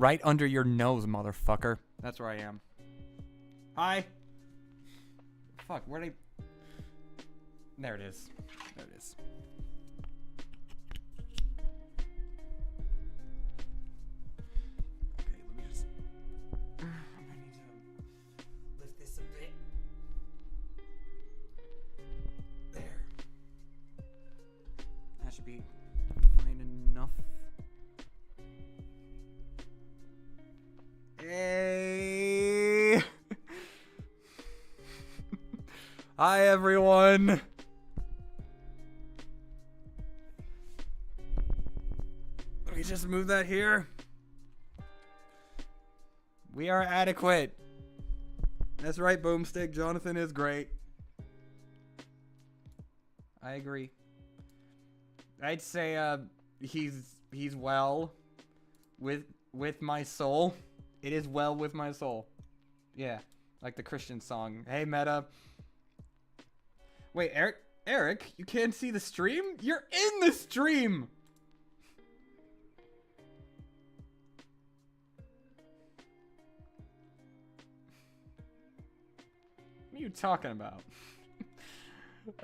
Right under your nose, motherfucker. That's where I am. Hi. Fuck, where'd I... There it is. There it is. Okay, let me just... I'm gonna need to lift this a bit. There. That should be fine enough. Hey! Hi, everyone! Let me just move that here. We are adequate. That's right, Boomstick. Jonathan is great. I agree. I'd say he's well with my soul. It is well with my soul. Yeah, like the Christian song. Hey, Meta. Wait, Eric, you can't see the stream? You're in the stream! What are you talking about?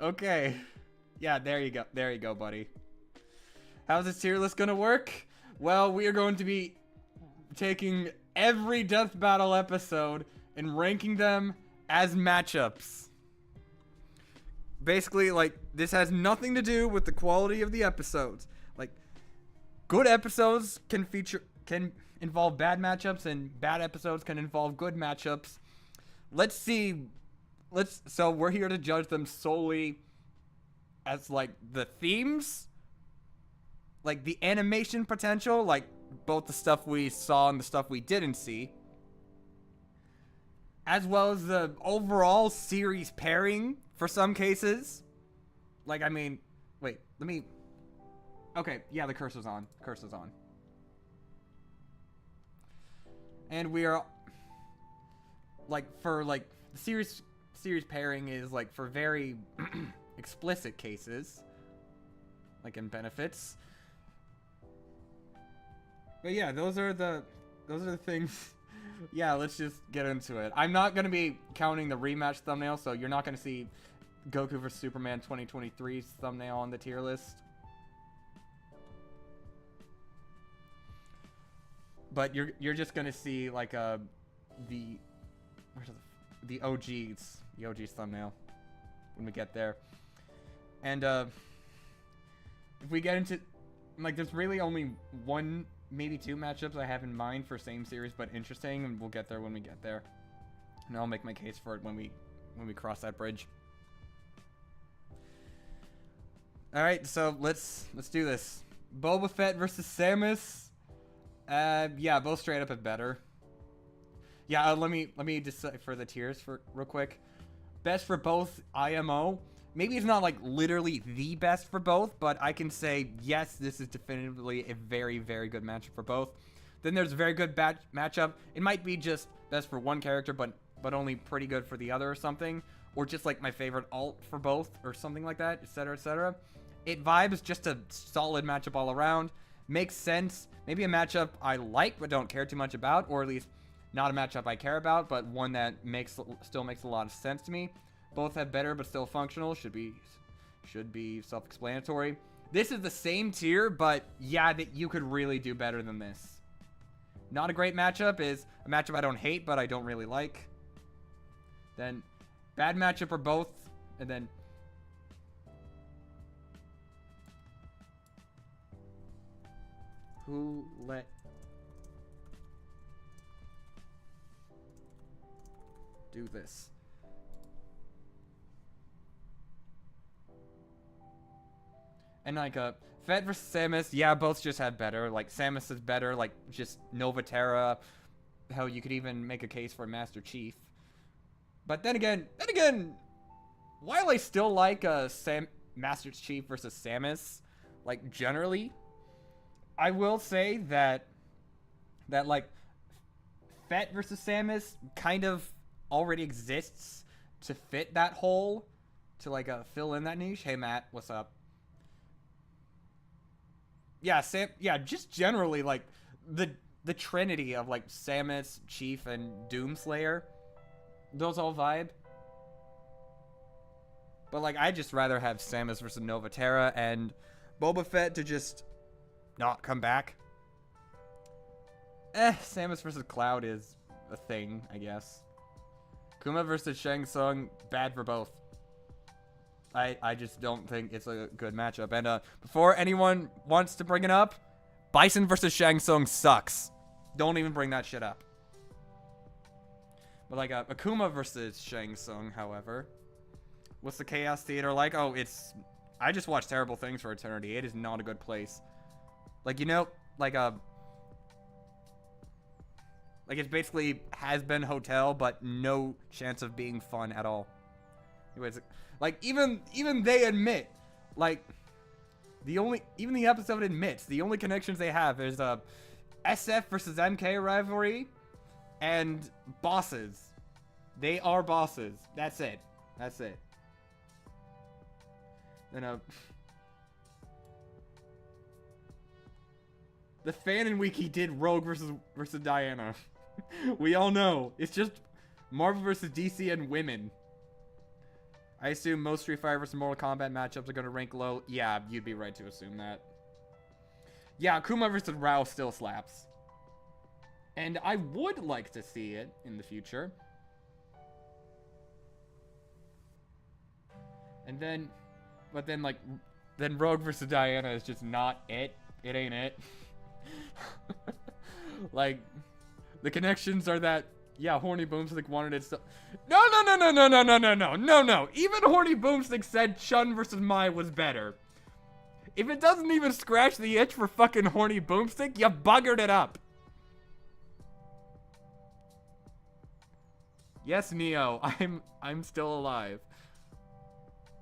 Okay. Yeah, there you go. There you go, buddy. How's this tier list gonna work? Well, we are going to be taking every Death Battle episode and ranking them as matchups. Basically, like, this has nothing to do with the quality of the episodes. Like, good episodes can involve bad matchups, and bad episodes can involve good matchups. Let's see. So we're here to judge them solely as, like, the themes, like the animation potential, like both the stuff we saw and the stuff we didn't see, as well as the overall series pairing for some cases. Like, I mean, wait, let me... Okay, yeah, the cursor's on. Cursor's on. And we are... Like, for, like, the series pairing is, like, for very explicit cases. Like, in benefits. But yeah, those are the things. Yeah, let's just get into it. I'm not going to be counting the rematch thumbnail, so you're not going to see Goku vs. Superman 2023's thumbnail on the tier list. But you're just going to see, like, the OG's thumbnail when we get there. And if we get into, like, there's really only one, maybe two matchups I have in mind for same series but interesting, and we'll get there when we get there. And I'll make my case for it when we cross that bridge. All right, so let's do this. Boba Fett versus Samus. Yeah, both straight up and better. Yeah, let me decipher the tiers for real quick. Best for both IMO. Maybe it's not, like, literally the best for both, but I can say, yes, this is definitively a very, very good matchup for both. Then there's a very good matchup. It might be just best for one character, but only pretty good for the other or something. Or just, like, my favorite alt for both or something like that, etc., etc. It vibes just a solid matchup all around. Makes sense. Maybe a matchup I like but don't care too much about, or at least not a matchup I care about, but one that still makes a lot of sense to me. Both have better but still functional. Should be self-explanatory. This is the same tier, but yeah, that you could really do better than this. Not a great matchup is a matchup I don't hate, but I don't really like. Then bad matchup for both, and then who let do this? And like Fett versus Samus, yeah, both just had better. Like Samus is better, like just Nova Terra. Hell, you could even make a case for Master Chief. But then again, while I still like Master Chief versus Samus, like generally, I will say that like Fett versus Samus kind of already exists to fit that hole, to like fill in that niche. Hey Matt, what's up? Yeah, just generally, like, the the trinity of like Samus, Chief, and Doomslayer, those all vibe. But like, I'd just rather have Samus versus Novatera and Boba Fett to just not come back. Samus versus Cloud is a thing, I guess. Kuma versus Shang Tsung, bad for both. I just don't think it's a good matchup. And before anyone wants to bring it up, Bison versus Shang Tsung sucks. Don't even bring that shit up. But like Akuma versus Shang Tsung, however, what's the Chaos Theater like? Oh, I just watched Terrible Things for Eternity. It is not a good place. Like, you know, like it's basically has-been hotel, but no chance of being fun at all. Anyways, like even they admit, like even the episode admits the only connections they have is SF versus MK rivalry and bosses. They are bosses. That's it. That's it. And the fan and wiki did Rogue versus Diana. We all know. It's just Marvel versus DC and women. I assume most Street Fighter versus Mortal Kombat matchups are going to rank low. Yeah, you'd be right to assume that. Yeah, Kuma versus Rao still slaps. And I would like to see it in the future. And then, but then like, then Rogue versus Diana is just not it. It ain't it. Like, the connections are that, yeah, Horny Boomstick wanted it so. No. Even Horny Boomstick said Chun versus Mai was better. If it doesn't even scratch the itch for fucking Horny Boomstick, you buggered it up. Yes, Neo, I'm still alive.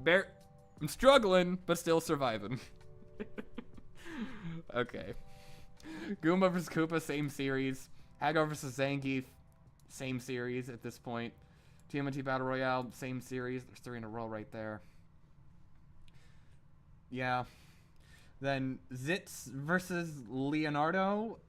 I'm struggling, but still surviving. Okay. Goomba vs. Koopa, same series. Hagar vs. Zangief, same series at this point. TMNT Battle Royale, same series. There's 3 in a row right there. Yeah. Then Zitz versus Leonardo.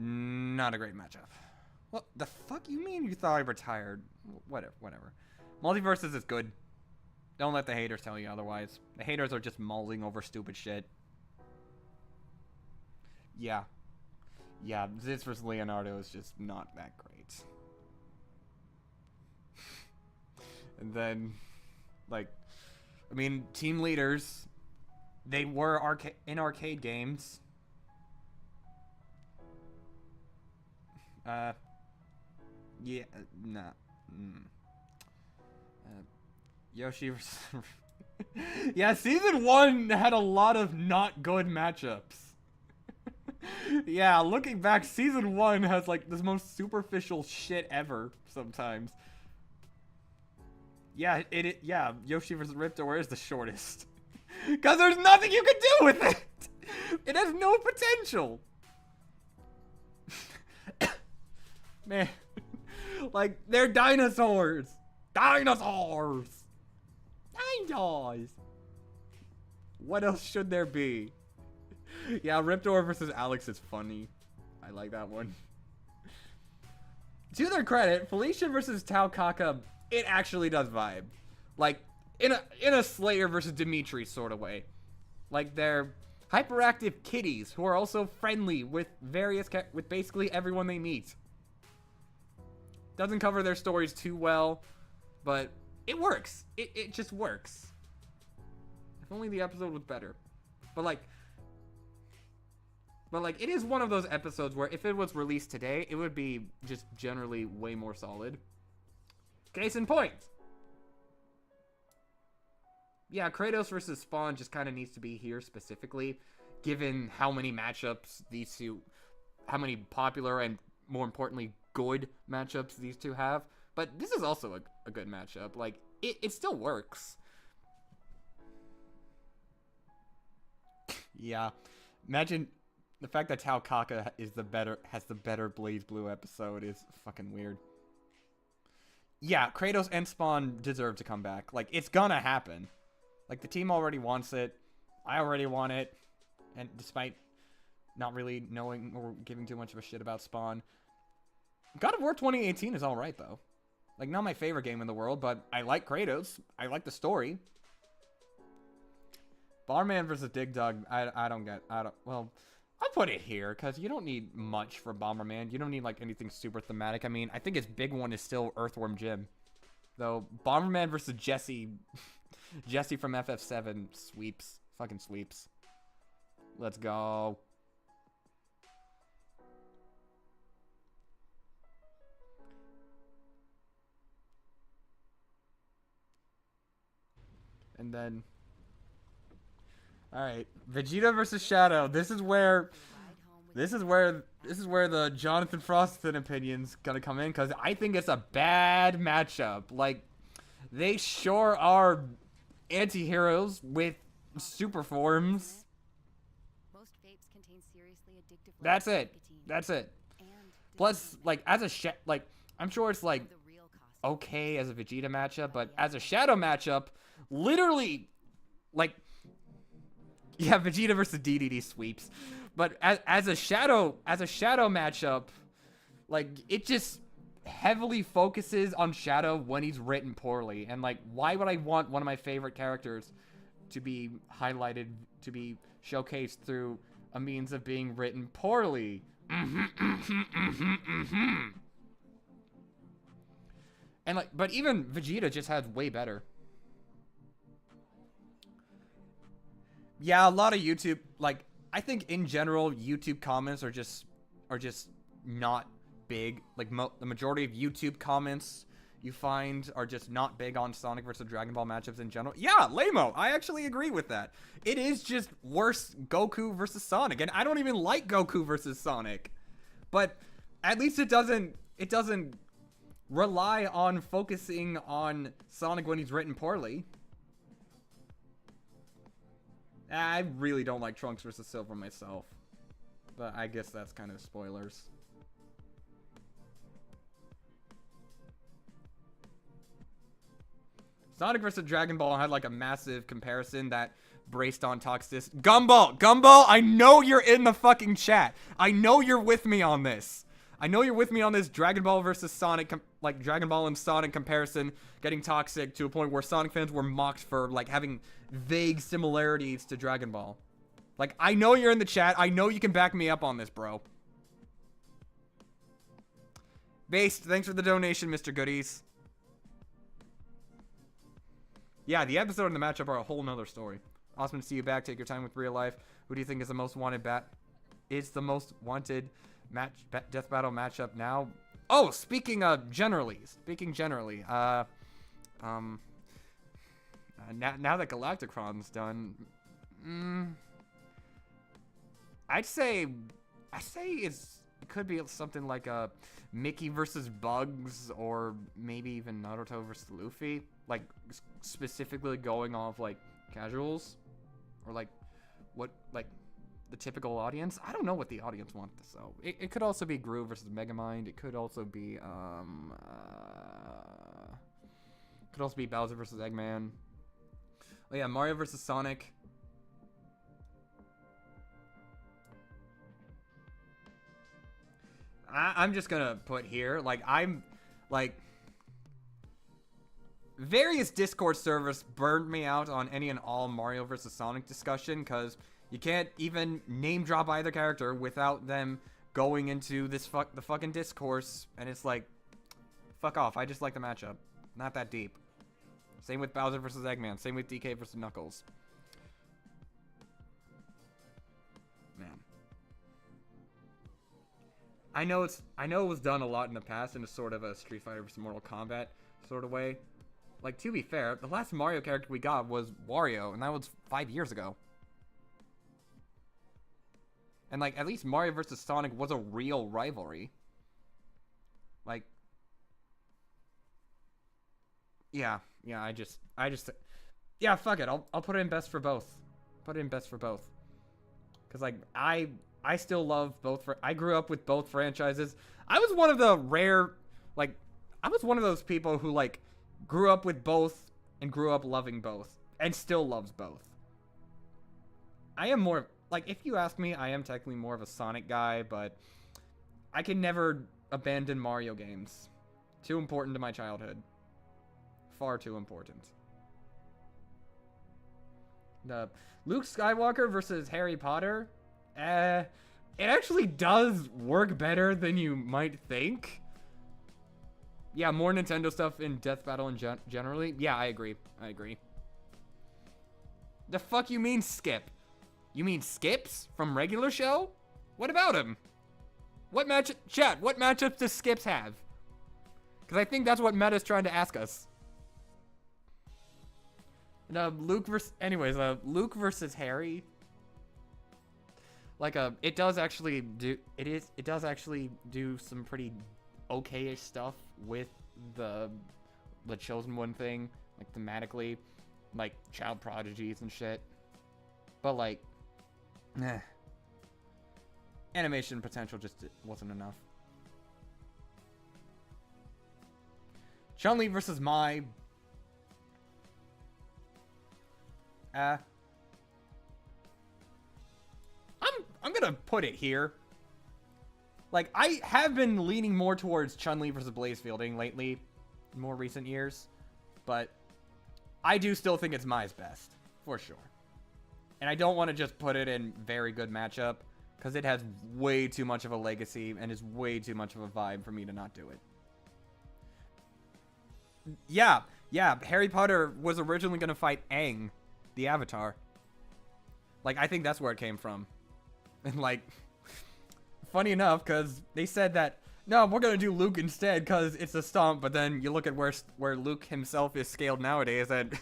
Not a great matchup. What the fuck you mean you thought I retired? Whatever. Multiverses is good. Don't let the haters tell you otherwise. The haters are just mulling over stupid shit. Yeah. Yeah, Zitz versus Leonardo is just not that great. And then, like, I mean, team leaders, they were in arcade games. Yeah, nah. Yoshi versus... Yeah, Season 1 had a lot of not good matchups. Yeah, looking back, Season 1 has, like, the most superficial shit ever, sometimes. Yeah, yeah, Yoshi versus Riptor is the shortest. Because there's nothing you can do with it! It has no potential! Man. Like, they're dinosaurs! Dinosaurs! Dinosaurs! What else should there be? Yeah, Riptor versus Alex is funny. I like that one. To their credit, Felicia versus Tao Kaka, it actually does vibe. Like, in a Slayer versus Dimitri sort of way. Like, they're hyperactive kitties who are also friendly with with basically everyone they meet. Doesn't cover their stories too well, but it works. It just works. If only the episode was better. But like, it is one of those episodes where if it was released today, it would be just generally way more solid. Case in point. Yeah, Kratos versus Spawn just kind of needs to be here specifically, given how many matchups these two, how many popular and more importantly good matchups these two have. But this is also a good matchup. Like, it still works. Yeah. Imagine the fact that Tao Kaka has the better Blaze Blue episode is fucking weird. Yeah, Kratos and Spawn deserve to come back. Like, it's gonna happen. Like, the team already wants it. I already want it. And despite not really knowing or giving too much of a shit about Spawn, God of War 2018 is alright, though. Like, not my favorite game in the world, but I like Kratos. I like the story. Bomberman versus Dig Dug, well, I'll put it here, because you don't need much for Bomberman. You don't need, like, anything super thematic. I mean, I think his big one is still Earthworm Jim. Though, Bomberman versus Jesse, Jesse from FF7 sweeps. Fucking sweeps. Let's go. And then... Alright, Vegeta versus Shadow. This is where the Jonathan Frostathan opinion's gonna come in, because I think it's a bad matchup. Like, they sure are anti-heroes with super forms. Most vapes contain seriously addictive. That's it. That's it. Plus, like, as a like, I'm sure it's like okay as a Vegeta matchup, but as a Shadow matchup, literally, like, yeah, Vegeta versus DDD sweeps. But as a Shadow matchup, like, it just heavily focuses on Shadow when he's written poorly. And, like, why would I want one of my favorite characters to be highlighted, to be showcased through a means of being written poorly? And, like, but even Vegeta just has way better. Yeah, a lot of YouTube, like, I think in general, YouTube comments are just not big. Like, the majority of YouTube comments you find are just not big on Sonic versus Dragon Ball matchups in general. Yeah, Lamo, I actually agree with that. It is just worse Goku versus Sonic, and I don't even like Goku versus Sonic. But at least it doesn't rely on focusing on Sonic when he's written poorly. I really don't like Trunks versus Silver myself. But I guess that's kind of spoilers. Sonic versus Dragon Ball had like a massive comparison that braced on toxicity. Gumball, I know you're in the fucking chat. I know you're with me on this. Dragon Ball versus Sonic, like Dragon Ball and Sonic comparison getting toxic to a point where Sonic fans were mocked for like having vague similarities to Dragon Ball. Like, I know you're in the chat. I know you can back me up on this, bro. Based, thanks for the donation, Mr. Goodies. Yeah, the episode and the matchup are a whole nother story. Awesome to see you back. Take your time with real life. Who do you think is the most wanted death battle matchup now? Oh, speaking generally, now that Galacticron's done, I'd say it could be something like a Mickey versus Bugs, or maybe even Naruto versus Luffy, like specifically going off like casuals, or like what like the typical audience. I don't know what the audience wants, so it could also be Gru versus Megamind. It could also be Bowser versus Eggman. Oh yeah, Mario versus Sonic. I'm just gonna put here, like, various Discord servers burned me out on any and all Mario versus Sonic discussion, because you can't even name drop either character without them going into the fucking discourse, and it's like, fuck off. I just like the matchup. Not that deep. Same with Bowser versus Eggman. Same with DK versus Knuckles. Man. I know it was done a lot in the past in a sort of a Street Fighter vs. Mortal Kombat sort of way. Like, to be fair, the last Mario character we got was Wario, and that was 5 years ago. And, like, at least Mario vs. Sonic was a real rivalry. Like, yeah, yeah, fuck it. I'll put it in best for both. Because, like, I still love both. I grew up with both franchises. I was one of the rare, like, I was one of those people who, like, grew up with both and grew up loving both and still loves both. I am more, like, if you ask me, I am technically more of a Sonic guy, but I can never abandon Mario games. Too important to my childhood. Far too important. Luke Skywalker versus Harry Potter. It actually does work better than you might think. Yeah, more Nintendo stuff in Death Battle and generally. Yeah, I agree. I agree. The fuck you mean skip? You mean Skips from regular show? What about him? What match? Chat, what matchups does Skips have? Because I think that's what Meta's trying to ask us. Luke versus Harry. Like it does actually do some pretty okay-ish stuff with the Chosen One thing, like thematically, like child prodigies and shit. But like, animation potential just wasn't enough. Chun-Li versus Mai. I'm gonna put it here. Like, I have been leaning more towards Chun-Li versus Blaze Fielding lately, in more recent years, but I do still think it's Mai's best, for sure. And I don't want to just put it in very good matchup, because it has way too much of a legacy and is way too much of a vibe for me to not do it. Yeah, Harry Potter was originally going to fight Aang, the Avatar. Like, I think that's where it came from. And, like, funny enough, because they said that, no, we're going to do Luke instead because it's a stomp, but then you look at where Luke himself is scaled nowadays, and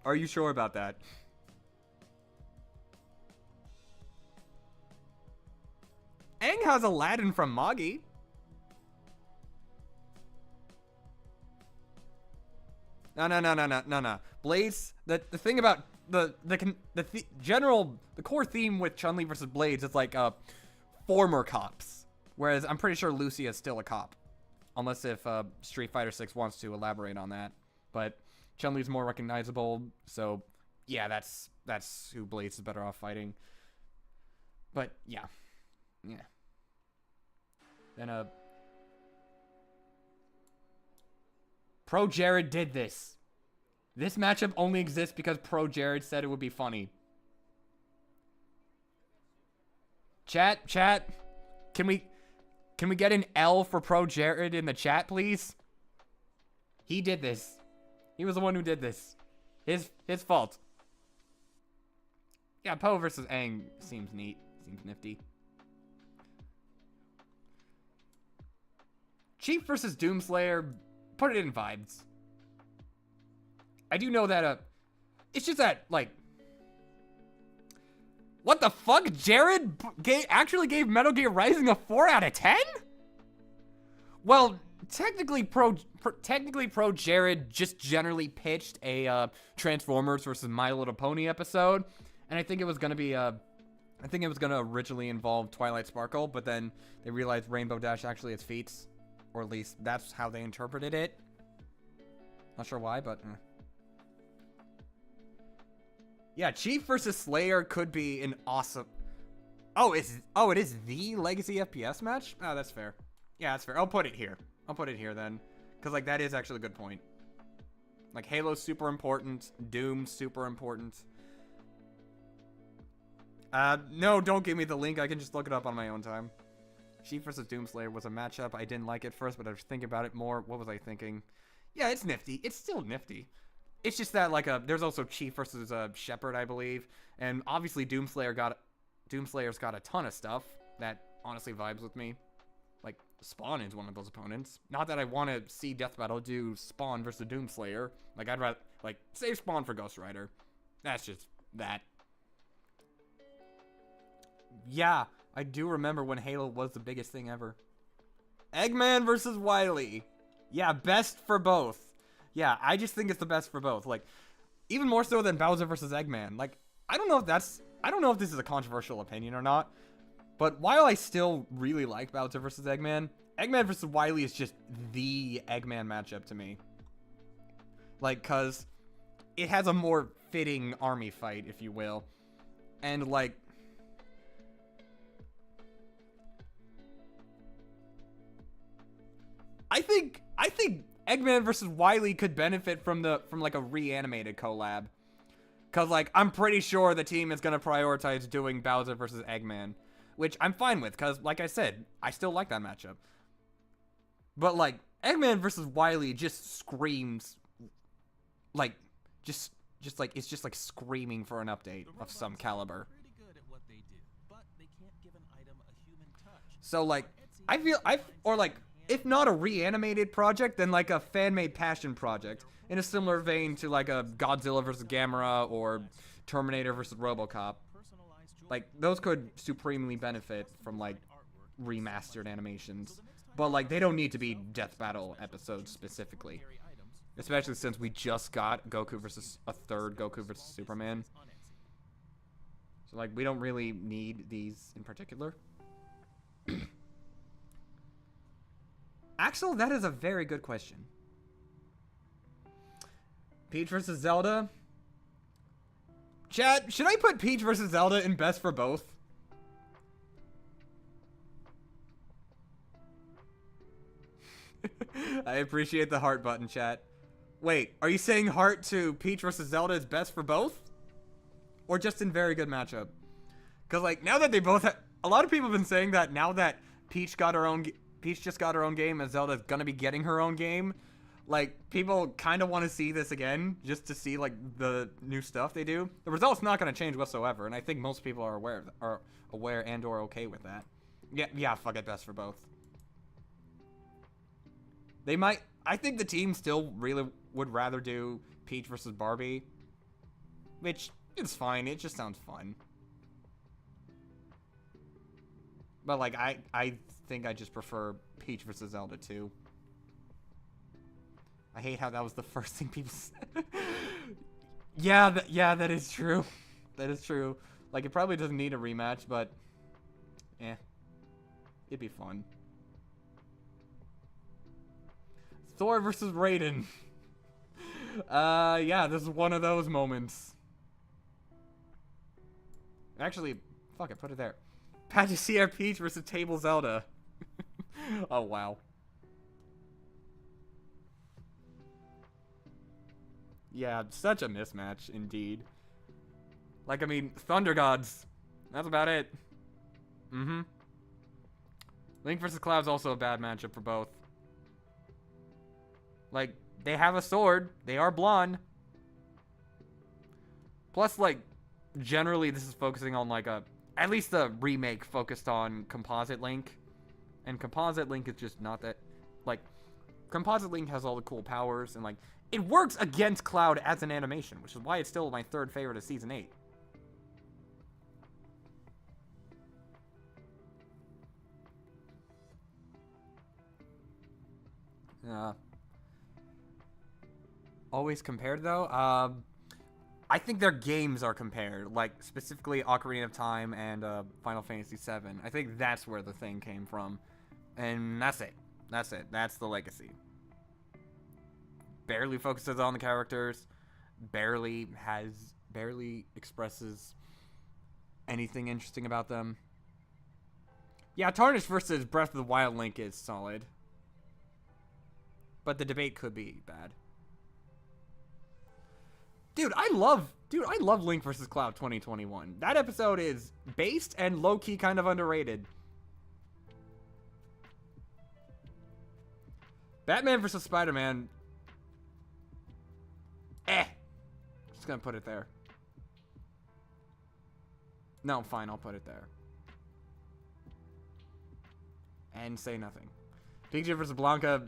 are you sure about that? Aang has Aladdin from Magi. No. Blaze, the thing about the core theme with Chun-Li versus Blaze is like former cops, whereas I'm pretty sure Lucy is still a cop, unless if Street Fighter 6 wants to elaborate on that. But Chun-Li's more recognizable, so yeah, that's who Blaze is better off fighting. But yeah. Then Pro Jared did this. This matchup only exists because Pro Jared said it would be funny. Chat, can we get an L for Pro Jared in the chat, please? He did this. He was the one who did this. His fault. Yeah, Poe versus Aang seems neat. Seems nifty. Chief versus Doomslayer. Put it in vibes. I do know that, it's just that, like, what the fuck? Jared actually gave Metal Gear Rising a 4 out of 10? Well, technically Pro Jared just generally pitched a Transformers versus My Little Pony episode, and I think it was gonna be originally involve Twilight Sparkle, but then they realized Rainbow Dash actually has feats, or at least that's how they interpreted it. Not sure why, but yeah, Chief versus Slayer could be an awesome. Oh, it is the Legacy FPS match? Oh, that's fair. Yeah, that's fair. I'll put it here then, because like that is actually a good point. Like Halo's super important, Doom's super important. No, don't give me the link. I can just look it up on my own time. Chief versus Doomslayer was a matchup. I didn't like it first, but I was thinking about it more. What was I thinking? Yeah, it's nifty. It's still nifty. It's just that, like, there's also Chief versus Shepard, I believe. And obviously Doomslayer's got a ton of stuff that honestly vibes with me. Like, Spawn is one of those opponents. Not that I want to see Death Battle do Spawn versus Doomslayer. Like, I'd rather, like, save Spawn for Ghost Rider. That's just that. Yeah, I do remember when Halo was the biggest thing ever. Eggman versus Wily. Yeah, best for both. Yeah, I just think it's the best for both. Like, even more so than Bowser versus Eggman. Like, I don't know if this is a controversial opinion or not, but while I still really like Bowser versus Eggman, Eggman versus Wily is just the Eggman matchup to me. Like, cause it has a more fitting army fight, if you will. And like, I think Eggman versus Wily could benefit from like a reanimated collab. Cause like, I'm pretty sure the team is gonna prioritize doing Bowser versus Eggman. Which I'm fine with, cause like I said, I still like that matchup. But like, Eggman versus Wily just screams, like, just like, it's just like screaming for an update of some caliber. So like, or like, if not a reanimated project, then like a fan-made passion project. In a similar vein to like a Godzilla versus Gamera or Terminator versus RoboCop. Like, those could supremely benefit from like remastered animations. But like, they don't need to be Death Battle episodes specifically. Especially since we just got Goku versus a third Goku versus Superman. So like, we don't really need these in particular. Axel, that is a very good question. Peach versus Zelda? Chat, should I put Peach versus Zelda in best for both? I appreciate the heart button, chat. Wait, are you saying heart to Peach versus Zelda is best for both? Or just in very good matchup? Because like, now that they both have... A lot of people have been saying that now that Peach got her own... Peach just got her own game and Zelda's gonna be getting her own game. Like, people kind of want to see this again, just to see, like, the new stuff they do. The result's not going to change whatsoever, and I think most people are aware and or okay with that. Yeah, fuck it, best for both. They might... I think the team still really would rather do Peach versus Barbie. Which, is fine, it just sounds fun. But, like, I think I just prefer Peach versus Zelda too. I hate how that was the first thing people said. Yeah, that is true. That is true. Like, it probably doesn't need a rematch, but... it'd be fun. Thor versus Raiden. Yeah, this is one of those moments. Actually, fuck it, put it there. Patissier Peach versus Table Zelda. Oh, wow. Yeah, such a mismatch, indeed. Like, I mean, Thunder Gods. That's about it. Mm-hmm. Link versus Cloud's also a bad matchup for both. Like, they have a sword. They are blonde. Plus, like, generally this is focusing on, like, a... At least the remake focused on Composite Link. And Composite Link is just not that... Like, Composite Link has all the cool powers, and, like... It works against Cloud as an animation, which is why it's still my third favorite of Season 8. Always compared, though? I think their games are compared, like, specifically Ocarina of Time and Final Fantasy VII. I think that's where the thing came from. And that's it. That's it. That's the legacy. Barely focuses on the characters, barely expresses anything interesting about them. Yeah, Tarnished versus Breath of the Wild Link is solid. But the debate could be bad. Dude, I love Link versus Cloud 2021. That episode is based and low-key kind of underrated. Batman versus Spider-Man. Just gonna put it there. No, fine, I'll put it there. And say nothing. Pikachu versus Blanca.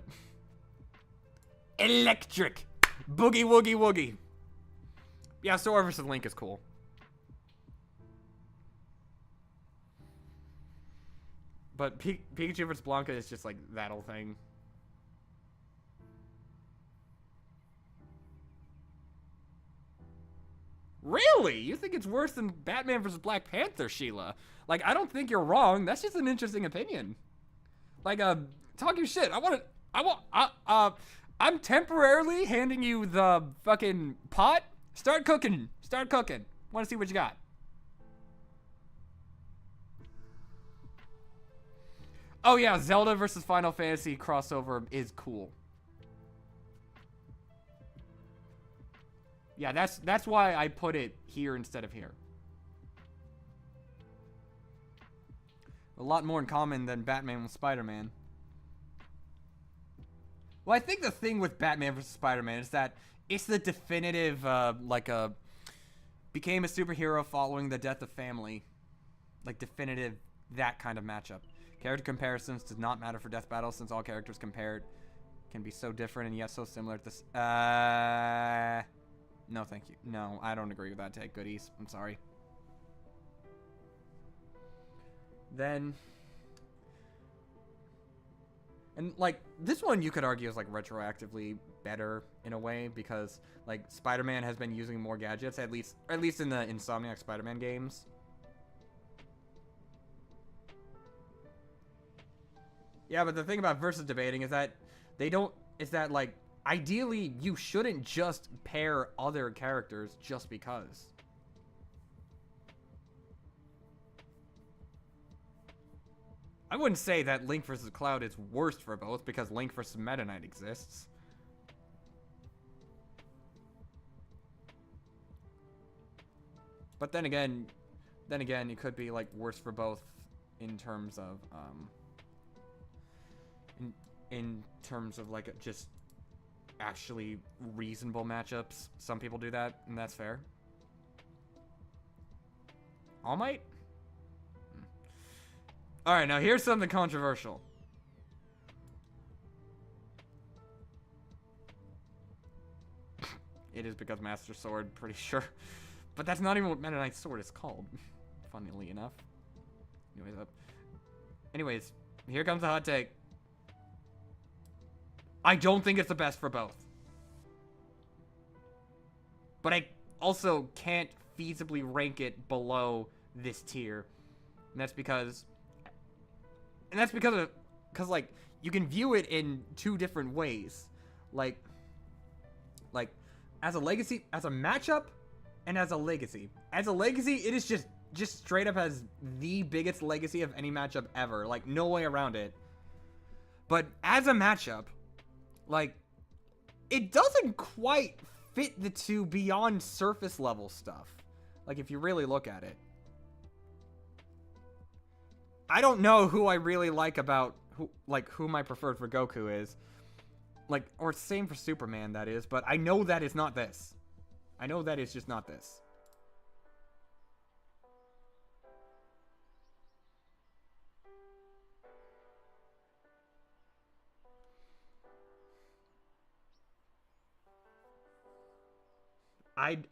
Electric! Boogie woogie woogie. Yeah, Sora versus Link is cool. But Pikachu versus Blanca is just like that whole thing. Really? You think it's worse than Batman versus Black Panther, Sheila? Like, I don't think you're wrong. That's just an interesting opinion. Like, talk your shit. I'm temporarily handing you the fucking pot. Start cooking. Start cooking. Want to see what you got. Oh yeah, Zelda versus Final Fantasy crossover is cool. Yeah, that's why I put it here instead of here. A lot more in common than Batman with Spider-Man. Well, I think the thing with Batman vs. Spider-Man is that it's the definitive, became a superhero following the death of family. Like, definitive, that kind of matchup. Character comparisons does not matter for death battles since all characters compared can be so different and yet so similar at this. No, thank you. No, I don't agree with that take, goodies. I'm sorry. Then, and like this one you could argue is like retroactively better in a way because like Spider-Man has been using more gadgets at least in the Insomniac Spider-Man games. Yeah, but the thing about versus debating is that like ideally you shouldn't just pair other characters just because. I wouldn't say that Link vs. Cloud is worst for both because Link vs. Meta Knight exists. But then again, it could be like worse for both in terms of in terms of like just actually reasonable matchups. Some people do that, and that's fair. All Might? Alright, now here's something controversial. It is because Master Sword, pretty sure. But that's not even what Meta Knight's sword is called. Funnily enough. Anyways, here comes the hot take. I don't think it's the best for both. But I also can't feasibly rank it below this tier. And that's because like you can view it in two different ways. Like as a legacy, as a matchup, and as a legacy. As a legacy, it is just straight up as the biggest legacy of any matchup ever. Like no way around it. But as a matchup, like it doesn't quite fit the two beyond surface level stuff. Like if you really look at it. I don't know who I really like about who my preferred for Goku is. Like, or same for Superman, that is, but I know that it's not this. I know that it's just not this.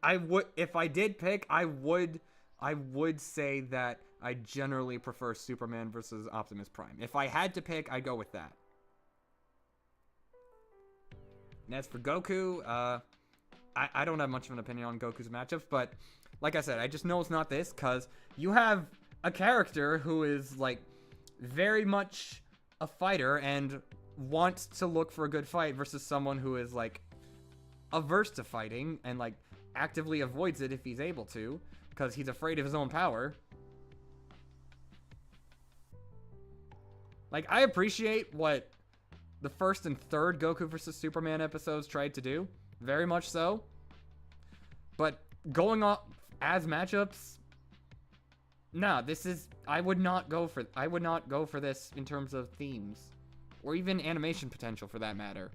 I would, if I did pick, I would say that I generally prefer Superman versus Optimus Prime. If I had to pick, I'd go with that. And as for Goku, I don't have much of an opinion on Goku's matchups, but like I said, I just know it's not this, because you have a character who is, like, very much a fighter and wants to look for a good fight versus someone who is, like, averse to fighting and, like, actively avoids it if he's able to, because he's afraid of his own power. Like, I appreciate what the first and third Goku vs. Superman episodes tried to do. Very much so. But going off as matchups, nah, this is, I would not go for this in terms of themes. Or even animation potential for that matter.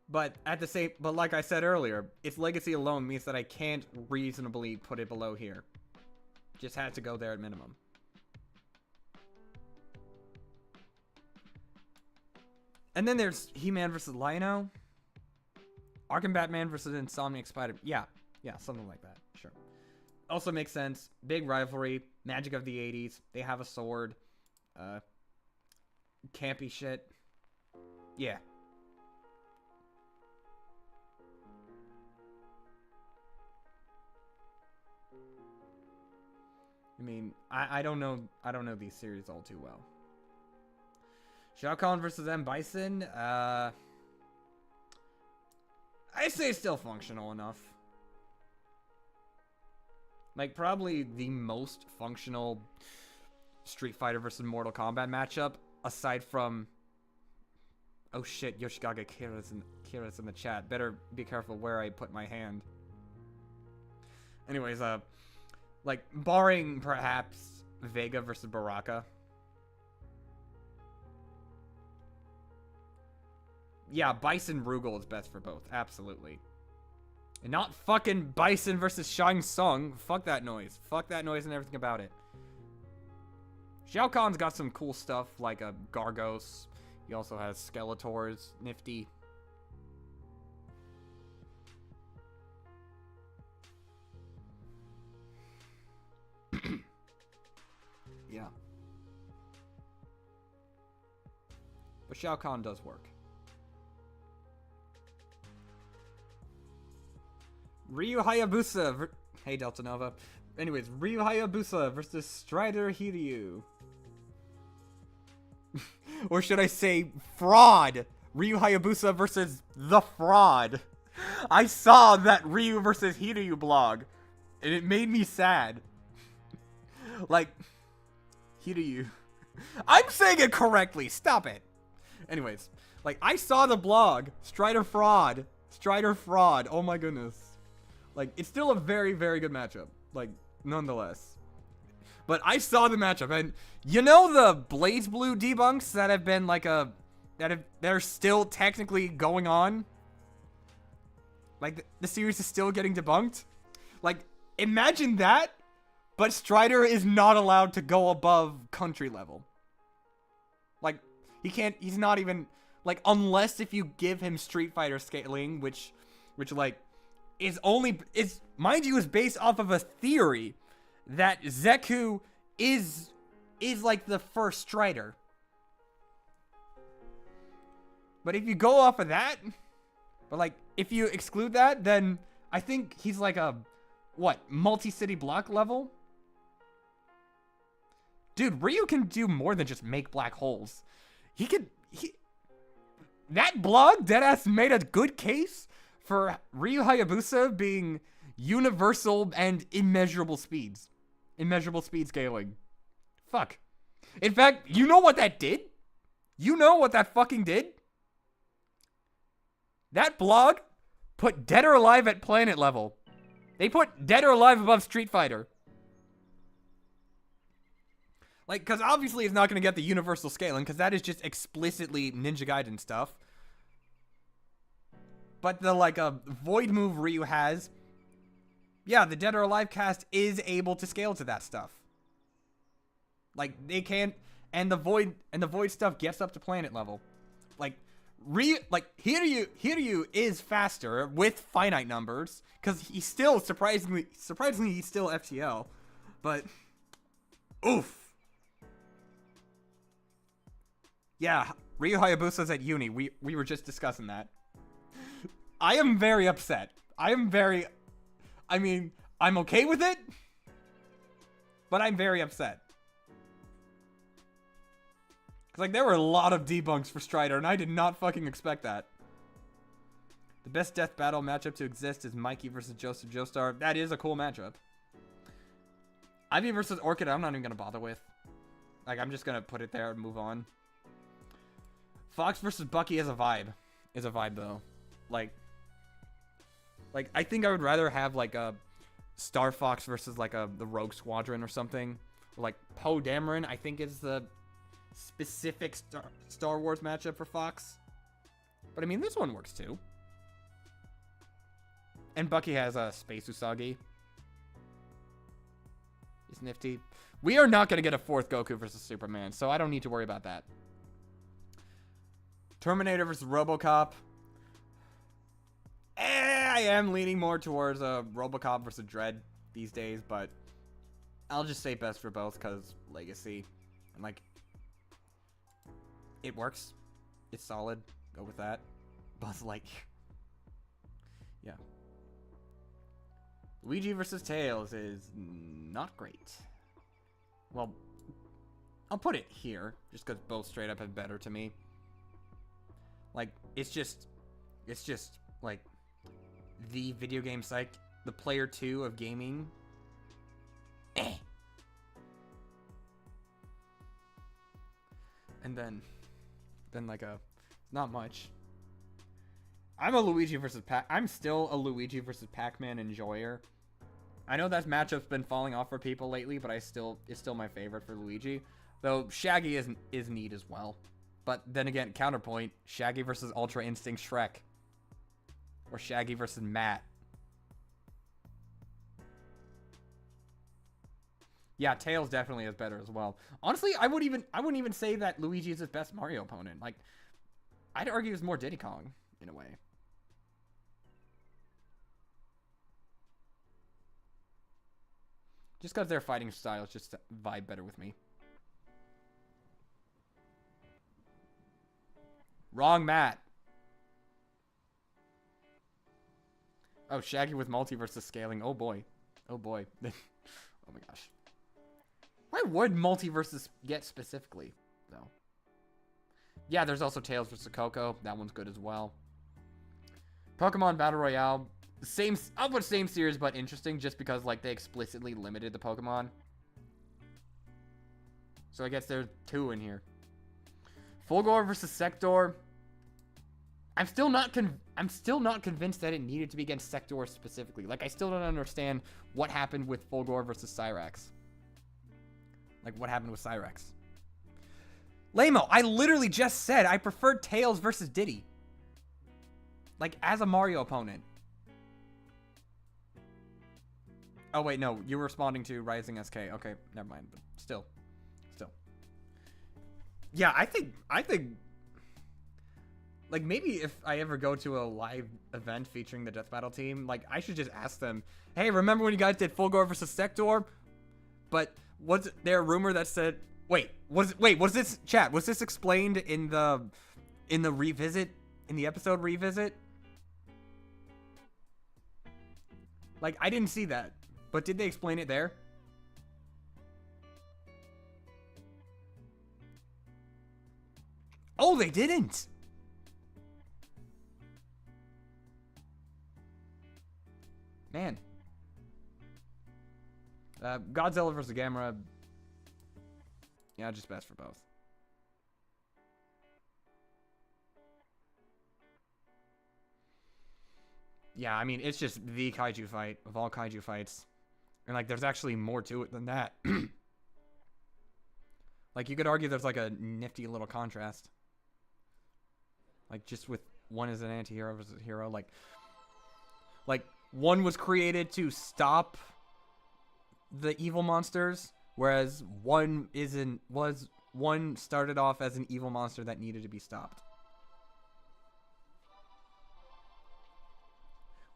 But but like I said earlier, its legacy alone means that I can't reasonably put it below here. Just had to go there at minimum. And then there's He-Man versus Lion-O. Arkham Batman versus Insomniac Spider. Yeah, something like that. Sure. Also makes sense. Big rivalry. Magic of the 80s. They have a sword. Campy shit. Yeah. I mean, I don't know these series all too well. Shao Kahn versus M. Bison. I say it's still functional enough. Like, probably the most functional Street Fighter versus Mortal Kombat matchup, aside from... Oh shit, Yoshikage Kira's in the chat. Better be careful where I put my hand. Anyways, like, barring, perhaps, Vega versus Baraka. Yeah, Bison Rugal is best for both, absolutely. And not fucking Bison versus Shang Tsung. Fuck that noise. Fuck that noise and everything about it. Shao Kahn's got some cool stuff, like a Gargos. He also has Skeletors, nifty. Yeah. But Shao Kahn does work. Ryu Hayabusa. Hey, Delta Nova. Anyways, Ryu Hayabusa versus Strider Hiryu. Or should I say, Fraud. Ryu Hayabusa versus The Fraud. I saw that Ryu versus Hiryu blog, and it made me sad. Like, Hiryu. I'm saying it correctly. Stop it. Anyways, like, I saw the blog. Strider Fraud. Strider Fraud. Oh my goodness. Like, it's still a very, very good matchup. Like, nonetheless. But I saw the matchup, and you know the Blaze Blue debunks that have been like that are still technically going on? Like, the series is still getting debunked? Like, imagine that, but Strider is not allowed to go above country level. Like, he's not even, like, unless if you give him Street Fighter scaling, which like, mind you, is based off of a theory that Zeku is like the first Strider. But if you go off of that, but like, if you exclude that, then I think he's like a, what, multi-city block level? Dude, Ryu can do more than just make black holes. That blog deadass made a good case for Ryu Hayabusa being universal and immeasurable speeds. Immeasurable speed scaling. Fuck. In fact, you know what that did? You know what that fucking did? That blog put Dead or Alive at planet level. They put Dead or Alive above Street Fighter. Like, because obviously it's not going to get the universal scaling, because that is just explicitly Ninja Gaiden stuff. But the, like, Void move Ryu has, yeah, the Dead or Alive cast is able to scale to that stuff. Like, they can't, and the Void stuff gets up to planet level. Like, Hiryu is faster with finite numbers, because he's still, surprisingly, he's still FTL. But, oof. Yeah, Ryu Hayabusa's at uni. We were just discussing that. I am very upset. I mean, I'm okay with it, but I'm very upset. Because, like, there were a lot of debunks for Strider, and I did not fucking expect that. The best death battle matchup to exist is Mikey versus Joseph Joestar. That is a cool matchup. Ivy versus Orchid, I'm not even going to bother with. Like, I'm just going to put it there and move on. Fox versus Bucky is a vibe. Though. Like, I think I would rather have, like, a Star Fox versus, like, the Rogue Squadron or something. Or, like, Poe Dameron, I think, is the specific Star Wars matchup for Fox. But, I mean, this one works, too. And Bucky has a Space Usagi. He's nifty. We are not going to get a fourth Goku versus Superman, so I don't need to worry about that. Terminator versus RoboCop. I am leaning more towards RoboCop versus Dread these days, but I'll just say best for both because Legacy. And, like, it works. It's solid. Go with that. Buzz Lightyear. Yeah. Luigi versus Tails is not great. Well, I'll put it here, just because both straight up have better to me. Like, it's just, like, the video game psych, the player 2 of gaming. And then like not much. I'm still a Luigi versus Pac-Man enjoyer. I know that matchup's been falling off for people lately, but it's still my favorite for Luigi. Though Shaggy is neat as well. But then again, counterpoint, Shaggy versus Ultra Instinct Shrek. Or Shaggy versus Matt. Yeah, Tails definitely is better as well. Honestly, I wouldn't even say that Luigi is his best Mario opponent. Like, I'd argue it's more Diddy Kong in a way. Just because their fighting styles just vibe better with me. Wrong Matt. Oh, Shaggy with multiverse scaling. Oh boy. Oh boy. Oh my gosh. Why would multiverses get specifically, though? Yeah, there's also Tails vs. Coco. That one's good as well. Pokemon Battle Royale. I'll put same series, but interesting, just because, like, they explicitly limited the Pokemon. So I guess there's 2 in here. Fulgore versus Sector. I'm still not convinced that it needed to be against Sector specifically. Like, I still don't understand what happened with Fulgore versus Cyrax. Like, what happened with Cyrax? Lamo, I literally just said I preferred Tails versus Diddy. Like, as a Mario opponent. Oh, wait, no. You were responding to Rising SK. Okay, never mind. But still. Yeah, I think... Like, maybe if I ever go to a live event featuring the Death Battle team, like, I should just ask them, hey, remember when you guys did Fulgore versus Sector? But was there a rumor that said... was this... Chat, was this explained in the revisit? In the episode revisit? Like, I didn't see that. But did they explain it there? Oh, they didn't! Man. Godzilla vs. Gamera. Yeah, just best for both. Yeah, I mean, it's just the kaiju fight of all kaiju fights. And, like, there's actually more to it than that. Like, you could argue there's, like, a nifty little contrast. Like, just with one is an anti-hero versus a hero. Like, one was created to stop the evil monsters, whereas one started off as an evil monster that needed to be stopped.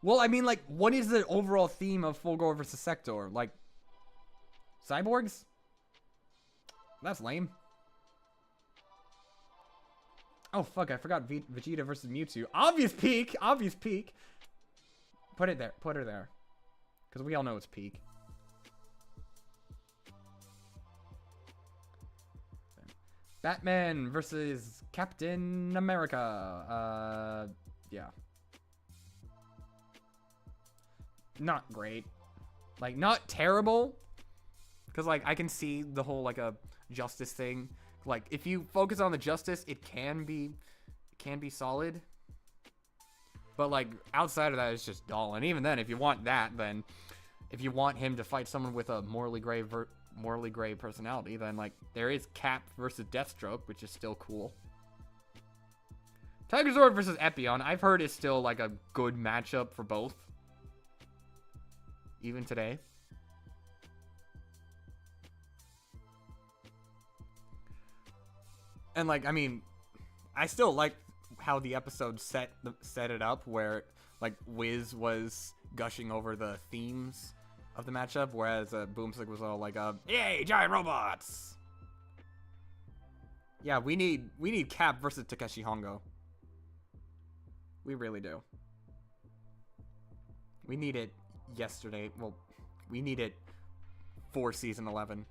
Well, I mean, like, what is the overall theme of Fulgore versus Sector? Like, cyborgs? That's lame. Oh, fuck, I forgot Vegeta versus Mewtwo. Obvious peak! Obvious peak! Put it there. Put her there. Because we all know it's peak. Batman versus Captain America. Yeah. Not great. Like, not terrible. Because, like, I can see the whole, like, a justice thing. Like, if you focus on the justice, it can be solid. But, like, outside of that, it's just dull. And even then, if you want that, then if you want him to fight someone with a morally gray personality, then, like, there is Cap versus Deathstroke, which is still cool. Tiger Zord versus Epion, I've heard is still, like, a good matchup for both. Even today. And, like, I mean, I still like how the episode set it up, where, like, Wiz was gushing over the themes of the matchup, whereas Boomstick was all like, yay, giant robots! Yeah, we need Cap versus Takeshi Hongo. We really do. We need it yesterday. Well, we need it for Season 11.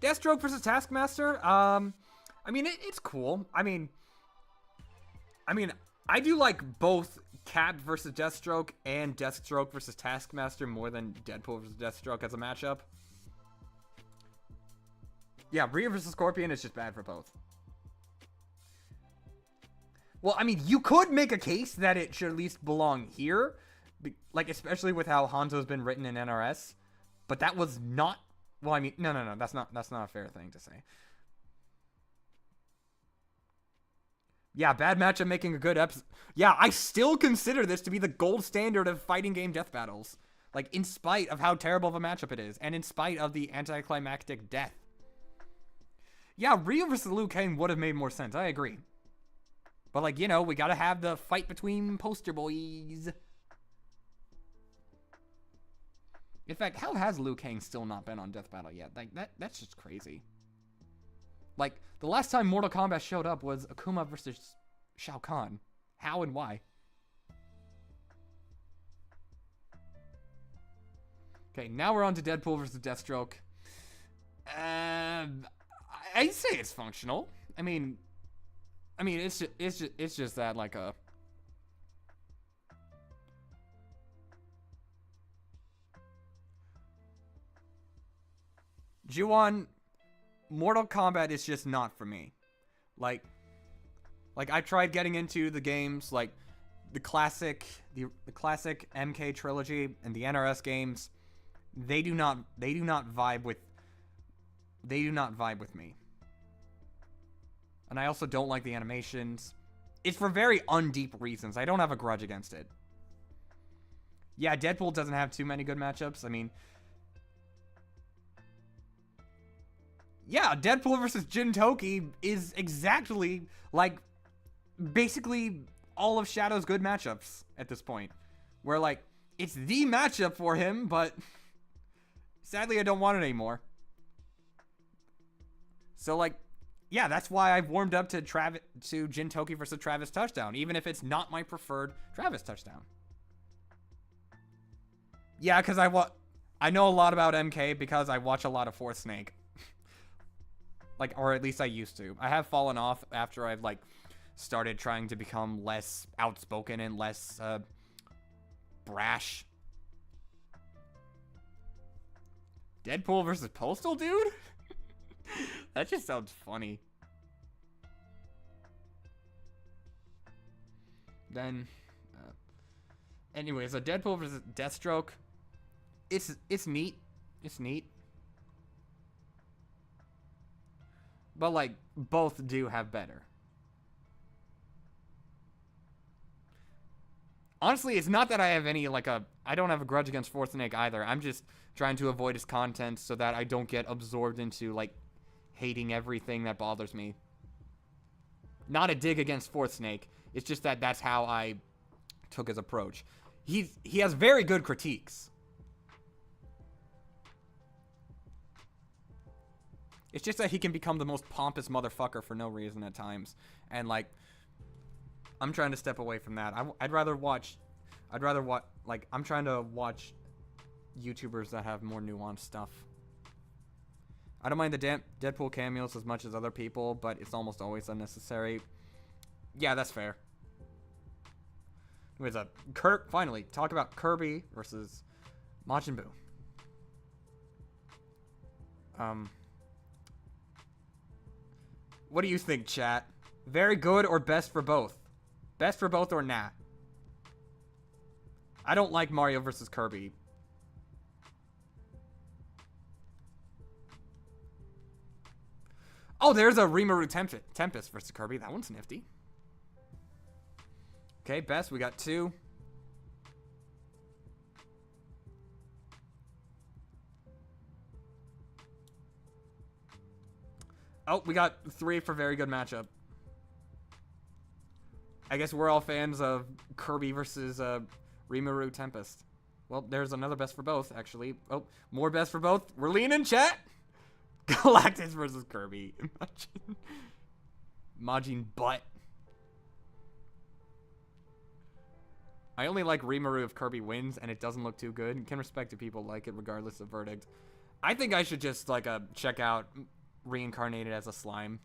Deathstroke versus Taskmaster. I mean, it's cool. I mean, I do like both Cap versus Deathstroke and Deathstroke versus Taskmaster more than Deadpool versus Deathstroke as a matchup. Yeah, Rhea versus Scorpion is just bad for both. Well, I mean, you could make a case that it should at least belong here, like especially with how Hanzo's been written in NRS. But that was not. Well, I mean, no. That's not a fair thing to say. Yeah, bad matchup making a good episode. Yeah, I still consider this to be the gold standard of fighting game death battles. Like, in spite of how terrible of a matchup it is, and in spite of the anticlimactic death. Yeah, Rhea versus Liu Kang would have made more sense. I agree. But, like, you know, we gotta have the fight between poster boys. In fact, how has Liu Kang still not been on Death Battle yet? Like, that's just crazy. Like, the last time Mortal Kombat showed up was Akuma versus Shao Kahn. How and why? Okay, now we're on to Deadpool versus Deathstroke. I'd say it's functional. I mean, it's just that like a. Juwon, Mortal Kombat is just not for me. Like I tried getting into the games, like the classic MK trilogy and the NRS games. They do not vibe with me. And I also don't like the animations. It's for very undeep reasons. I don't have a grudge against it. Yeah, Deadpool doesn't have too many good matchups. I mean, yeah, Deadpool versus Jintoki is exactly like basically all of Shadow's good matchups at this point. Where like it's the matchup for him, but sadly I don't want it anymore. So like, yeah, that's why I've warmed up to Jintoki versus Travis Touchdown, even if it's not my preferred Travis Touchdown. Yeah, because I know a lot about MK because I watch a lot of Fourth Snake. Like, or at least I used to. I have fallen off after I've, like, started trying to become less outspoken and less, brash. Deadpool versus Postal, dude? That just sounds funny. Then, anyways, so Deadpool versus Deathstroke. It's neat. It's neat. But, like, both do have better. Honestly, it's not that I have any, like, I don't have a grudge against Fourth Snake either. I'm just trying to avoid his content so that I don't get absorbed into, like, hating everything that bothers me. Not a dig against Fourth Snake. It's just that that's how I took his approach. He has very good critiques. It's just that he can become the most pompous motherfucker for no reason at times. And, like, I'm trying to step away from that. I'm trying to watch YouTubers that have more nuanced stuff. I don't mind the Deadpool cameos as much as other people, but it's almost always unnecessary. Yeah, that's fair. Anyways, finally, talk about Kirby versus Majin Buu. What do you think, chat? Very good or best for both? Best for both or nah? I don't like Mario versus Kirby. Oh, there's a Rimuru Tempest versus Kirby. That one's nifty. Okay, best. We got 2. Oh, we got 3 for very good matchup. I guess we're all fans of Kirby versus Rimuru Tempest. Well, there's another best for both, actually. Oh, more best for both. We're leaning, chat. Galactus versus Kirby. Majin butt. I only like Rimuru if Kirby wins and it doesn't look too good. Can respect if people like it regardless of verdict. I think I should just, like, check out Reincarnated as a Slime.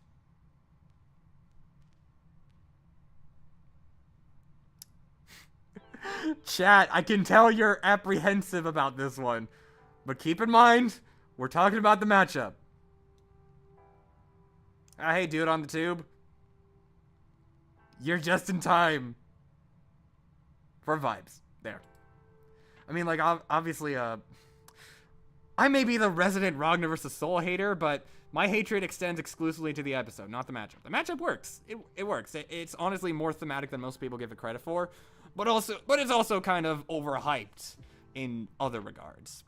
Chat, I can tell you're apprehensive about this one. But keep in mind, we're talking about the matchup. Hey, dude on the tube. You're just in time for vibes. There. I mean, like, obviously, I may be the resident Ragnar versus Soul hater, but my hatred extends exclusively to the episode, not the matchup. The matchup works. It works. It's honestly more thematic than most people give it credit for, but it's also kind of overhyped in other regards.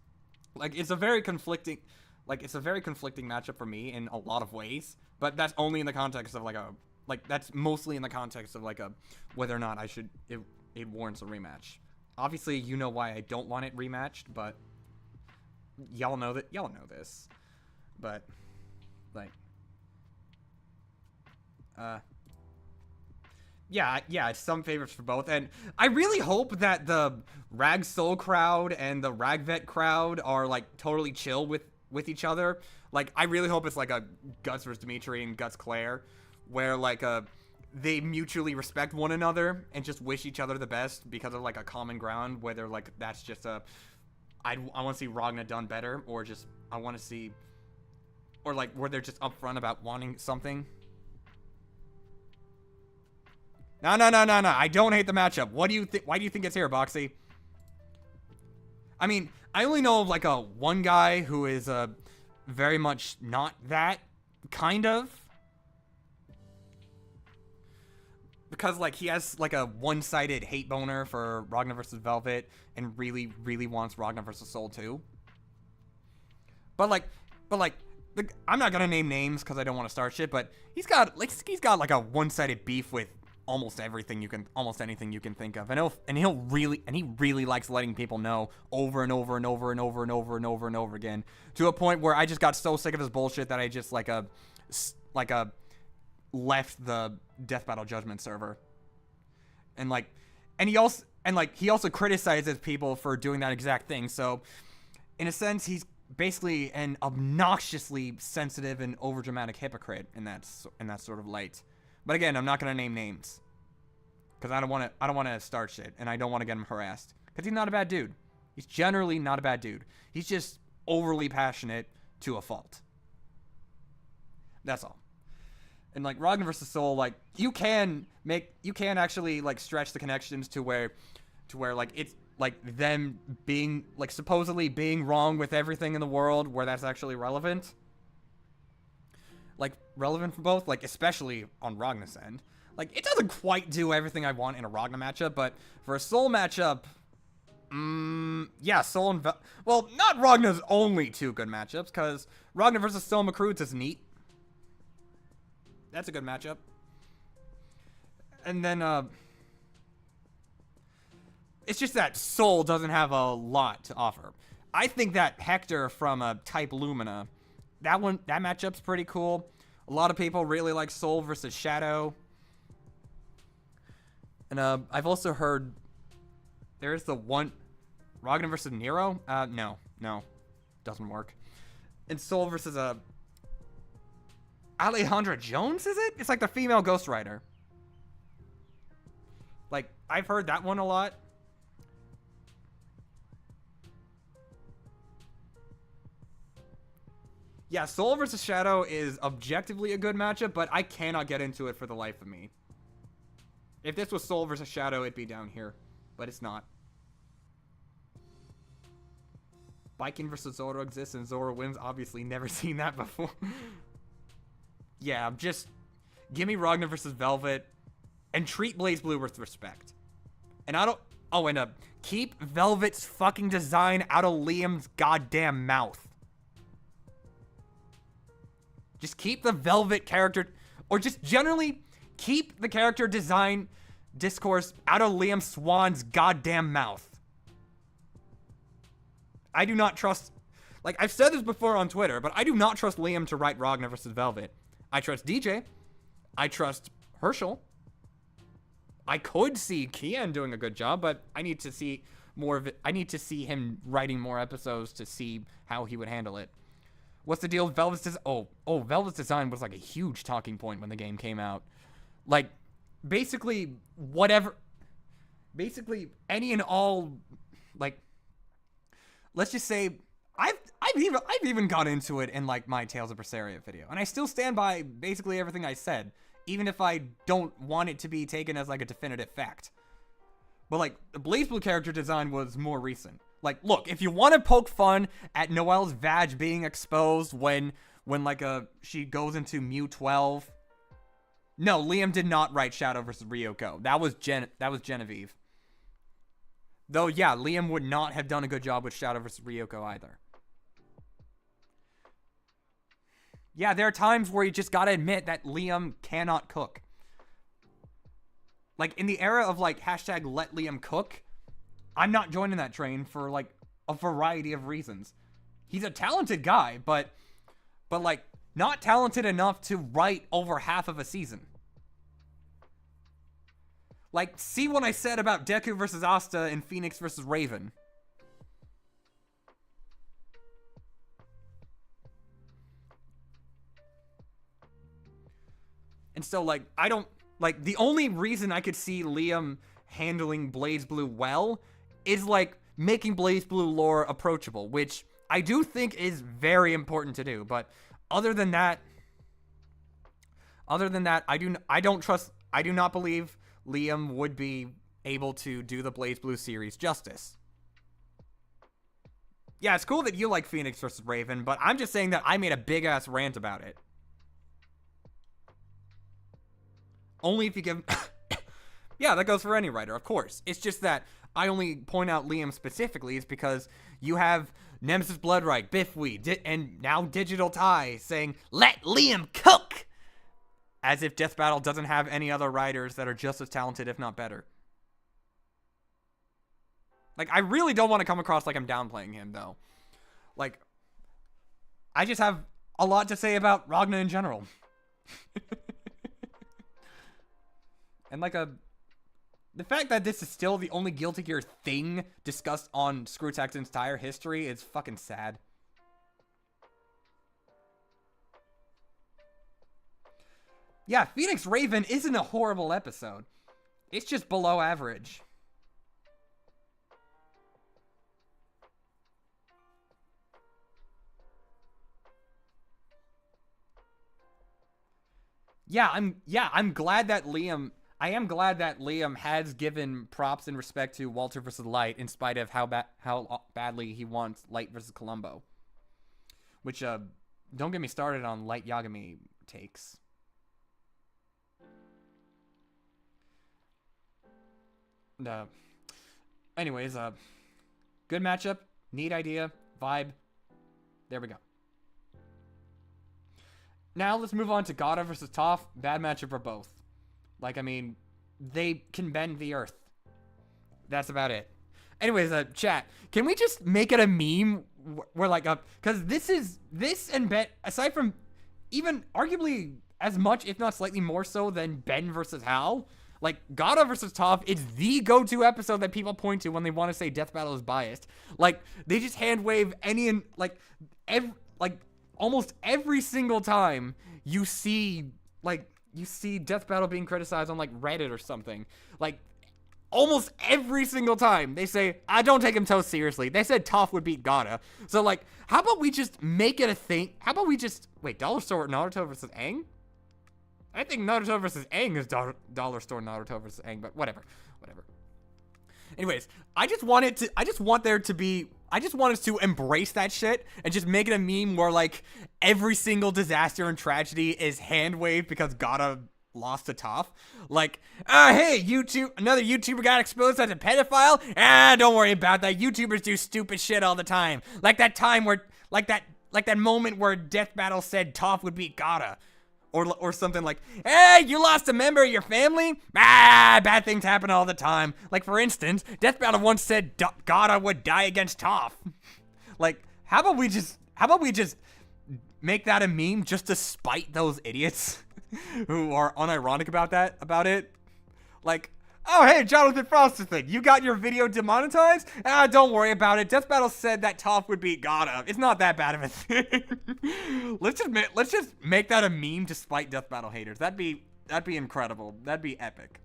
Like, it's a very conflicting matchup for me in a lot of ways, but that's only in the context of that's mostly in the context of whether or not it warrants a rematch. Obviously, you know why I don't want it rematched, but y'all know this. But yeah, it's some favorites for both, and I really hope that the Rag Soul crowd and the Ragvet crowd are totally chill with each other. Like, I really hope it's like a Guts versus Dimitri and Guts Claire, where they mutually respect one another and just wish each other the best because of a common ground, whether that's just I want to see Ragna done better, or just I want to see, or where they're just upfront about wanting something. No. I don't hate the matchup. What do you think? Why do you think it's here, Boxy? I mean, I only know of one guy who is very much not that, kind of. Because he has a one-sided hate boner for Ragnar versus Velvet and really, really wants Ragnar versus Soul too. But I'm not gonna name names because I don't want to start shit. But he's got a one-sided beef with almost anything you can think of, and he really likes letting people know over and over and over and over and over and over and over again, to a point where I just got so sick of his bullshit that I just left the Death Battle Judgment server. And he also criticizes people for doing that exact thing. So in a sense, he's basically an obnoxiously sensitive and overdramatic hypocrite in that sort of light. But again, I'm not gonna name names because I don't want to start shit, and I don't want to get him harassed because he's not a bad dude. He's generally not a bad dude. He's just overly passionate to a fault. That's all. And Ragnar versus Soul, you can actually stretch the connections to where it's them being supposedly being wrong with everything in the world, where that's actually relevant. Relevant for both, especially on Ragnar's end. It doesn't quite do everything I want in a Ragnar matchup, but for a Soul matchup, yeah, Soul and well, not Ragnar's only two good matchups, because Ragnar versus Soul Macroots is neat. That's a good matchup. And then, it's just that Soul doesn't have a lot to offer. I think that Hector from Type Lumina, that matchup's pretty cool. A lot of people really like Soul versus Shadow. And I've also heard there's the one Ragnar versus Nero. No, doesn't work. And Soul versus Alejandra Jones, is it? It's the female Ghost Rider. I've heard that one a lot. Yeah, Soul versus Shadow is objectively a good matchup, but I cannot get into it for the life of me. If this was Soul versus Shadow, it'd be down here, but it's not. Viking versus Zoro exists and Zoro wins. Obviously, never seen that before. Yeah, just give me Ragnar versus Velvet and treat BlazBlue with respect. And keep Velvet's fucking design out of Liam's goddamn mouth. Just keep the Velvet character, or just generally keep the character design discourse out of Liam Swan's goddamn mouth. I do not trust, I've said this before on Twitter, but I do not trust Liam to write Ragnar versus Velvet. I trust DJ. I trust Herschel. I could see Kian doing a good job, but I need to see more of it. I need to see him writing more episodes to see how he would handle it. What's the deal with Velvet's design? Velvet's design was like a huge talking point when the game came out. Like, basically, any and all, like, let's just say, I've even got into it in, like, my Tales of Berseria video, and I still stand by basically everything I said, even if I don't want it to be taken as, like, a definitive fact. But, like, the BlazBlue character design was more recent. Like, look, if you want to poke fun at Noelle's vag being exposed when like, she goes into Mew 12, no, Liam did not write Shadow vs. Ryoko. That was Genevieve. Though, yeah, Liam would not have done a good job with Shadow vs. Ryoko either. Yeah, there are times where you just gotta admit that Liam cannot cook. Like, in the era of, like, hashtag let Liam cook, I'm not joining that train for, like, a variety of reasons. He's a talented guy, but like, not talented enough to write over half of a season. Like, see what I said about Deku versus Asta and Phoenix versus Raven. And so, like, I don't, like, the only reason I could see Liam handling BlazBlue well is, like, making BlazBlue lore approachable, which I do think is very important to do. But other than that, I do not believe Liam would be able to do the BlazBlue series justice. Yeah, it's cool that you like Phoenix versus Raven, but I'm just saying that I made a big-ass rant about it. Only if you give... Yeah, that goes for any writer, of course. It's just that I only point out Liam specifically is because you have Nemesis Bloodreich, Biffweed, and now Digital Ty saying, let Liam cook! As if Death Battle doesn't have any other writers that are just as talented, if not better. Like, I really don't want to come across like I'm downplaying him, though. Like, I just have a lot to say about Ragna in general. And, like, the fact that this is still the only Guilty Gear thing discussed on Screwtax's entire history is fucking sad. Yeah, Phoenix Raven isn't a horrible episode. It's just below average. I'm glad that Liam... I am glad that Liam has given props in respect to Walter vs. Light in spite of how badly he wants Light vs. Columbo. Which, don't get me started on Light Yagami takes. Anyways, good matchup, neat idea, vibe. There we go. Now let's move on to Gaara versus Toph. Bad matchup for both. Like, I mean, they can bend the earth. That's about it. Anyways, chat, can we just make it a meme where, like, because this and Ben, aside from even arguably as much, if not slightly more so than Ben versus Hal, like, Gaara versus Toph is the go-to episode that people point to when they want to say Death Battle is biased. Like, they just hand wave any, like, almost every single time you see Death Battle being criticized on, like, Reddit or something. Like, almost every single time they say, I don't take him so seriously. They said Toph would beat Gaara. So, like, how about we just make it a thing? How about we just... Wait, Dollar Store Naruto versus Aang? I think Naruto versus Aang is Dollar Store Naruto versus Aang, but whatever. Anyways, I just want us to embrace that shit and just make it a meme where, like, every single disaster and tragedy is hand-waved because Gaara lost to Toph. Like, hey, another YouTuber got exposed as a pedophile? Don't worry about that. YouTubers do stupid shit all the time. Like that time where, like that moment where Death Battle said Toph would beat Gaara. Or something like, hey, you lost a member of your family? Bad things happen all the time. Like, for instance, Death Battle once said Gaara would die against Toph. Like, how about we just make that a meme just to spite those idiots who are unironic about it? Like, Oh, hey, Jonathan Frostathan, you got your video demonetized? Ah, don't worry about it. Death Battle said that Toph would beat Gaara. It's not that bad of a thing. let's just make that a meme to spite Death Battle haters. That'd be incredible. That'd be epic.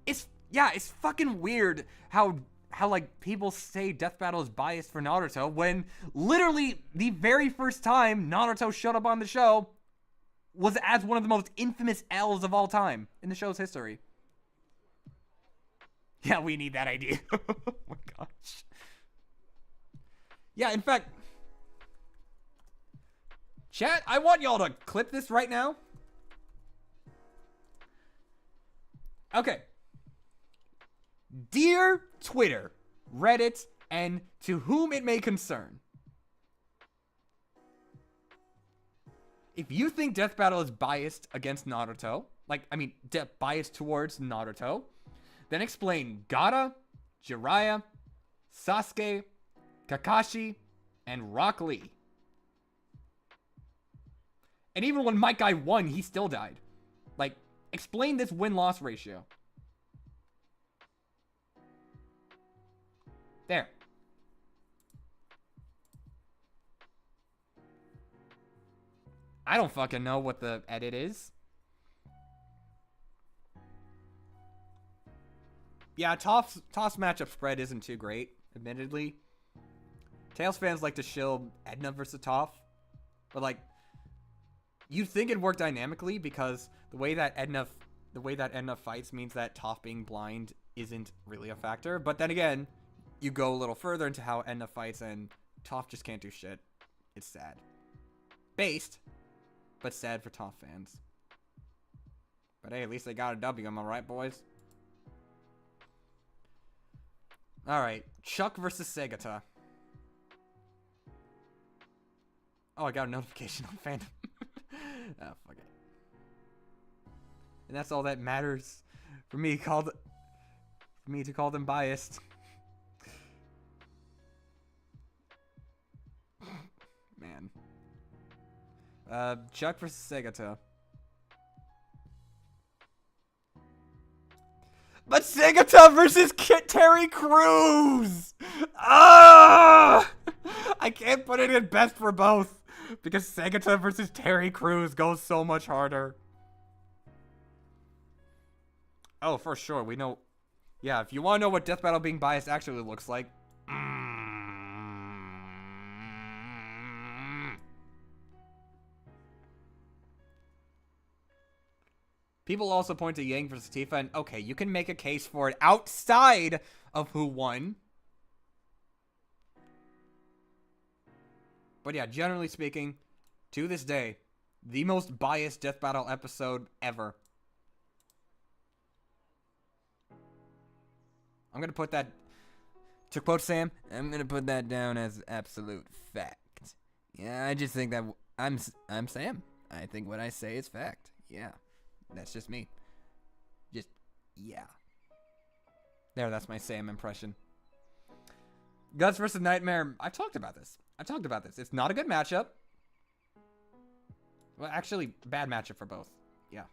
It's fucking weird how like people say Death Battle is biased for Naruto when literally the very first time Naruto showed up on the show was as one of the most infamous L's of all time in the show's history. Yeah, we need that idea. Oh my gosh. Yeah, in fact, chat, I want y'all to clip this right now. Okay. Dear Twitter, Reddit, and to whom it may concern. If you think Death Battle is biased against Naruto, biased towards Naruto, then explain Gaara, Jiraiya, Sasuke, Kakashi, and Rock Lee. And even when Might Guy won, he still died. Like, explain this win-loss ratio. There. I don't fucking know what the edit is. Yeah, Toph's matchup spread isn't too great, admittedly. Tails fans like to shield Edna versus Toph, but like, you'd think it'd work dynamically because the way that Edna fights means that Toph being blind isn't really a factor. But then again, you go a little further into how Edna fights and Toph just can't do shit. It's sad. Based, but sad for Toph fans. But hey, at least they got a W, am I right, boys? Alright, Chuck versus Segata. Oh, I got a notification on fandom. Oh, fuck it. And that's all that matters for me to call them biased. Man. Chuck versus Segata. But Segata versus Terry Crews! Ah! I can't put it in best for both because Segata versus Terry Crews goes so much harder. Oh, for sure. We know. Yeah, if you want to know what Death Battle being biased actually looks like. People also point to Yang versus Tifa, and okay, you can make a case for it outside of who won. But yeah, generally speaking, to this day, the most biased Death Battle episode ever. I'm gonna put that, to quote Sam, I'm gonna put that down as absolute fact. Yeah, I just think that I'm Sam. I think what I say is fact. Yeah. That's just me. Just, yeah. There, that's my Sam impression. Guts versus Nightmare. I've talked about this. It's not a good matchup. Well, actually, bad matchup for both. Yeah.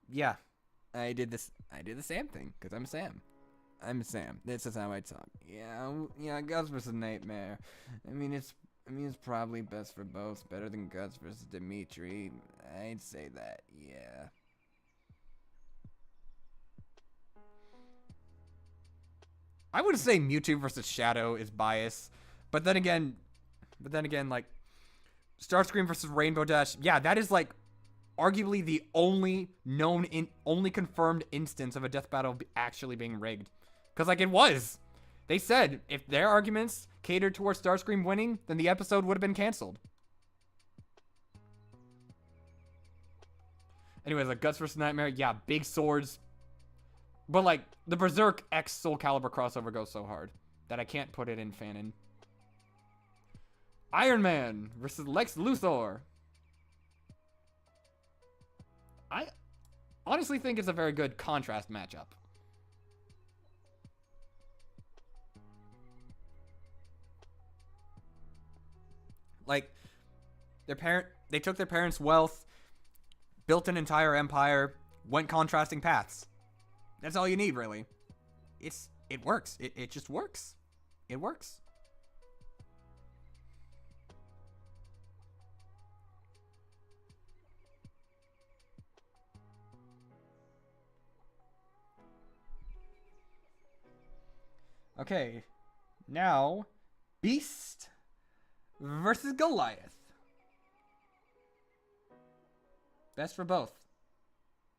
Yeah. I did the Sam thing, because I'm Sam. I'm Sam. This is how I talk. Yeah, Guts versus Nightmare. I mean, it's probably best for both. Better than Guts versus Dimitri. I'd say that, yeah. I would say Mewtwo versus Shadow is biased. But then again, like, Starscream versus Rainbow Dash. Yeah, that is, like, arguably the only confirmed instance of a Death Battle actually being rigged. Because, like, it was. They said if their arguments catered towards Starscream winning, then the episode would have been canceled. Anyways, like Guts vs. Nightmare, yeah, big swords. But like the Berserk X Soul Calibur crossover goes so hard that I can't put it in fanon. Iron Man versus Lex Luthor. I honestly think it's a very good contrast matchup. Like, They took their parents' wealth, built an entire empire, went contrasting paths. That's all you need, really. It works. It just works. It works. Okay, now Beast versus Goliath. Best for both.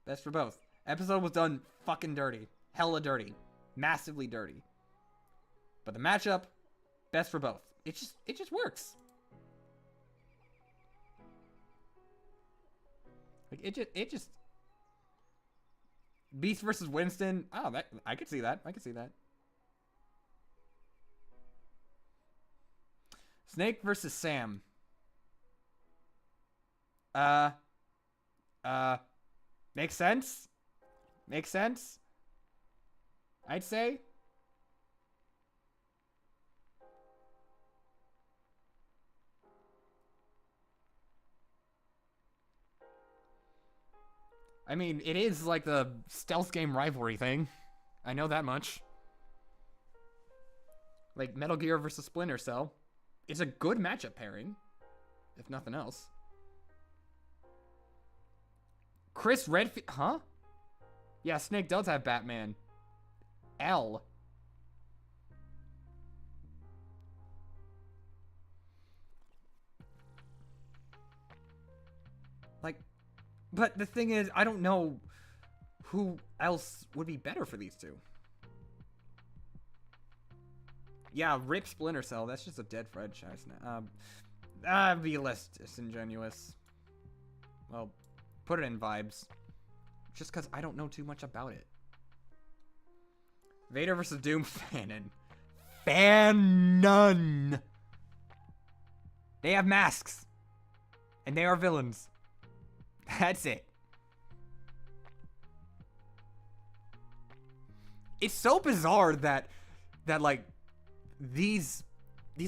Best for both. Episode was done fucking dirty. Hella dirty. Massively dirty. But the matchup, best for both. It just works. Like it just Beast versus Winston. Oh, that I could see that. I could see that. Snake versus Sam. Makes sense. Makes sense. I'd say. I mean, it is like the stealth game rivalry thing. I know that much. Like Metal Gear versus Splinter Cell. It's a good matchup pairing, if nothing else. Chris Redfield, huh? Yeah, Snake does have Batman. L. Like, but the thing is, I don't know who else would be better for these two. Yeah, rip Splinter Cell. That's just a dead franchise now. That'd be less disingenuous. Well, put it in vibes. Just because I don't know too much about it. Vader versus Doom Fanon. Fanon. They have masks. And they are villains. That's it. It's so bizarre that like these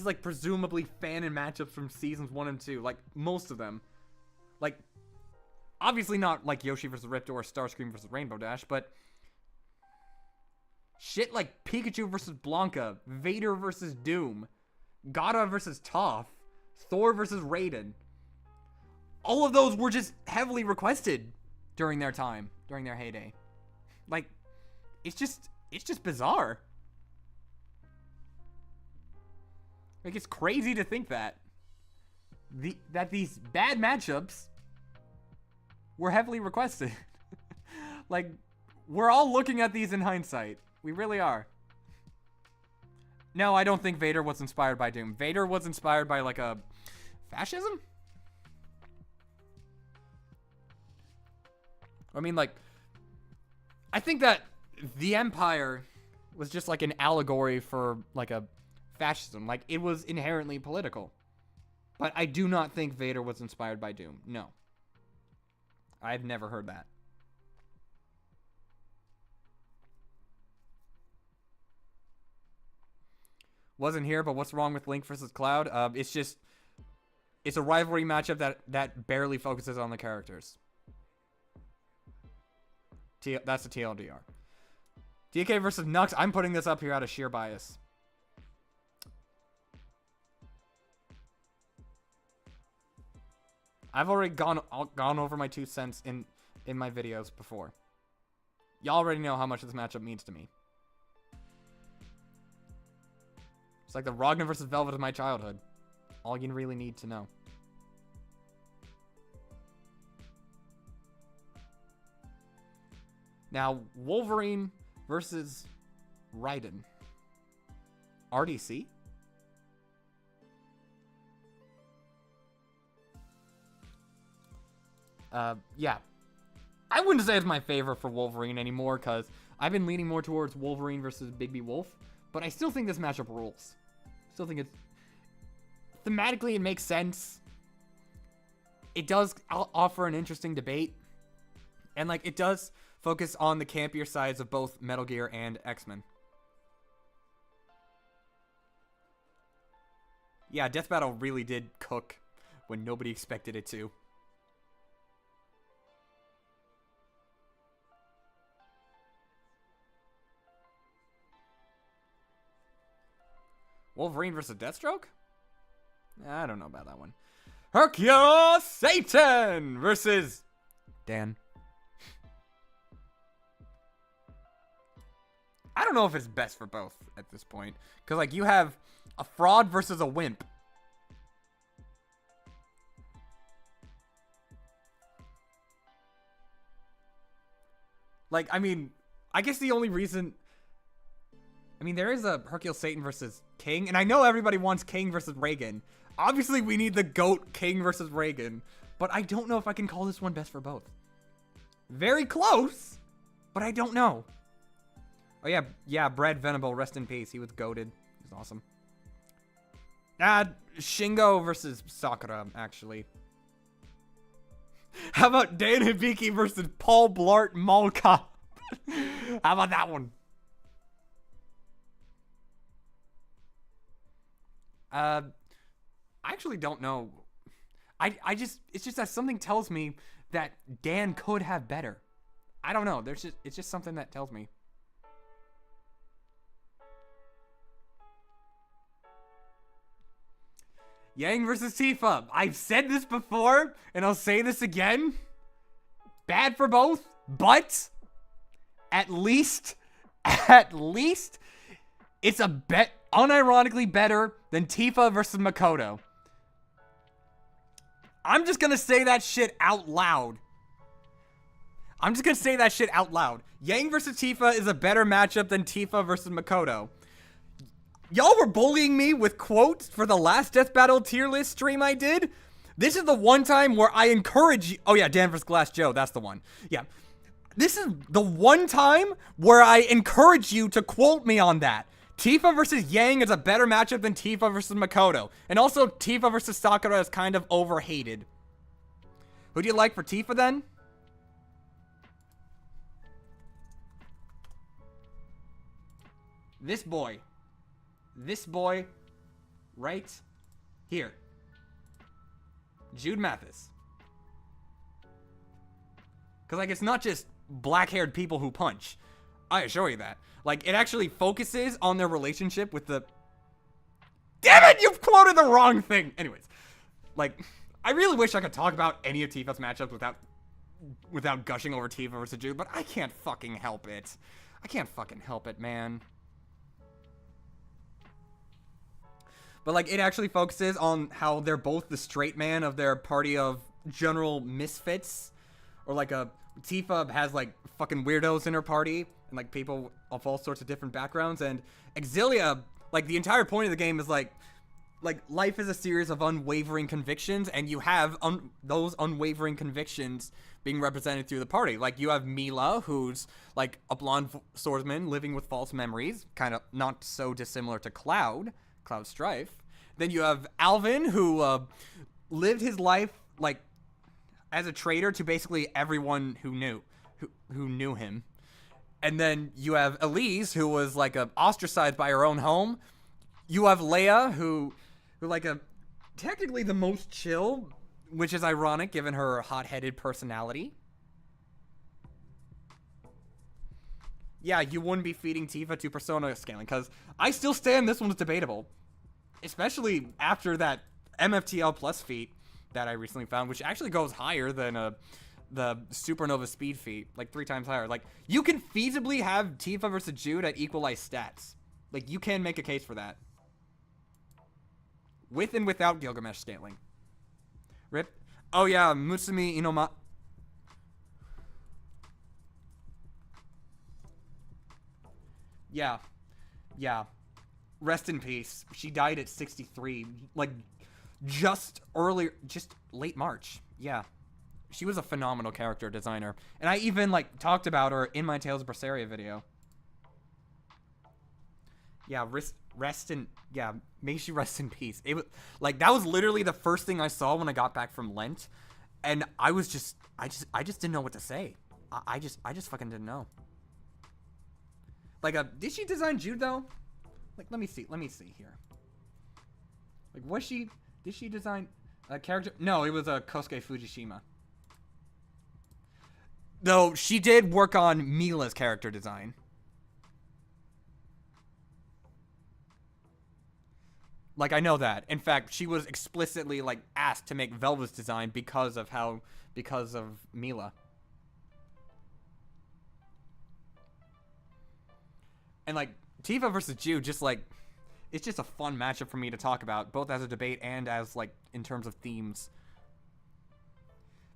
like presumably Fanon matchups from seasons 1 and 2, like most of them, like obviously not like Yoshi versus Ripto or Starscream versus Rainbow Dash, but shit like Pikachu versus Blanca, Vader versus Doom, Gaara versus Toph, Thor versus Raiden. All of those were just heavily requested during their time, during their heyday. Like, it's just bizarre. Like, it's crazy to think that these bad matchups were heavily requested. Like, we're all looking at these in hindsight. We really are. No, I don't think Vader was inspired by Doom. Vader was inspired by, like, a fascism? I mean, like, I think that the Empire was just, like, an allegory for, like, a fascism. Like, it was inherently political. But I do not think Vader was inspired by Doom. No. I've never heard that. Wasn't here, but what's wrong with Link versus Cloud? It's a rivalry matchup that barely focuses on the characters. That's the TLDR. DK versus Nux. I'm putting this up here out of sheer bias. I've already gone over my 2 cents in my videos before. Y'all already know how much this matchup means to me. It's like the Ragnar versus Velvet of my childhood. All you really need to know. Now, Wolverine versus Raiden. RDC? Yeah. I wouldn't say it's my favorite for Wolverine anymore, because I've been leaning more towards Wolverine versus Bigby Wolf, but I still think this matchup rules. Still think it's... Thematically, it makes sense. It does offer an interesting debate. And, like, it does focus on the campier sides of both Metal Gear and X-Men. Yeah, Death Battle really did cook when nobody expected it to. Wolverine versus Deathstroke? I don't know about that one. Hercules Satan versus Dan. I don't know if it's best for both at this point. Because, like, you have a fraud versus a wimp. Like, I mean, I guess the only reason... I mean, there is a Hercules Satan versus King. And I know everybody wants King versus Reagan. Obviously, we need the GOAT King versus Reagan. But I don't know if I can call this one best for both. Very close. But I don't know. Oh, yeah. Yeah, Brad Venable, rest in peace. He was goated. He was awesome. Shingo versus Sakura, actually. How about Dan Hibiki versus Paul Blart Malka? How about that one? I actually don't know. It's just that something tells me that Dan could have better. I don't know. It's just something that tells me. Yang versus Tifa. I've said this before, and I'll say this again. Bad for both, but at least it's a unironically better than Tifa versus Makoto. I'm just gonna say that shit out loud. Yang versus Tifa is a better matchup than Tifa versus Makoto. Y'all were bullying me with quotes for the last Death Battle tier list stream I did. This is the one time where I encourage you. Oh yeah, Dan vs. Glass Joe, that's the one. Yeah. This is the one time where I encourage you to quote me on that. Tifa versus Yang is a better matchup than Tifa versus Makoto. And also, Tifa versus Sakura is kind of overhated. Who do you like for Tifa then? This boy right here. Jude Mathis. Because, like, it's not just black-haired people who punch. I assure you that. Like, it actually focuses on their relationship with the... Damn it! You've quoted the wrong thing! Anyways. Like, I really wish I could talk about any of Tifa's matchups without gushing over Tifa versus Jude, but I can't fucking help it. I can't fucking help it, man. But, like, it actually focuses on how they're both the straight man of their party of general misfits. Or, like, Tifa has, like, fucking weirdos in her party. And, like, people of all sorts of different backgrounds. And Exilia, like, the entire point of the game is, like life is a series of unwavering convictions. And you have those unwavering convictions being represented through the party. Like, you have Mila, who's, like, a blonde swordsman living with false memories. Kind of not so dissimilar to Cloud Strife. Then you have Alvin, who lived his life like as a traitor to basically everyone who knew him. And then you have Elise, who was like ostracized by her own home. You have Leia, who like technically the most chill, which is ironic given her hot-headed personality. Yeah, you wouldn't be feeding Tifa to Persona scaling, because I still stand this one's debatable. Especially after that MFTL Plus feat that I recently found, which actually goes higher than the Supernova Speed feat, like 3 times higher. Like, you can feasibly have Tifa versus Jude at equalized stats. Like, you can make a case for that. With and without Gilgamesh scaling. Rip. Oh yeah, Mutsumi Inoma. Yeah. Rest in peace. She died at 63. Like, just late March. Yeah. She was a phenomenal character designer. And I even, like, talked about her in my Tales of Berseria video. Yeah, may she rest in peace. It was, like, that was literally the first thing I saw when I got back from Lent. And I just didn't know what to say. I just fucking didn't know. Like, did she design Jude, though? Like, let me see here. Like, did she design That character? No, it was a Kosuke Fujishima. Though she did work on Mila's character design. Like, I know that. In fact, she was explicitly, like, asked to make Velva's design because of Mila. And, like, Tifa versus Ju, just, like, it's just a fun matchup for me to talk about, both as a debate and as, like, in terms of themes.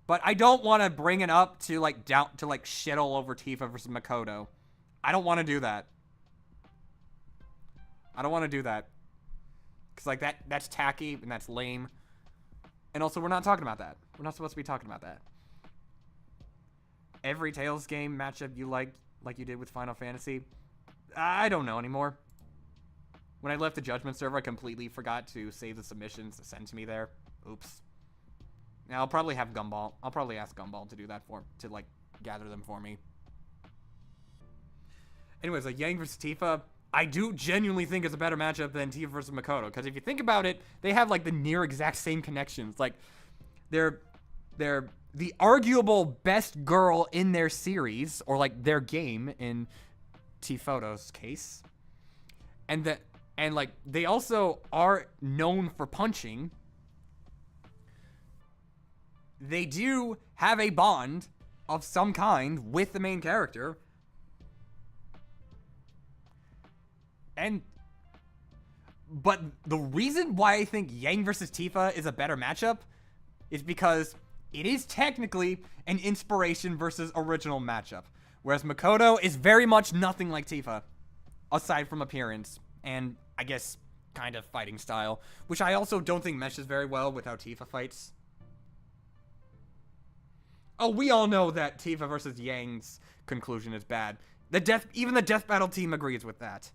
But I don't want to bring it up to, like, shit all over Tifa versus Makoto. I don't want to do that. I don't want to do that. Because, like, that's tacky and that's lame. And also, we're not talking about that. We're not supposed to be talking about that. Every Tales game matchup you like you did with Final Fantasy, I don't know anymore. When I left the Judgment server, I completely forgot to save the submissions to send to me there. Oops. Now, I'll probably have Gumball. I'll probably ask Gumball to do that like, gather them for me. Anyways, like, Yang versus Tifa, I do genuinely think it's a better matchup than Tifa versus Makoto. Because if you think about it, they have, like, the near exact same connections. Like, they're the arguable best girl in their series, or, like, their game in Tifoto's case. And like, they also are known for punching. They do have a bond of some kind with the main character. But the reason why I think Yang versus Tifa is a better matchup is because it is technically an inspiration versus original matchup. Whereas Makoto is very much nothing like Tifa, aside from appearance and, I guess, kind of fighting style, which I also don't think meshes very well with how Tifa fights. Oh, we all know that Tifa versus Yang's conclusion is bad. Even the Death Battle team agrees with that.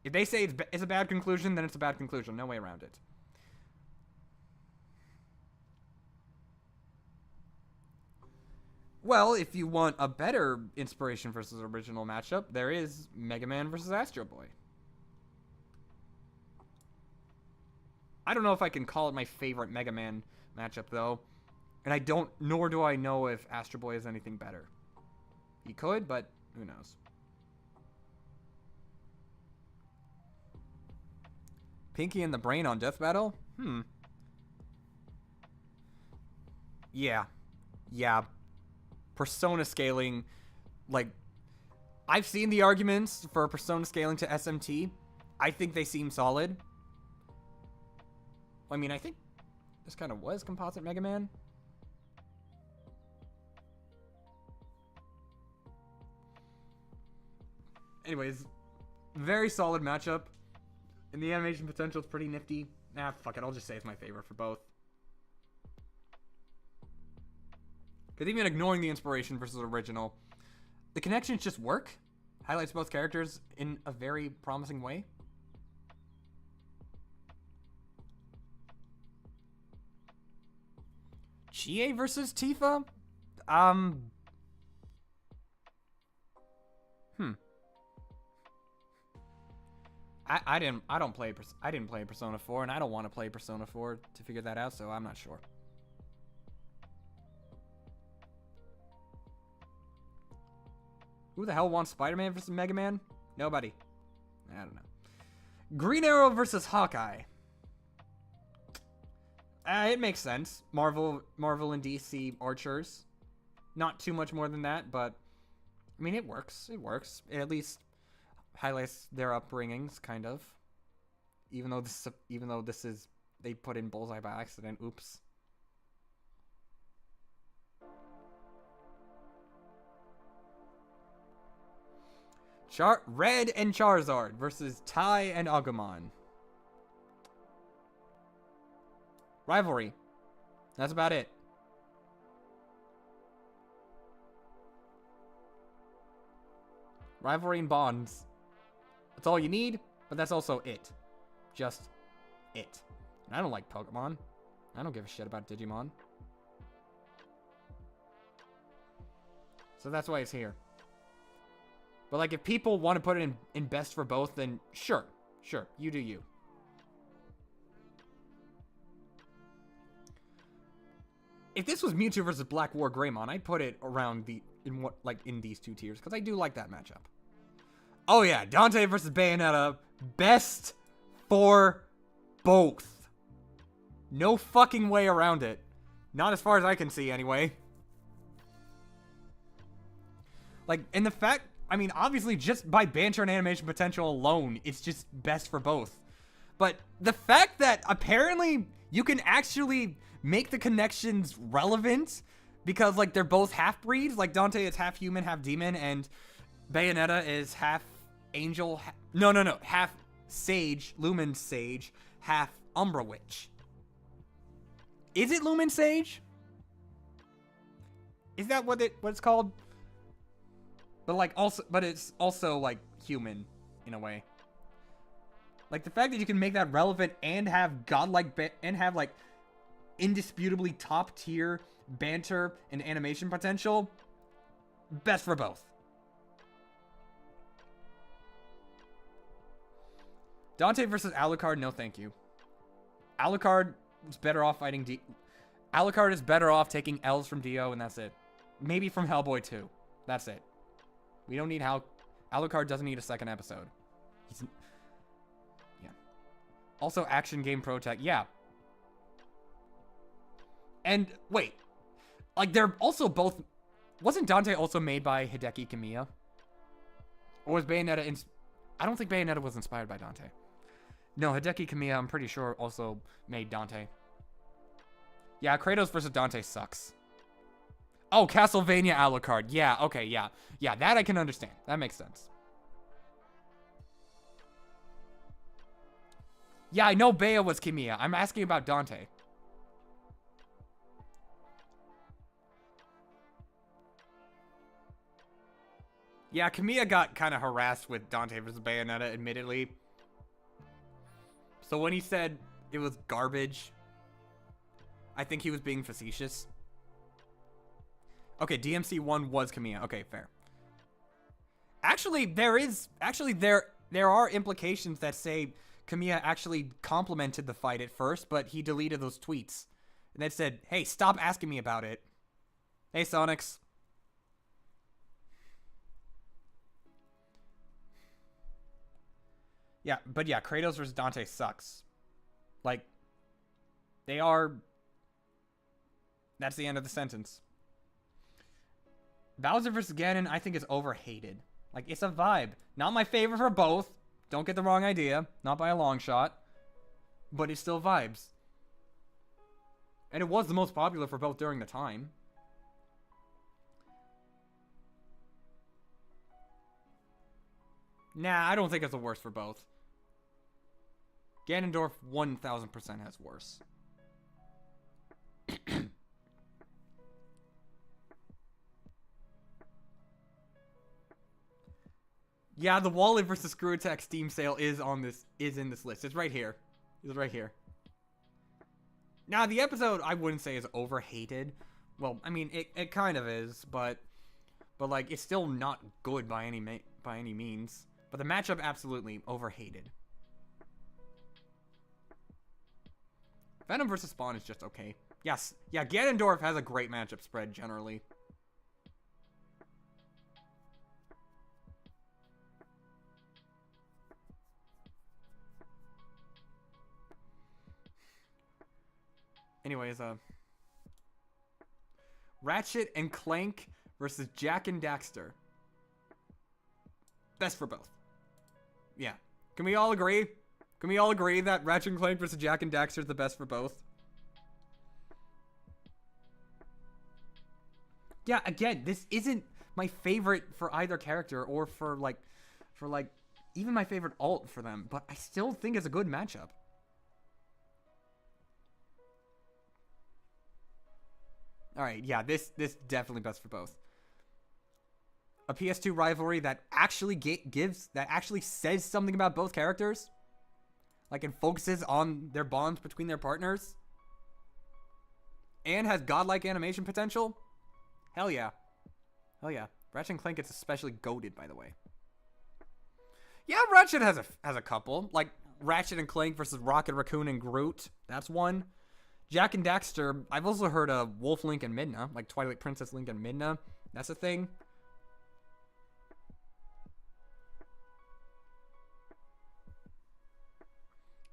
If they say it's a bad conclusion, then it's a bad conclusion. No way around it. Well, if you want a better inspiration versus original matchup, there is Mega Man versus Astro Boy. I don't know if I can call it my favorite Mega Man matchup, though. And nor do I know if Astro Boy is anything better. He could, but who knows. Pinky and the Brain on Death Battle? Yeah. Persona scaling, like, I've seen the arguments for Persona scaling to SMT. I think they seem solid. I mean, I think this kind of was Composite Mega Man. Anyways, very solid matchup. And the animation potential is pretty nifty. Nah, fuck it. I'll just say it's my favorite for both. Because even ignoring the inspiration versus original, the connections just work. Highlights both characters in a very promising way. Chie versus Tifa? I didn't play Persona 4, and I don't want to play Persona 4 to figure that out, so I'm not sure. Who the hell wants Spider-Man versus Mega Man? Nobody. I don't know. Green Arrow versus Hawkeye. It makes sense. Marvel and DC archers. Not too much more than that, but I mean, it works. It works. It at least highlights their upbringings, kind of. Even though this is they put in Bullseye by accident. Oops. Red and Charizard versus Tai and Agumon. Rivalry. That's about it. Rivalry and bonds. That's all you need, but that's also it. Just it. And I don't like Pokemon. I don't give a shit about Digimon. So that's why it's here. But, like, if people want to put it in best for both, then sure. Sure, you do you. if this was Mewtwo versus Black War Greymon, I'd put it around in these two tiers, because I do like that matchup. Oh yeah, Dante versus Bayonetta, best for both. No fucking way around it. Not as far as I can see, anyway. Like, and the fact, I mean, obviously, just by banter and animation potential alone, it's just best for both. But the fact that apparently you can actually make the connections relevant, because, like, they're both half-breeds. Like, Dante is half human, half demon, and Bayonetta is half angel, half sage, Lumen Sage, half Umbra Witch. Is it Lumen Sage? Is that what it's called? But it's also like human in a way. Like the fact that you can make that relevant and have godlike and have like indisputably top tier banter and animation potential, best for both. Dante versus Alucard, no thank you. Alucard is better off fighting Alucard is better off taking L's from Dio, and that's it. Maybe from Hellboy 2. That's it. We don't need Alucard doesn't need a second episode. Yeah. Also, Action Game Pro Tech. Yeah. And, wait. Like, they're also both... Wasn't Dante also made by Hideki Kamiya? Or was Bayonetta... I don't think Bayonetta was inspired by Dante. No, Hideki Kamiya, I'm pretty sure, also made Dante. Yeah, Kratos versus Dante sucks. Oh, Castlevania Alucard. Yeah, okay, yeah. Yeah, that I can understand. That makes sense. Yeah, I know Bea was Kamiya. I'm asking about Dante. Yeah, Kamiya got kind of harassed with Dante versus Bayonetta, admittedly. So when he said it was garbage, I think he was being facetious. Okay, DMC1 was Kamiya. Okay, fair. Actually, there are implications that say Kamiya actually complimented the fight at first, but he deleted those tweets. And then said, hey, stop asking me about it. Hey, Sonics. Yeah, but yeah, Kratos versus Dante sucks. Like, they are... That's the end of the sentence. Bowser vs. Ganon, I think, is overhated. Like, it's a vibe. Not my favorite for both. Don't get the wrong idea. Not by a long shot. But it still vibes. And it was the most popular for both during the time. Nah, I don't think it's the worst for both. Ganondorf 1000% has worse. Yeah, the Wally vs. Screw Attack Steam sale is in this list. It's right here. It's right here. Now, the episode I wouldn't say is overhated. Well, I mean, it kind of is, but like it's still not good by any means. But the matchup absolutely overhated. Venom vs. Spawn is just okay. Yes, yeah, Ganondorf has a great matchup spread generally. Anyways, Ratchet and Clank versus Jak and Daxter. Best for both. Yeah. Can we all agree? Can we all agree that Ratchet and Clank versus Jak and Daxter is the best for both? Yeah, again, this isn't my favorite for either character or for even my favorite alt for them, but I still think it's a good matchup. Alright, yeah, this definitely best for both. A PS2 rivalry that actually actually says something about both characters. Like, and focuses on their bonds between their partners. And has godlike animation potential. Hell yeah. Hell yeah. Ratchet and Clank gets especially goated, by the way. Yeah, Ratchet has a couple. Like, Ratchet and Clank versus Rocket Raccoon and Groot. That's one. Jack and Daxter. I've also heard of Wolf Link and Midna, like Twilight Princess Link and Midna. That's a thing.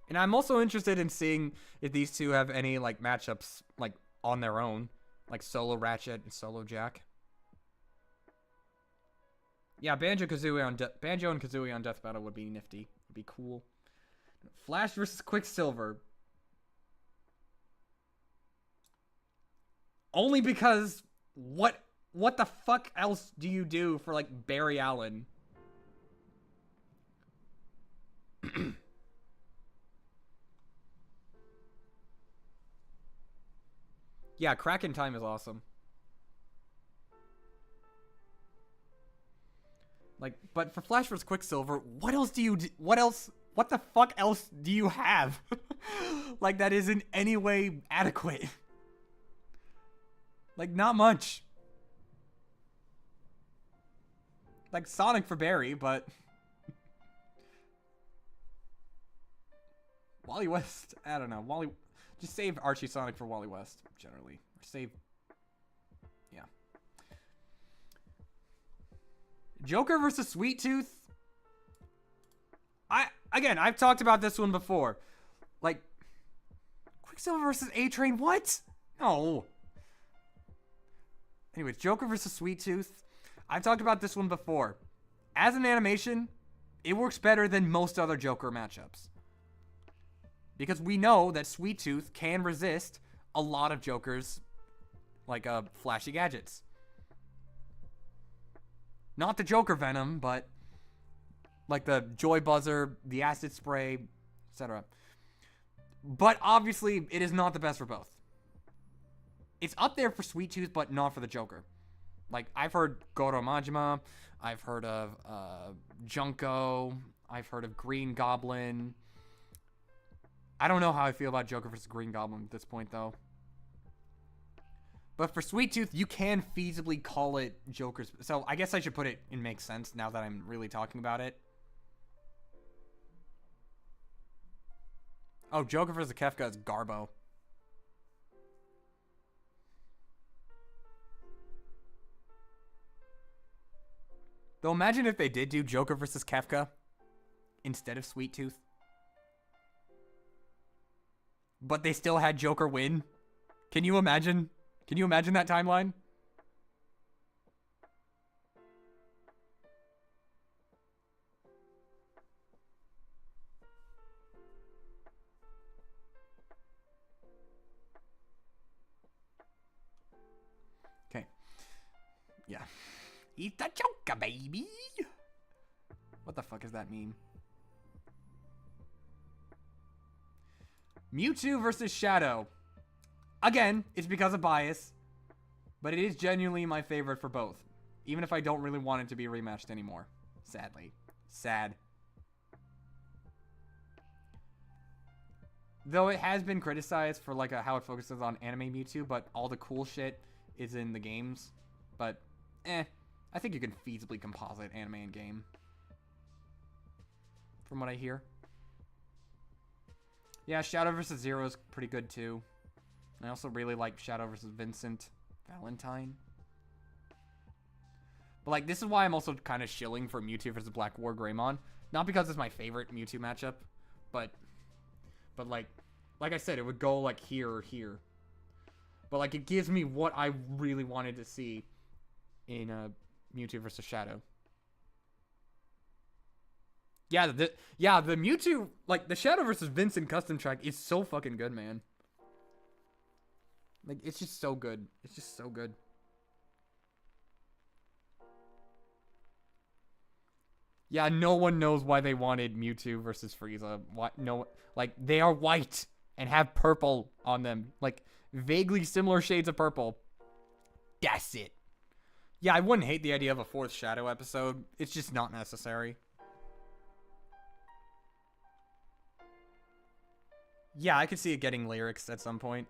And I'm also interested in seeing if these two have any like matchups like on their own, like solo Ratchet and solo Jack. Yeah, Banjo and Kazooie on Death Battle would be nifty. Would be cool. Flash versus Quicksilver. Only because what the fuck else do you do for like Barry Allen? Yeah, Crack in Time is awesome. Like, but for Flash vs. Quicksilver, what else do you do? What the fuck else do you have? Like, that is in any way adequate. Like, not much. Like, Sonic for Barry, but... Wally West, I don't know. Just save Archie Sonic for Wally West, generally. Or save... Yeah. Joker versus Sweet Tooth. I've talked about this one before. Like, Quicksilver versus A-Train, what? No. Anyways, Joker versus Sweet Tooth. I've talked about this one before. As an animation, it works better than most other Joker matchups. Because we know that Sweet Tooth can resist a lot of Joker's, like, flashy gadgets. Not the Joker Venom, but like the Joy Buzzer, the Acid Spray, etc. But obviously, it is not the best for both. It's up there for Sweet Tooth, but not for the Joker. Like, I've heard Goro Majima, I've heard of Junko, I've heard of Green Goblin. I don't know how I feel about Joker versus Green Goblin at this point, though. But for Sweet Tooth, you can feasibly call it Joker's... So, I guess I should put it in Makes Sense now that I'm really talking about it. Oh, Joker versus Kefka is Garbo. Though imagine if they did do Joker versus Kefka instead of Sweet Tooth. But they still had Joker win. Can you imagine? Can you imagine that timeline? Okay. Yeah. Eat the Joker, baby! What the fuck does that mean? Mewtwo versus Shadow. Again, it's because of bias, but it is genuinely my favorite for both, even if I don't really want it to be rematched anymore. Sadly. Sad. Though it has been criticized for like how it focuses on anime Mewtwo, but all the cool shit is in the games. But, I think you can feasibly composite anime and game. From what I hear. Yeah, Shadow vs. Zero is pretty good too. I also really like Shadow vs. Vincent Valentine. But like, this is why I'm also kind of shilling for Mewtwo vs. Black War Greymon. Not because it's my favorite Mewtwo matchup, but like I said, it would go like here or here. But like, it gives me what I really wanted to see in Mewtwo vs. Shadow. Yeah, the Mewtwo, like, the Shadow vs. Vincent custom track is so fucking good, man. Like, it's just so good. It's just so good. Yeah, no one knows why they wanted Mewtwo versus Frieza. What? No, like, they are white and have purple on them. Like, vaguely similar shades of purple. That's it. Yeah, I wouldn't hate the idea of a fourth Shadow episode. It's just not necessary. Yeah, I could see it getting lyrics at some point.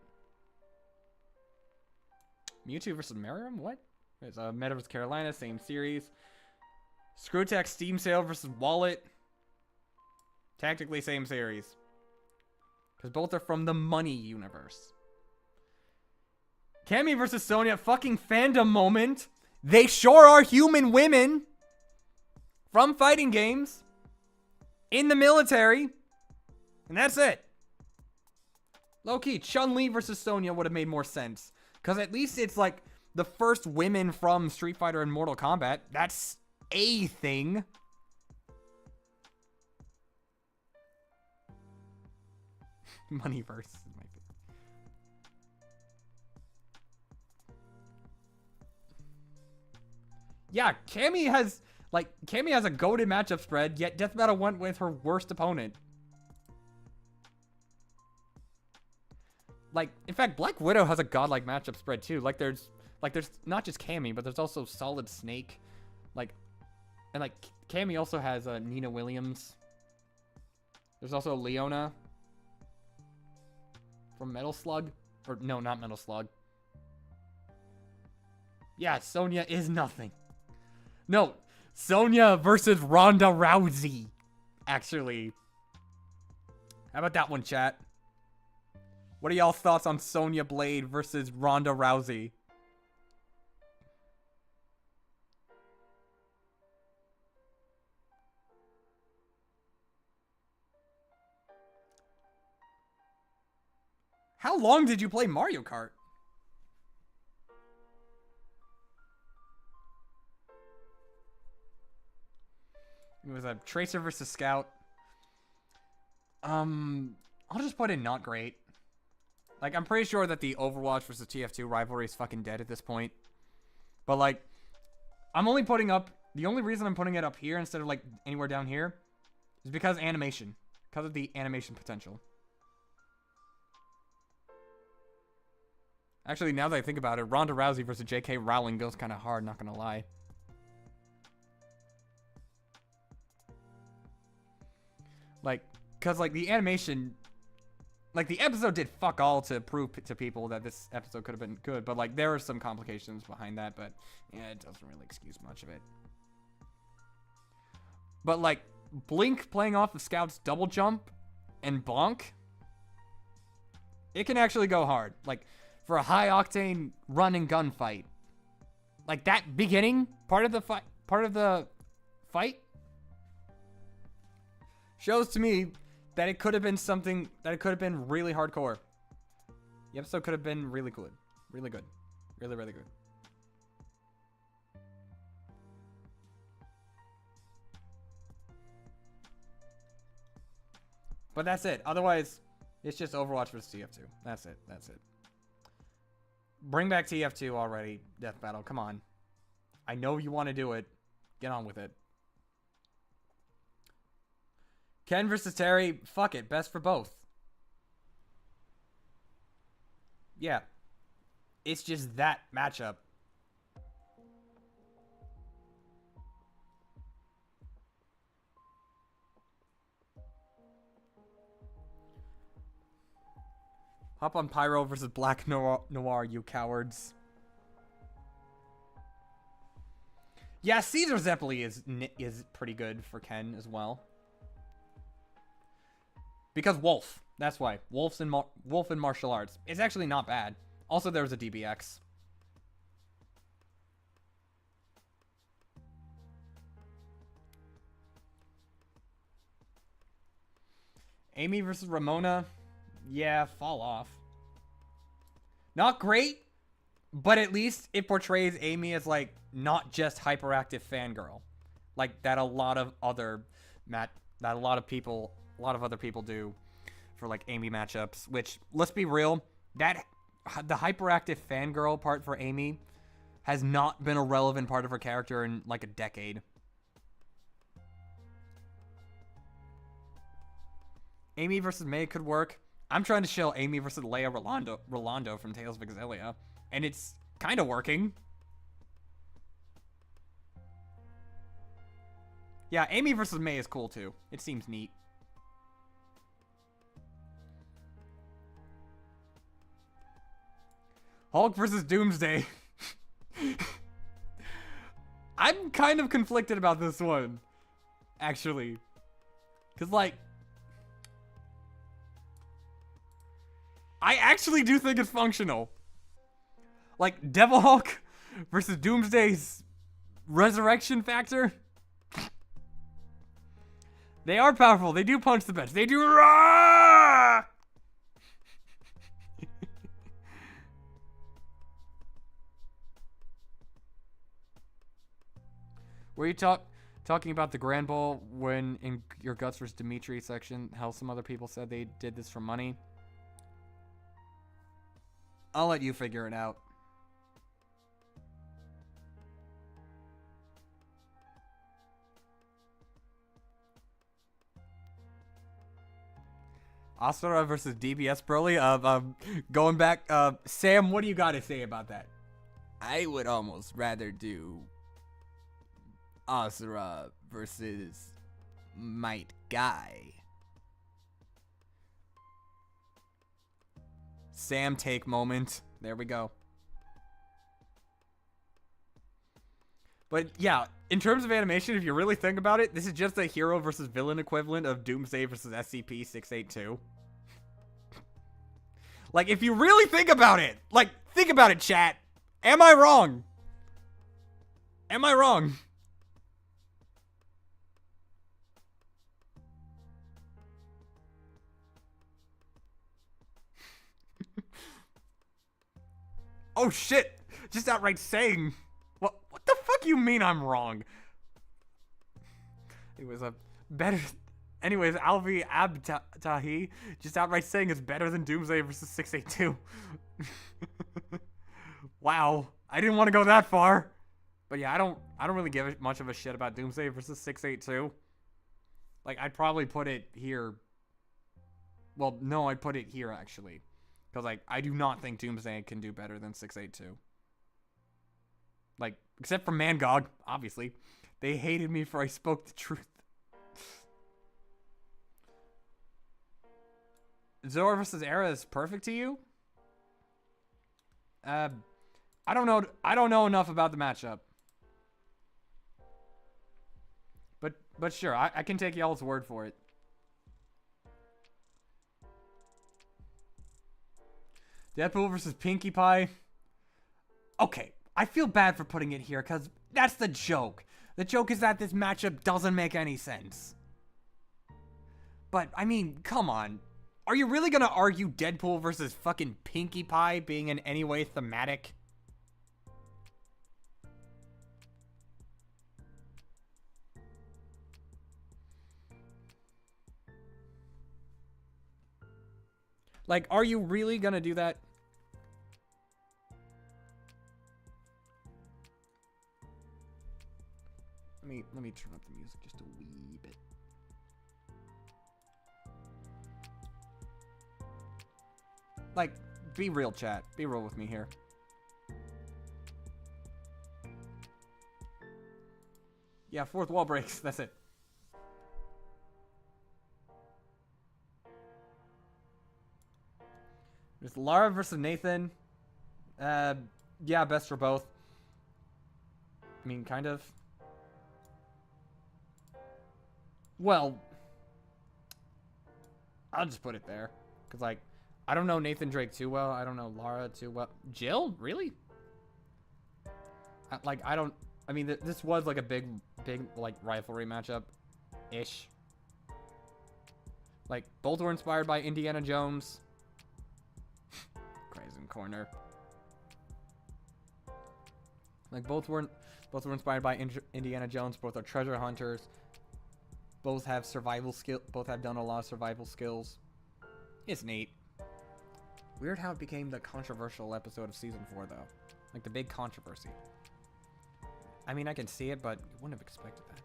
Mewtwo versus Miriam? What? There's Meta vs. Carolina, same series. Screwtax Steam Sale versus Wallet. Tactically same series. Because both are from the Money universe. Cammy versus Sonya, fucking fandom moment. They sure are human women from fighting games in the military. And that's it. Low-key, Chun-Li versus Sonya would have made more sense. Because at least it's like the first women from Street Fighter and Mortal Kombat. That's a thing. Moneyverse is my favorite. Yeah, Cammy has a goated matchup spread, yet Death Battle went with her worst opponent. Like, in fact, Black Widow has a godlike matchup spread too. Like there's not just Cammy, but there's also Solid Snake. And Cammy also has Nina Williams. There's also Leona from Metal Slug. Or no, not Metal Slug. Yeah, Sonya is nothing. No, Sonya versus Ronda Rousey. Actually. How about that one, chat? What are y'all's thoughts on Sonya Blade versus Ronda Rousey? How long did you play Mario Kart? It was a Tracer versus Scout. I'll just put in not great. Like, I'm pretty sure that the Overwatch versus TF2 rivalry is fucking dead at this point. But, like, I'm only putting up... The only reason I'm putting it up here instead of, like, anywhere down here is because animation. Because of the animation potential. Actually, now that I think about it, Ronda Rousey versus J.K. Rowling goes kind of hard, not gonna lie. Like, because, like, the animation... Like, the episode did fuck all to prove to people that this episode could have been good, but, like, there are some complications behind that, but, yeah, it doesn't really excuse much of it. But, like, Blink playing off of Scout's double jump and bonk, it can actually go hard. Like, for a high-octane run-and-gun fight. Like, that beginning part of the fight shows to me that it could have been something, that it could have been really hardcore. The episode could have been really good. Really good. Really, really good. But that's it. Otherwise, it's just Overwatch versus TF2. That's it. That's it. Bring back TF2 already, Death Battle. Come on. I know you want to do it. Get on with it. Ken versus Terry, fuck it, best for both. Yeah. It's just that matchup. Hop on Pyro versus Black Noir, you cowards. Yeah, Caesar Zeppeli is pretty good for Ken as well. Because Wolf. That's why. Wolf in martial arts. It's actually not bad. Also, there was a DBX. Amy versus Ramona. Yeah, fall off. Not great, but at least it portrays Amy as, like, not just hyperactive fangirl. Like, that a lot of other a lot of other people do for, like, Amy matchups, which, let's be real, that the hyperactive fangirl part for Amy has not been a relevant part of her character in, like, a decade. Amy versus May could work. I'm trying to show Amy versus Leia Rolando from Tales of Exillia, and it's kind of working. Yeah, Amy versus May is cool, too. It seems neat. Hulk versus Doomsday. I'm kind of conflicted about this one, actually. Because, like, I actually do think it's functional. Like Devil Hulk versus Doomsday's resurrection factor. They are powerful. They do punch the bench. They do. Rah! Were you talking about the Grand Bowl when in your Guts vs. Dimitri section, how some other people said they did this for money? I'll let you figure it out. Asura versus DBS Broly. Going back, Sam, what do you got to say about that? I would almost rather do Asura versus Might Guy. Sam take moment. There we go. But yeah, in terms of animation, if you really think about it, this is just a hero versus villain equivalent of Doomsday versus SCP-682. Like, if you really think about it, like, think about it, chat. Am I wrong? Am I wrong? Oh shit! Just outright saying. What the fuck you mean I'm wrong? It was a better. Anyways, Alvi Abtahi just outright saying it's better than Doomsday versus 682. Wow, I didn't want to go that far. But yeah, I don't really give much of a shit about Doomsday versus 682. Like, I'd probably put it here. Well, no, I'd put it here actually. Because, like, I do not think Doomsday can do better than 682. Like, except for Mangog, obviously. They hated me for I spoke the truth. Zora versus Era is perfect to you? I don't know. I don't know enough about the matchup. But sure, I can take y'all's word for it. Deadpool versus Pinkie Pie. Okay, I feel bad for putting it here because that's the joke. The joke is that this matchup doesn't make any sense. But, I mean, come on. Are you really gonna argue Deadpool versus fucking Pinkie Pie being in any way thematic? Like, are you really gonna do that? Let me turn up the music just a wee bit. Like, be real, chat. Be real with me here. Yeah, fourth wall breaks. That's it. There's Lara versus Nathan. Yeah, best for both. I mean, kind of. Well, I'll just put it there. Because, like, I don't know Nathan Drake too well. I don't know Lara too well. Jill? Really? I mean, this was, like, a big, like, rivalry matchup-ish. Like, both were inspired by Indiana Jones. Crazy corner. Like, both were inspired by Indiana Jones. Both are treasure hunters. Both have survival skill. Both have done a lot of survival skills. It's neat. Weird how it became the controversial episode of season 4, though. Like, the big controversy. I mean, I can see it, but you wouldn't have expected that.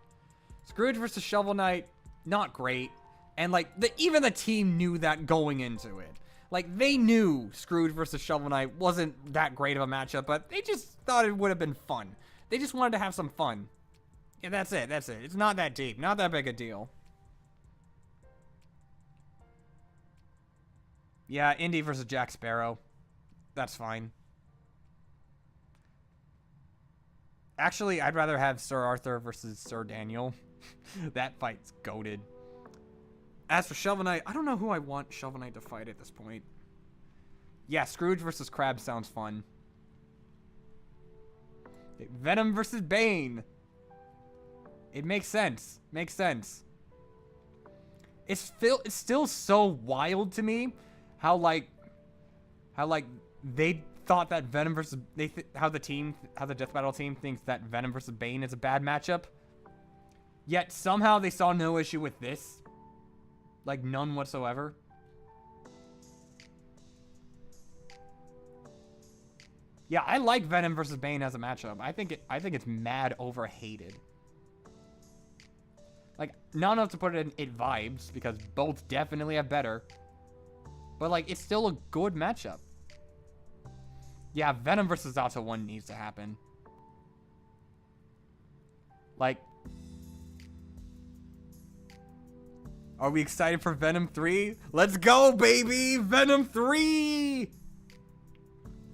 Scrooge versus Shovel Knight, not great. And, like, even the team knew that going into it. Like, they knew Scrooge versus Shovel Knight wasn't that great of a matchup, but they just thought it would have been fun. They just wanted to have some fun. Yeah, that's it. That's it. It's not that deep. Not that big a deal. Yeah, Indy versus Jack Sparrow. That's fine. Actually, I'd rather have Sir Arthur versus Sir Daniel. That fight's goated. As for Shovel Knight, I don't know who I want Shovel Knight to fight at this point. Yeah, Scrooge versus Crab sounds fun. Venom versus Bane. It makes sense. Makes sense. It's still so wild to me how they thought that Venom versus how the Death Battle team thinks that Venom versus Bane is a bad matchup. Yet somehow they saw no issue with this. Like none whatsoever. Yeah, I like Venom versus Bane as a matchup. I think it's mad overhated. Like, not enough to put it in it vibes, because both definitely have better. But, like, it's still a good matchup. Yeah, Venom versus Zato 1 needs to happen. Like, are we excited for Venom 3? Let's go, baby! Venom 3!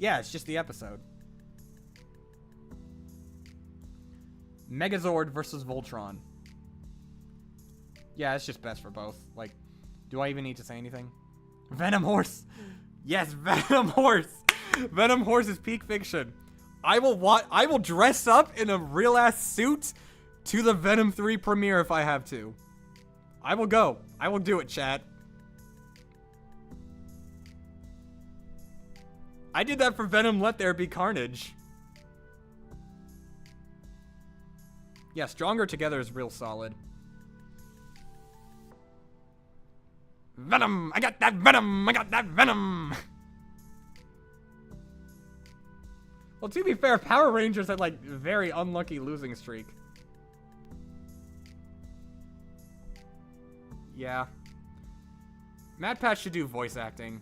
Yeah, it's just the episode. Megazord versus Voltron. Yeah, it's just best for both. Like, do I even need to say anything? Venom Horse! Yes, Venom Horse! Venom Horse is peak fiction. I will dress up in a real-ass suit to the Venom 3 premiere if I have to. I will go. I will do it, chat. I did that for Venom Let There Be Carnage. Yeah, Stronger Together is real solid. Venom! I got that Venom! I got that Venom! Well, to be fair, Power Rangers had, like, very unlucky losing streak. Yeah. Matt Pat should do voice acting.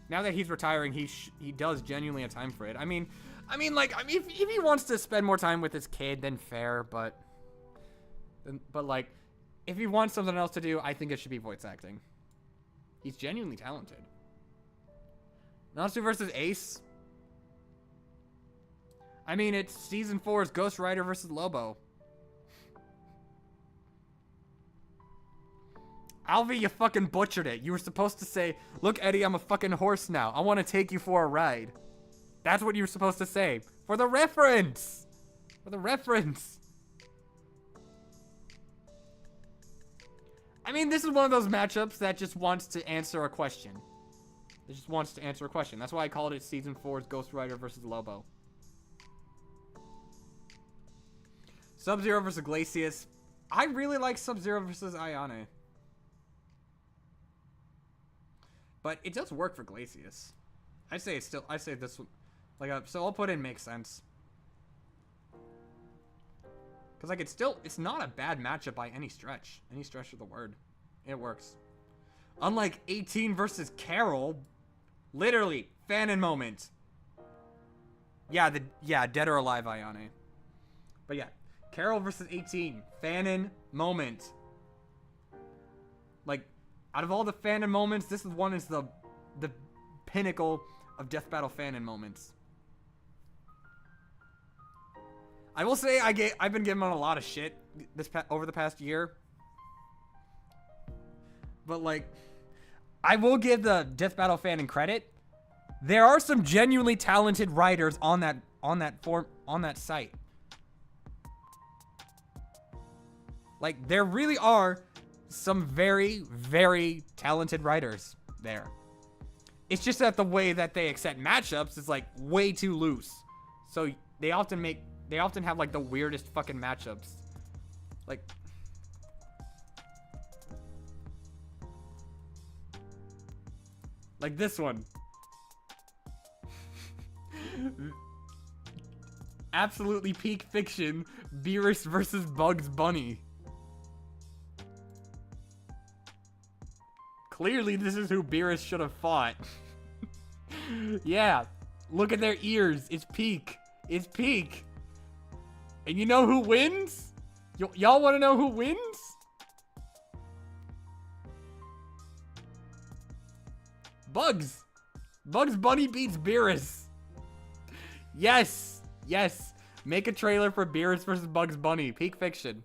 Now that he's retiring, he does genuinely have time for it. I mean, if he wants to spend more time with his kid, then fair, but like, if he wants something else to do, I think it should be voice acting. He's genuinely talented. Natsu versus Ace. I mean, it's season 4's Ghost Rider versus Lobo. Alvy, you fucking butchered it. You were supposed to say, look, Eddie, I'm a fucking horse now. I want to take you for a ride. That's what you were supposed to say. For the reference. For the reference. I mean, this is one of those matchups that just wants to answer a question. It just wants to answer a question. That's why I called it Season 4's Ghost Rider versus Lobo. Sub-Zero versus Glacius. I really like Sub-Zero versus Ayane. But it does work for Glacius. I say this one, like, so I'll put in makes sense. Because, like, it's not a bad matchup by any stretch of the word. It works. Unlike 18 versus Carol, literally, fanon moment. Yeah, dead or alive Ayane. But yeah, Carol versus 18, fanon moment. Like, out of all the fanon moments, this one is the pinnacle of Death Battle fanon moments. I will say I've been giving him a lot of shit over the past year. But, like, I will give the Death Battle fanon credit. There are some genuinely talented writers on that site. Like, there really are some very, very talented writers there. It's just that the way that they accept matchups is, like, way too loose. So they often have, like, the weirdest fucking matchups. Like this one. Absolutely peak fiction. Beerus versus Bugs Bunny. Clearly, this is who Beerus should have fought. Yeah. Look at their ears. It's peak. It's peak. And you know who wins? Y'all want to know who wins? Bugs. Bugs Bunny beats Beerus. Yes. Yes. Make a trailer for Beerus versus Bugs Bunny. Peak fiction.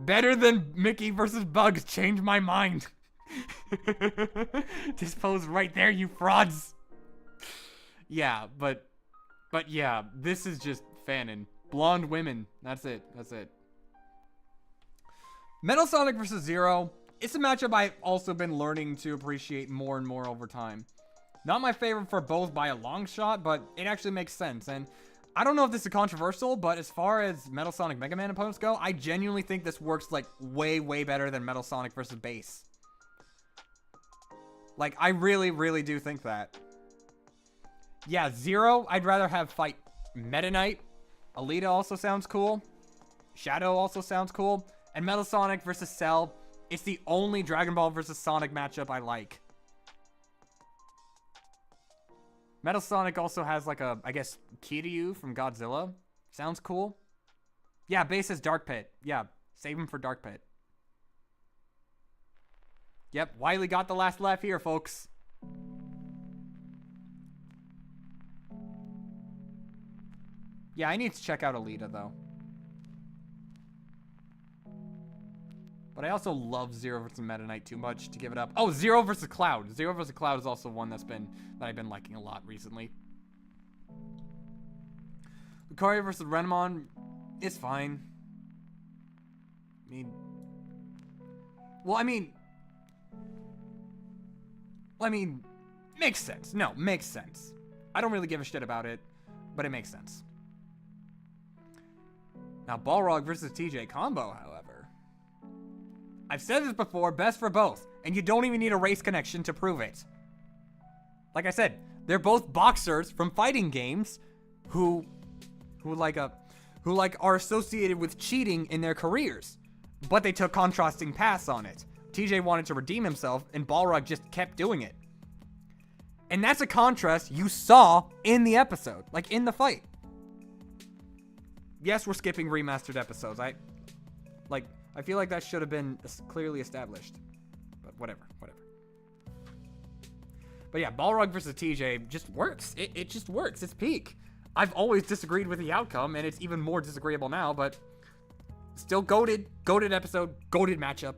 Better than Mickey versus Bugs. Change my mind. Dispose right there, you frauds. Yeah, but yeah, this is just fanon. Blonde women. That's it. That's it. Metal Sonic vs. Zero. It's a matchup I've also been learning to appreciate more and more over time. Not my favorite for both by a long shot, but it actually makes sense. And I don't know if this is controversial, but as far as Metal Sonic Mega Man opponents go, I genuinely think this works like way, way better than Metal Sonic vs. Bass. Like, I really, really do think that. Yeah, Zero, I'd rather have fight Meta Knight. Alita also sounds cool. Shadow also sounds cool. And Metal Sonic vs. Cell, it's the only Dragon Ball vs. Sonic matchup I like. Metal Sonic also has like a, I guess, Kiryu from Godzilla. Sounds cool. Yeah, Base is Dark Pit. Yeah, save him for Dark Pit. Yep, Wily got the last laugh here, folks. Yeah, I need to check out Alita, though. But I also love Zero vs. Meta Knight too much to give it up. Oh, Zero vs. Cloud. Zero vs. Cloud is also one that I've been liking a lot recently. Lucario vs. Renamon is fine. I mean, makes sense. No, makes sense. I don't really give a shit about it, but it makes sense. Now, Balrog versus TJ combo, however. I've said this before, best for both, and you don't even need a race connection to prove it. Like I said, they're both boxers from fighting games who are associated with cheating in their careers, but they took contrasting paths on it. TJ wanted to redeem himself, and Balrog just kept doing it. And that's a contrast you saw in the episode, like in the fight. Yes, we're skipping remastered episodes. I feel like that should have been clearly established. But whatever. But yeah, Balrog versus TJ just works. It just works. It's peak. I've always disagreed with the outcome, and it's even more disagreeable now, but still goated. Goated episode. Goated matchup.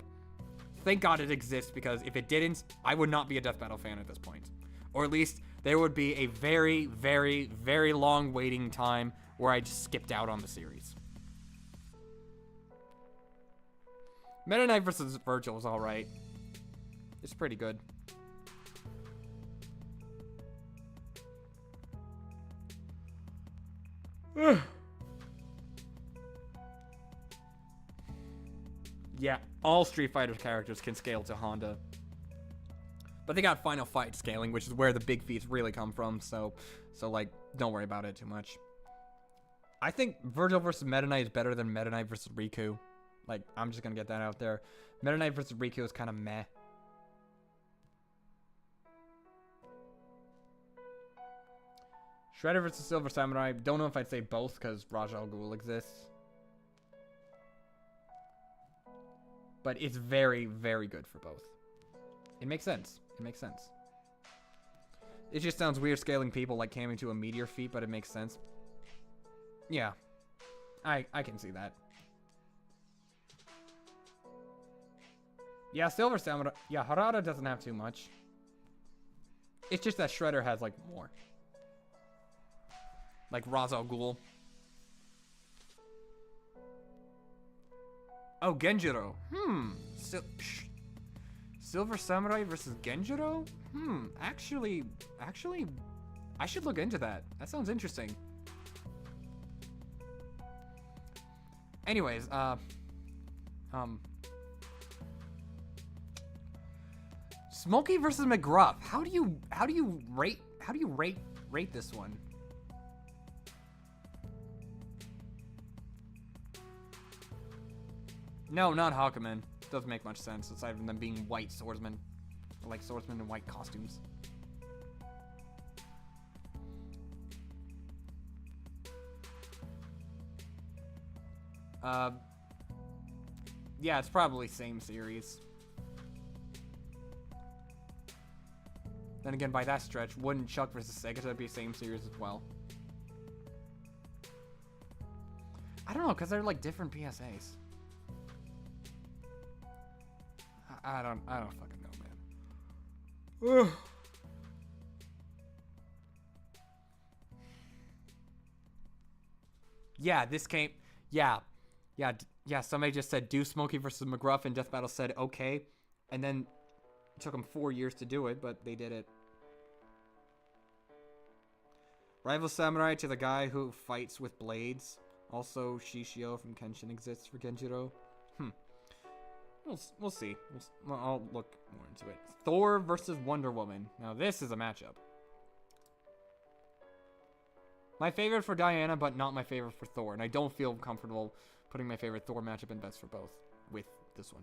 Thank God it exists, because if it didn't, I would not be a Death Battle fan at this point. Or at least there would be a very, very, very long waiting time where I just skipped out on the series. Meta Knight vs. Virgil is alright. It's pretty good. Yeah, all Street Fighter characters can scale to Honda. But they got Final Fight scaling, which is where the big feats really come from, so like, don't worry about it too much. I think Virgil vs. Meta Knight is better than Meta Knight vs. Riku. Like, I'm just gonna get that out there. Meta Knight vs. Riku is kind of meh. Shredder vs. Silver Samurai. Don't know if I'd say both, because Ra's al Ghul exists. But it's very, very good for both. It makes sense. It makes sense. It just sounds weird scaling people like camming to a meteor feat, but it makes sense. Yeah. I can see that. Yeah, Silver Samurai. Yeah, Harada doesn't have too much. It's just that Shredder has, like, more. Like Ra's al Ghul. Oh, Genjiro. Silver Samurai versus Genjiro? Actually, I should look into that. That sounds interesting. Anyways, Smokey versus McGruff. How do you rate this one? No, not Hakumen. Doesn't make much sense aside from them being white swordsmen. Or like swordsmen in white costumes. Yeah, it's probably same series. Then again, by that stretch, wouldn't Chuck versus Sega be same series as well? I don't know, because they're like different PSAs. I don't fucking know, man. Yeah, this came. Yeah. Somebody just said do Smokey versus McGruff, and Death Battle said okay. And then it took them 4 years to do it, but they did it. Rival Samurai to the guy who fights with blades. Also, Shishio from Kenshin exists for Genjiro. We'll see. I'll look more into it. Thor versus Wonder Woman. Now this is a matchup. My favorite for Diana, but not my favorite for Thor. And I don't feel comfortable putting my favorite Thor matchup in best for both with this one.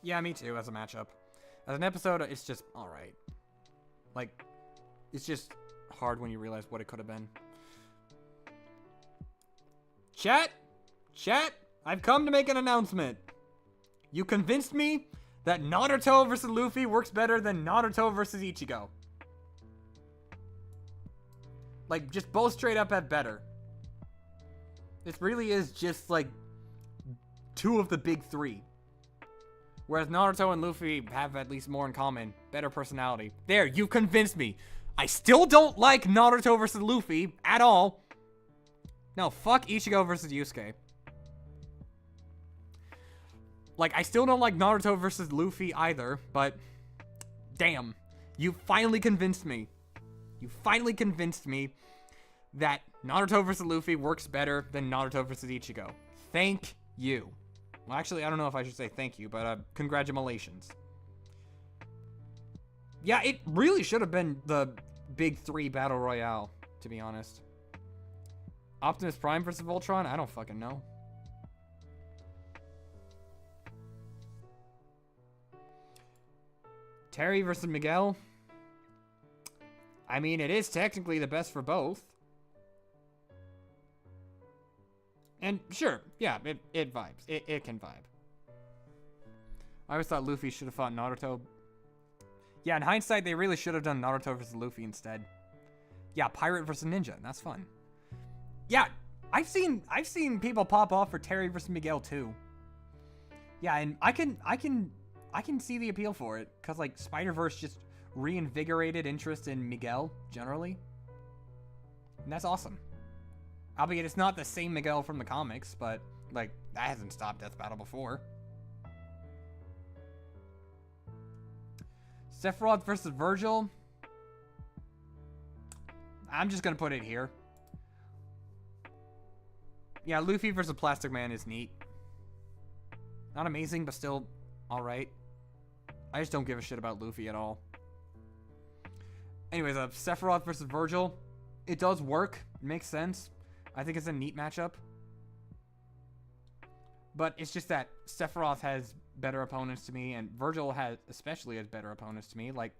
Yeah, me too, as a matchup. As an episode, it's just alright. Like, it's just hard when you realize what it could have been. Chat, I've come to make an announcement. You convinced me that Naruto versus Luffy works better than Naruto versus Ichigo. Like, just both straight up have better. It really is just, like, two of the big three. Whereas Naruto and Luffy have at least more in common. Better personality. There, you convinced me. I still don't like Naruto versus Luffy at all. No, fuck Ichigo versus Yusuke. Like, I still don't like Naruto versus Luffy either, but damn. You finally convinced me. You finally convinced me that Naruto versus Luffy works better than Naruto versus Ichigo. Thank you. Well, actually, I don't know if I should say thank you, but congratulations. Yeah, it really should have been the big three battle royale, to be honest. Optimus Prime versus Voltron? I don't fucking know. Terry versus Miguel? I mean, it is technically the best for both. And sure, yeah, it vibes. It can vibe. I always thought Luffy should have fought Naruto. Yeah, in hindsight, they really should have done Naruto versus Luffy instead. Yeah, Pirate versus Ninja. That's fun. Yeah, I've seen people pop off for Terry versus Miguel too. Yeah, and I can see the appeal for it, cause like Spider-Verse just reinvigorated interest in Miguel generally, and that's awesome. Albeit it's not the same Miguel from the comics, but like that hasn't stopped Death Battle before. Sephiroth versus Virgil. I'm just gonna put it here. Yeah, Luffy versus Plastic Man is neat. Not amazing, but still alright. I just don't give a shit about Luffy at all. Anyways, Sephiroth versus Virgil. It does work. It makes sense. I think it's a neat matchup. But it's just that Sephiroth has better opponents to me, and Virgil especially has better opponents to me. Like,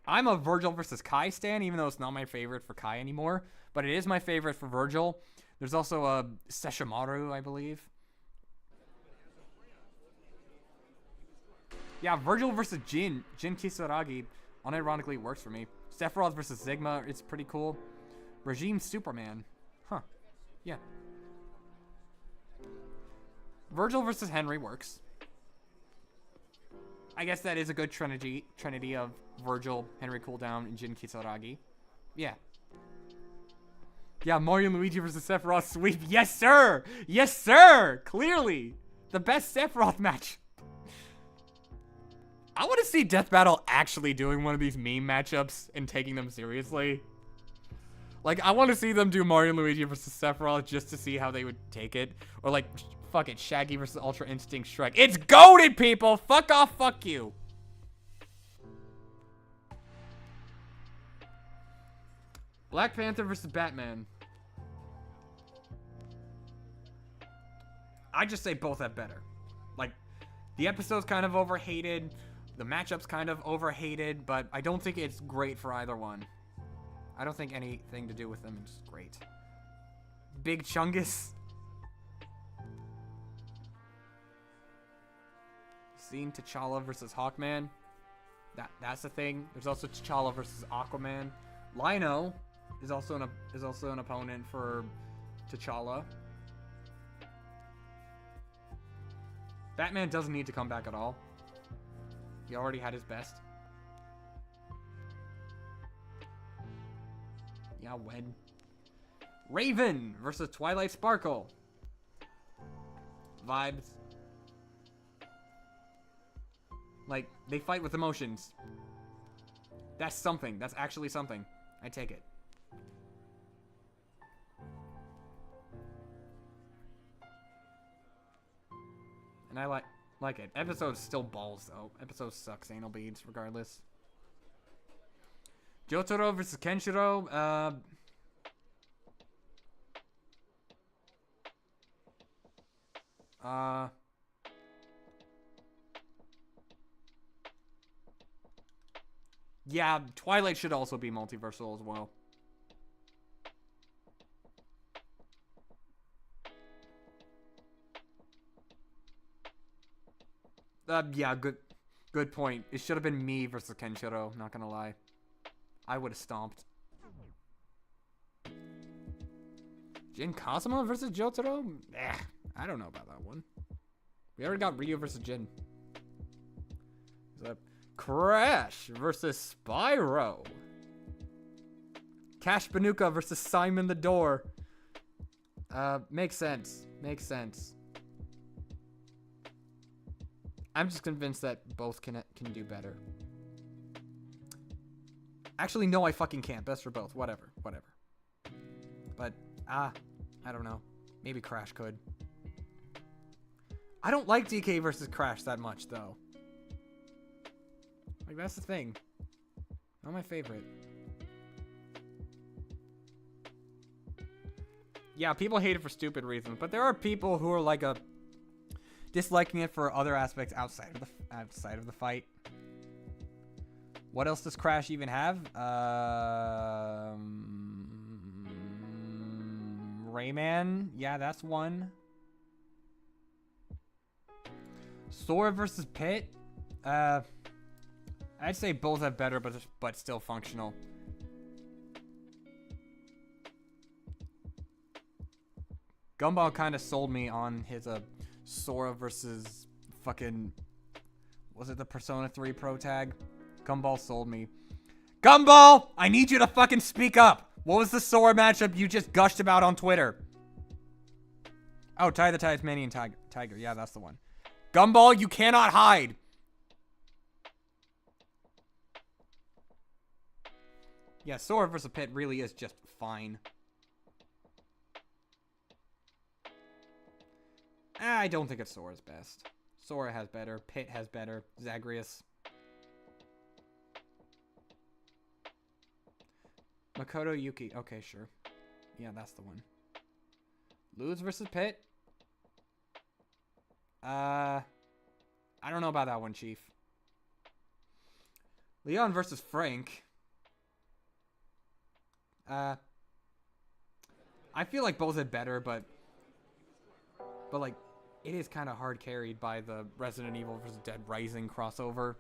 I'm a Virgil versus Kai stan, even though it's not my favorite for Kai anymore. But it is my favorite for Virgil. There's also a Sesshomaru, I believe. Yeah, Virgil versus Jin Kisaragi unironically works for me. Sephiroth versus Sigma, it's pretty cool. Regime Superman. Huh. Yeah. Virgil versus Henry works. I guess that is a good trinity of Virgil, Henry Cooldown, and Jin Kisaragi. Yeah. Yeah, Mario and Luigi versus Sephiroth sweep. Yes, sir! Yes, sir! Clearly! The best Sephiroth match. I want to see Death Battle actually doing one of these meme matchups and taking them seriously. Like, I want to see them do Mario and Luigi versus Sephiroth just to see how they would take it. Or like, fuck it, Shaggy versus Ultra Instinct Shrek. It's goated, people! Fuck off, fuck you! Black Panther versus Batman. I just say both have better. Like, the episode's kind of overhated. The matchup's kind of overhated, but I don't think it's great for either one. I don't think anything to do with them is great. Big Chungus. Seeing T'Challa versus Hawkman. That's the thing. There's also T'Challa versus Aquaman. Lino is also an opponent for T'Challa. Batman doesn't need to come back at all. He already had his best. Yeah, when. Raven versus Twilight Sparkle. Vibes. Like, they fight with emotions. That's something. That's actually something. I take it. And I like it. Episode's still balls, though. Episode sucks anal beads, regardless. Jotaro versus Kenshiro. Yeah, Twilight should also be multiversal as well. Yeah, good point. It should have been me versus Kenshiro, not gonna lie. I would have stomped. Jin Kazuma versus Jotaro? I don't know about that one. We already got Ryu versus Jin. Crash versus Spyro. Cash Banuka versus Simon the Door. Makes sense. Makes sense. I'm just convinced that both can do better. Actually, no, I fucking can't. Best for both. Whatever. But, I don't know. Maybe Crash could. I don't like DK versus Crash that much, though. Like, that's the thing. Not my favorite. Yeah, people hate it for stupid reasons, but there are people who are like disliking it for other aspects outside of the fight. What else does Crash even have? Rayman. Yeah, that's one. Sora versus Pit. I'd say both have better, but still functional. Gumball kind of sold me on his Sora versus fucking, was it the Persona 3 Pro tag? Gumball sold me. Gumball! I need you to fucking speak up! What was the Sora matchup you just gushed about on Twitter? Oh, Ty the Tasmanian Tiger. Yeah, that's the one. Gumball, you cannot hide! Yeah, Sora versus Pit really is just fine. I don't think it's Sora's best. Sora has better. Pit has better. Zagreus. Makoto Yuki. Okay, sure. Yeah, that's the one. Luz versus Pit. I don't know about that one, Chief. Leon versus Frank. I feel like both are better, but like, it is kind of hard carried by the Resident Evil vs. Dead Rising crossover.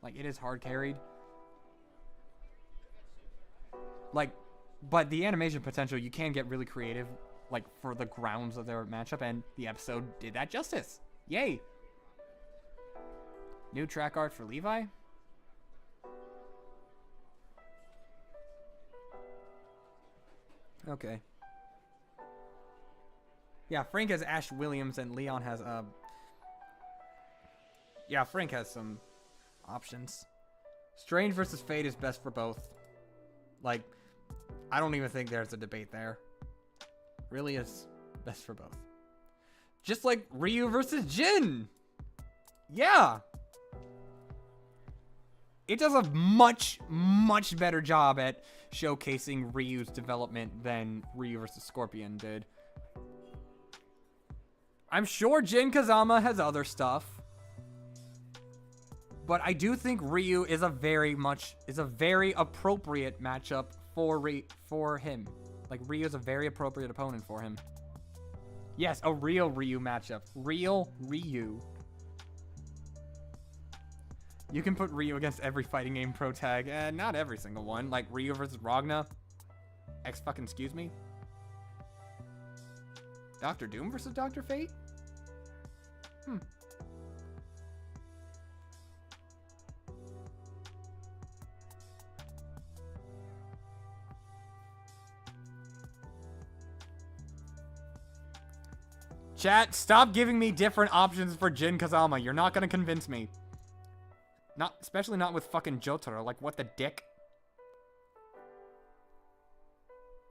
Like, it is hard carried. Like, but the animation potential, you can get really creative, like, for the grounds of their matchup, and the episode did that justice. Yay! New track art for Levi? Okay. Yeah, Frank has Ash Williams and Leon has, yeah, Frank has some options. Strange versus Fate is best for both. Like, I don't even think there's a debate there. Really is best for both. Just like Ryu versus Jin! Yeah! It does a much, much better job at showcasing Ryu's development than Ryu versus Scorpion did. I'm sure Jin Kazama has other stuff, but I do think Ryu is a very appropriate matchup for him. Like, Ryu is a very appropriate opponent for him. Yes, a real Ryu matchup. Real Ryu. You can put Ryu against every fighting game pro tag. Not every single one. Like Ryu versus Ragna. Excuse me. Dr. Doom versus Dr. Fate? Chat, stop giving me different options for Jin Kazama. You're not gonna convince me. Especially not with fucking Jotaro. Like, what the dick?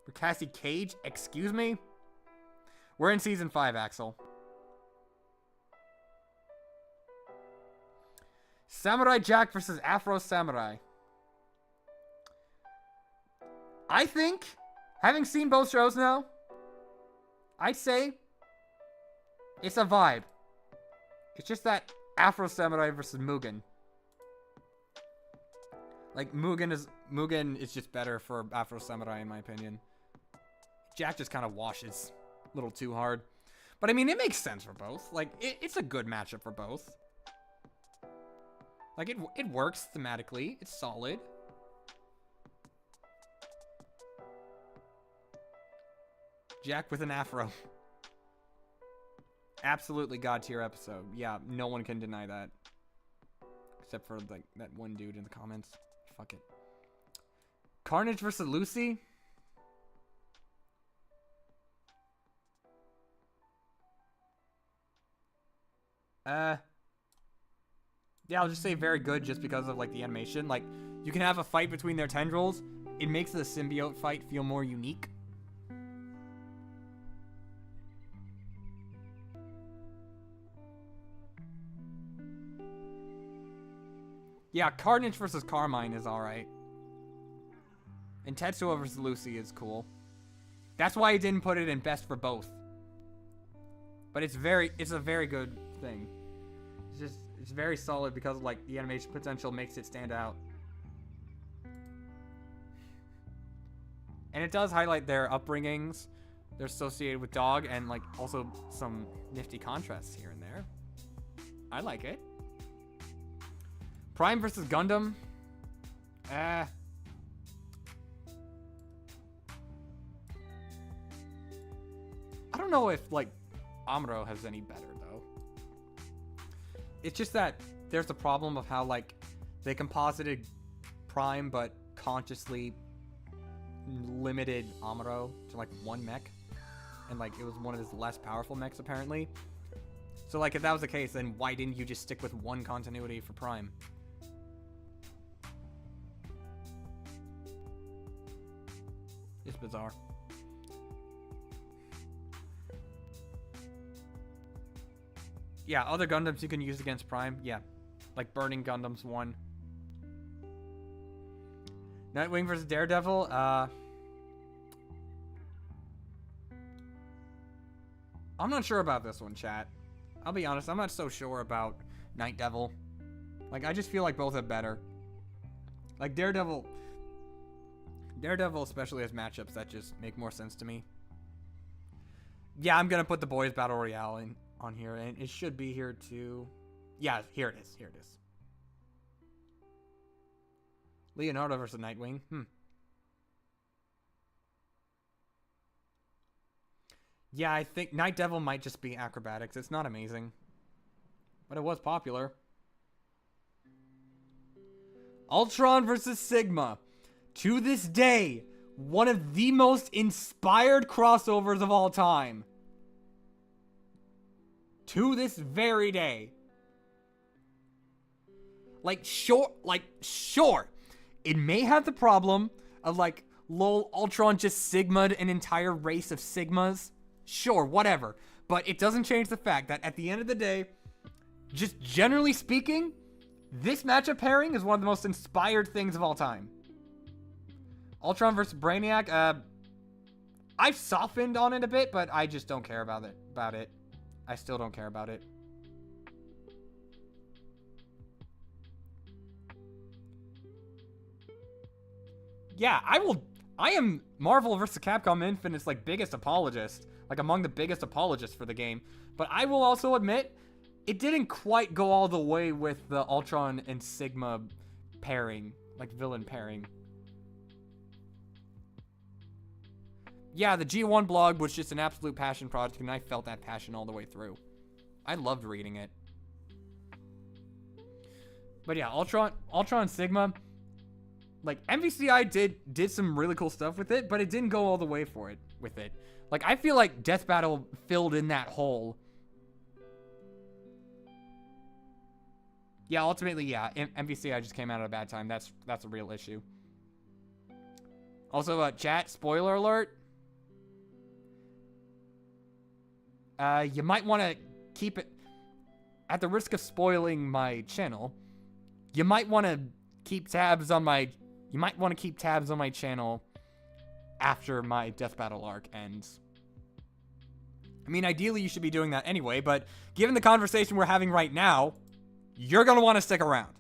For Cassie Cage? Excuse me? We're in season 5, Axel. Samurai Jack versus Afro Samurai. I think, having seen both shows now, I'd say it's a vibe. It's just that Afro Samurai versus Mugen. Like, Mugen is just better for Afro Samurai, in my opinion. Jack just kind of washes a little too hard. But, I mean, it makes sense for both. Like, it's a good matchup for both. Like, it works thematically. It's solid. Jack with an afro. Absolutely god tier episode. Yeah, no one can deny that. Except for, like, that one dude in the comments. Fuck it. Carnage versus Lucy? Yeah, I'll just say very good just because of, like, the animation. Like, you can have a fight between their tendrils. It makes the symbiote fight feel more unique. Yeah, Carnage versus Carmine is alright. And Tetsuo versus Lucy is cool. That's why I didn't put it in best for both. But it's a very good thing. It's very solid because, like, the animation potential makes it stand out. And it does highlight their upbringings. They're associated with dog and, like, also some nifty contrasts here and there. I like it. Prime versus Gundam. I don't know if, like, Amuro has any better, though. It's just that there's the problem of how, like, they composited Prime, but consciously limited Amuro to, like, one mech. And, like, it was one of his less powerful mechs, apparently. So, like, if that was the case, then why didn't you just stick with one continuity for Prime? It's bizarre. Yeah, other Gundams you can use against Prime. Yeah. Like Burning Gundams 1. Nightwing versus Daredevil. I'm not sure about this one, chat. I'll be honest, I'm not so sure about Night Devil. Like, I just feel like both are better. Like, Daredevil, especially has matchups that just make more sense to me. Yeah, I'm gonna put the Boys Battle Royale on here, and it should be here too. Yeah, here it is. Here it is. Leonardo versus Nightwing. Yeah, I think Night Devil might just be acrobatics. It's not amazing, but it was popular. Ultron versus Sigma. To this day, one of the most inspired crossovers of all time. To this very day. Like, sure. It may have the problem of, like, lol, Ultron just Sigma'd an entire race of Sigmas. Sure, whatever. But it doesn't change the fact that at the end of the day, just generally speaking, this matchup pairing is one of the most inspired things of all time. Ultron versus Brainiac, I've softened on it a bit, but I just don't care about it. I still don't care about it. Yeah, I am Marvel vs. Capcom Infinite's, like, biggest apologist. Like, among the biggest apologists for the game. But I will also admit, it didn't quite go all the way with the Ultron and Sigma pairing. Like, villain pairing. Yeah, the G1 blog was just an absolute passion project, and I felt that passion all the way through. I loved reading it. But yeah, Ultron and Sigma, Like, MVCI did some really cool stuff with it, but it didn't go all the way with it. Like, I feel like Death Battle filled in that hole. Yeah, ultimately, yeah, MVCI just came out at a bad time. That's a real issue. Also, chat, spoiler alert. You might want to keep it, at the risk of spoiling my channel, you might want to keep tabs on my channel after my Death Battle arc ends. I mean, ideally you should be doing that anyway, but given the conversation we're having right now, you're going to want to stick around.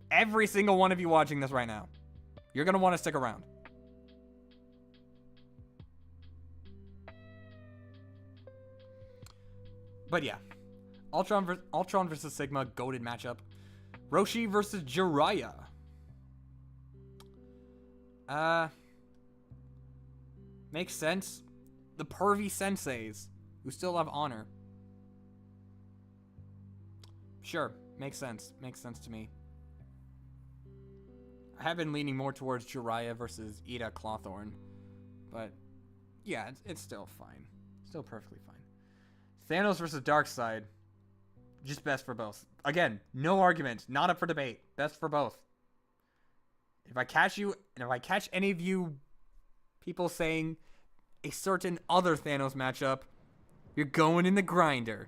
Every single one of you watching this right now, you're going to want to stick around. But yeah, Ultron versus Sigma, goated matchup. Roshi versus Jiraiya. Makes sense. The pervy senseis who still have honor. Sure, makes sense. Makes sense to me. I have been leaning more towards Jiraiya versus Ida Clawthorn, but yeah, it's still fine. Still perfectly fine. Thanos versus Darkseid. Just best for both. Again, no argument. Not up for debate. Best for both. If I catch any of you people saying a certain other Thanos matchup, you're going in the grinder.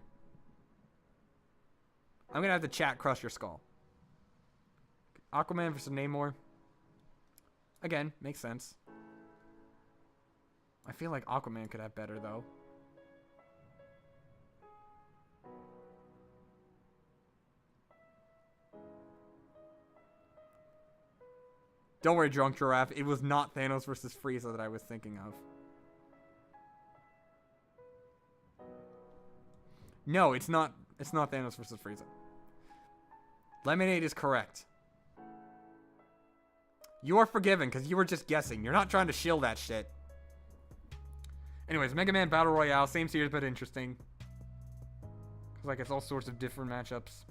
I'm gonna have the chat crush your skull. Aquaman versus Namor. Again, makes sense. I feel like Aquaman could have better, though. Don't worry, Drunk Giraffe. It was not Thanos versus Frieza that I was thinking of. No, it's not. It's not Thanos versus Frieza. Lemonade is correct. You are forgiven because you were just guessing. You're not trying to shill that shit. Anyways, Mega Man Battle Royale, same series but interesting. Like, it's all sorts of different matchups.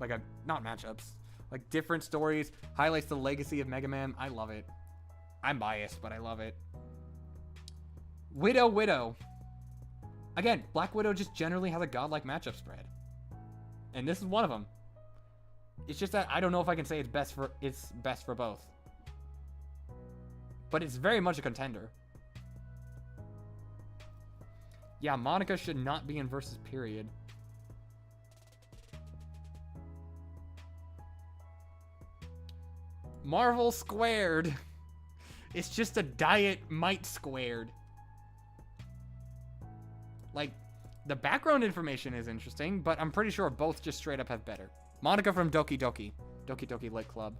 Like, not matchups. Like, different stories. Highlights the legacy of Mega Man. I love it. I'm biased, but I love it. Widow. Again, Black Widow just generally has a godlike matchup spread. And this is one of them. It's just that I don't know if I can say it's best for both. But it's very much a contender. Yeah, Monica should not be in Versus period. Marvel squared. It's just a Diet Might squared. Like, the background information is interesting, but I'm pretty sure both just straight up have better. Monica from Doki Doki Lit Club.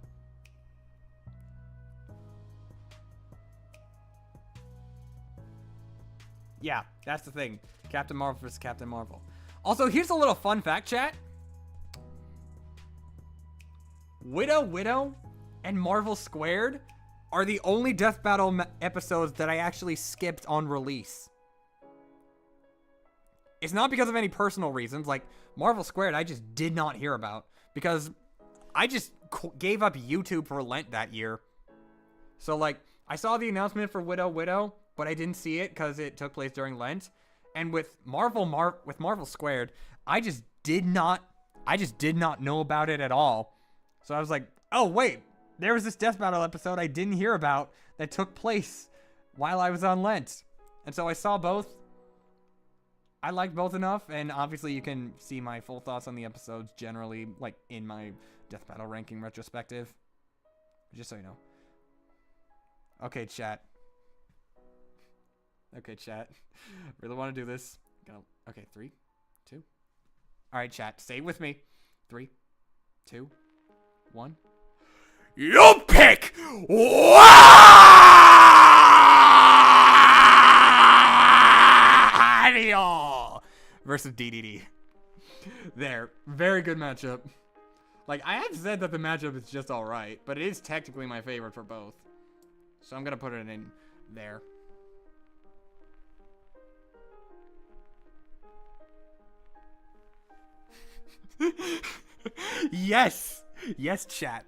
Yeah, that's the thing. Captain Marvel versus Captain Marvel. Also, here's a little fun fact, chat. Widow, and Marvel Squared are the only Death Battle episodes that I actually skipped on release. It's not because of any personal reasons. Like, Marvel Squared, I just did not hear about. Because I just gave up YouTube for Lent that year. So, like, I saw the announcement for Widow, but I didn't see it because it took place during Lent. And with Marvel Squared, I just did not know about it at all. So I was like, oh, wait. There was this Death Battle episode I didn't hear about that took place while I was on Lent. And so I saw both. I liked both enough, and obviously you can see my full thoughts on the episodes generally, like, in my Death Battle ranking retrospective. Just so you know. Okay, chat. Really want to do this. Okay, 3, 2. All right, chat. Stay with me. 3, 2, 1. You pick Wario versus DDD. There. Very good matchup. Like, I have said that the matchup is just alright, but it is technically my favorite for both. So I'm going to put it in there. Yes! Yes, chat.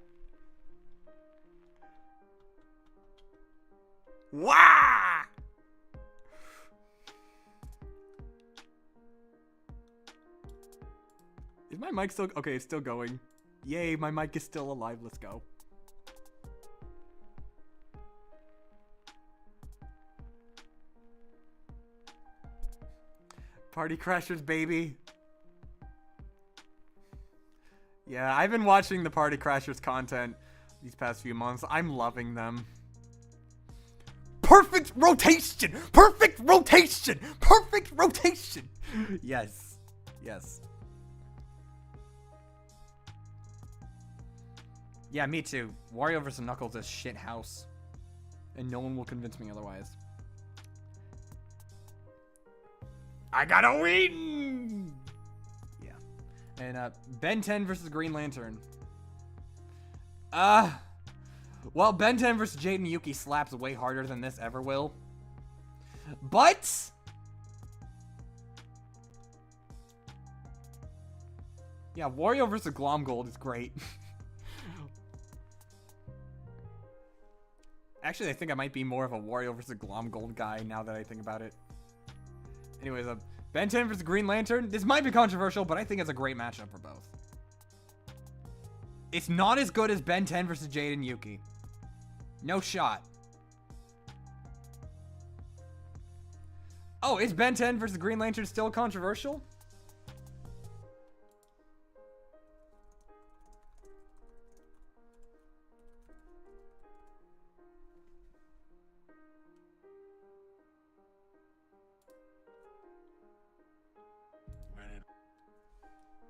Wah! Is my mic still... Okay, it's still going. Yay, my mic is still alive. Let's go. Party Crashers, baby. Yeah, I've been watching the Party Crashers content these past few months. I'm loving them. Perfect rotation! Perfect rotation! Perfect rotation! Yes. Yes. Yeah, me too. Wario vs. Knuckles is shit house. And no one will convince me otherwise. I gotta win! Yeah. And Ben 10 versus Green Lantern. Well, Ben 10 versus Jaden Yuki slaps way harder than this ever will. But yeah, Wario versus Glomgold is great. Actually, I think I might be more of a Wario versus Glomgold guy now that I think about it. Anyways, Ben 10 versus Green Lantern. This might be controversial, but I think it's a great matchup for both. It's not as good as Ben 10 versus Jaden Yuki. No shot. Oh, is Ben 10 versus Green Lantern still controversial?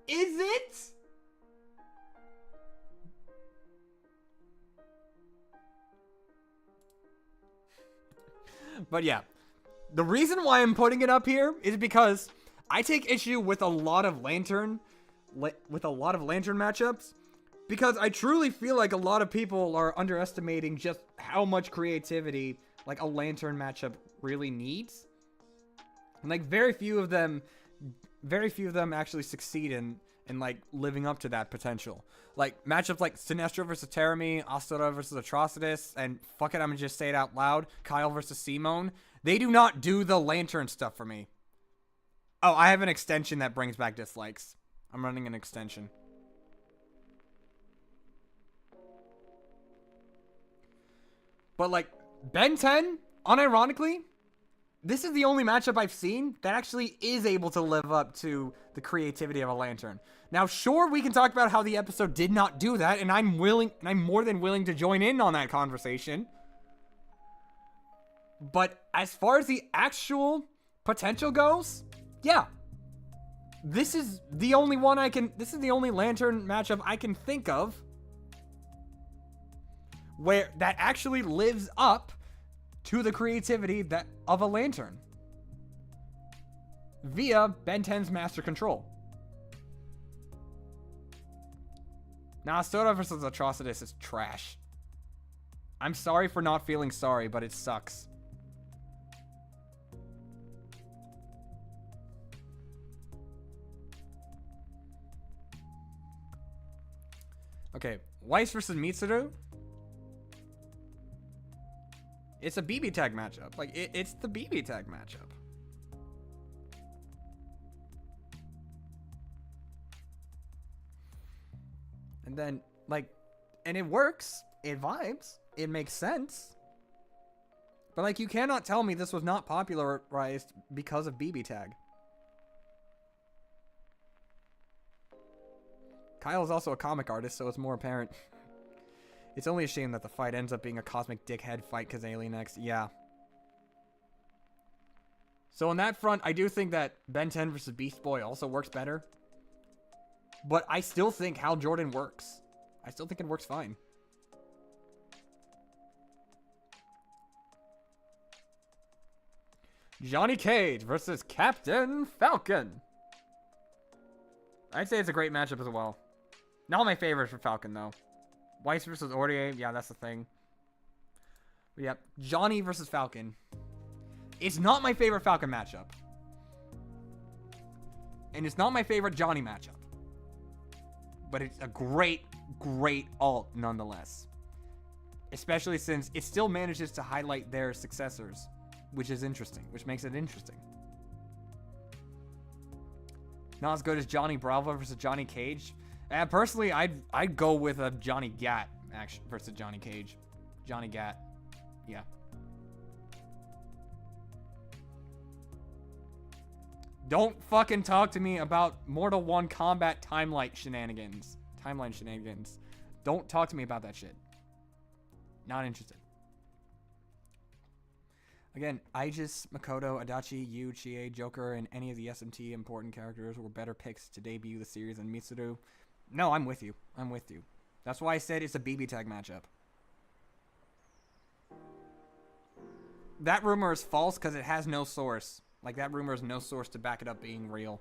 Is it? But yeah, the reason why I'm putting it up here is because I take issue with a lot of Lantern matchups, because I truly feel like a lot of people are underestimating just how much creativity like a Lantern matchup really needs. And like very few of them actually succeed in like living up to that potential. Like matchups like Sinestro versus Terami, Astora versus Atrocitus, and fuck it, I'm gonna just say it out loud, Kyle versus Simone. They do not do the Lantern stuff for me. Oh, I have an extension that brings back dislikes. I'm running an extension. But like Ben 10, unironically, this is the only matchup I've seen that actually is able to live up to the creativity of a Lantern. Now, sure, we can talk about how the episode did not do that, and I'm more than willing to join in on that conversation. But as far as the actual potential goes, yeah. This is the only Lantern matchup I can think of where that actually lives up to the creativity of a Lantern via Ben 10's Master Control. Now, Soda versus Atrocitus is trash. I'm sorry for not feeling sorry, but it sucks. Okay, Weiss versus Mitsuru. It's a BB tag matchup. Like, it's the BB tag matchup. And then, like, and it works. It vibes. It makes sense. But, like, you cannot tell me this was not popularized because of BB tag. Kyle is also a comic artist, so it's more apparent. It's only a shame that the fight ends up being a cosmic dickhead fight because Alien X. Yeah. So on that front, I do think that Ben 10 versus Beast Boy also works better. But I still think Hal Jordan works. I still think it works fine. Johnny Cage versus Captain Falcon. I'd say it's a great matchup as well. Not my favorite for Falcon, though. Weiss versus Ortier. Yeah, that's the thing. But yeah, Johnny versus Falcon. It's not my favorite Falcon matchup. And it's not my favorite Johnny matchup. But it's a great, great alt nonetheless. Especially since it still manages to highlight their successors, which is interesting, which makes it interesting. Not as good as Johnny Bravo versus Johnny Cage. Personally, I'd go with a Johnny Gat versus Johnny Cage. Johnny Gat, yeah. Don't fucking talk to me about Mortal 1 combat timeline shenanigans. Don't talk to me about that shit. Not interested. Again, Aegis, Makoto, Adachi, Yu, Chie, Joker, and any of the SMT important characters were better picks to debut the series than Mitsuru. No, I'm with you. That's why I said it's a BB tag matchup. That rumor is false because it has no source. Like, that rumor has no source to back it up being real.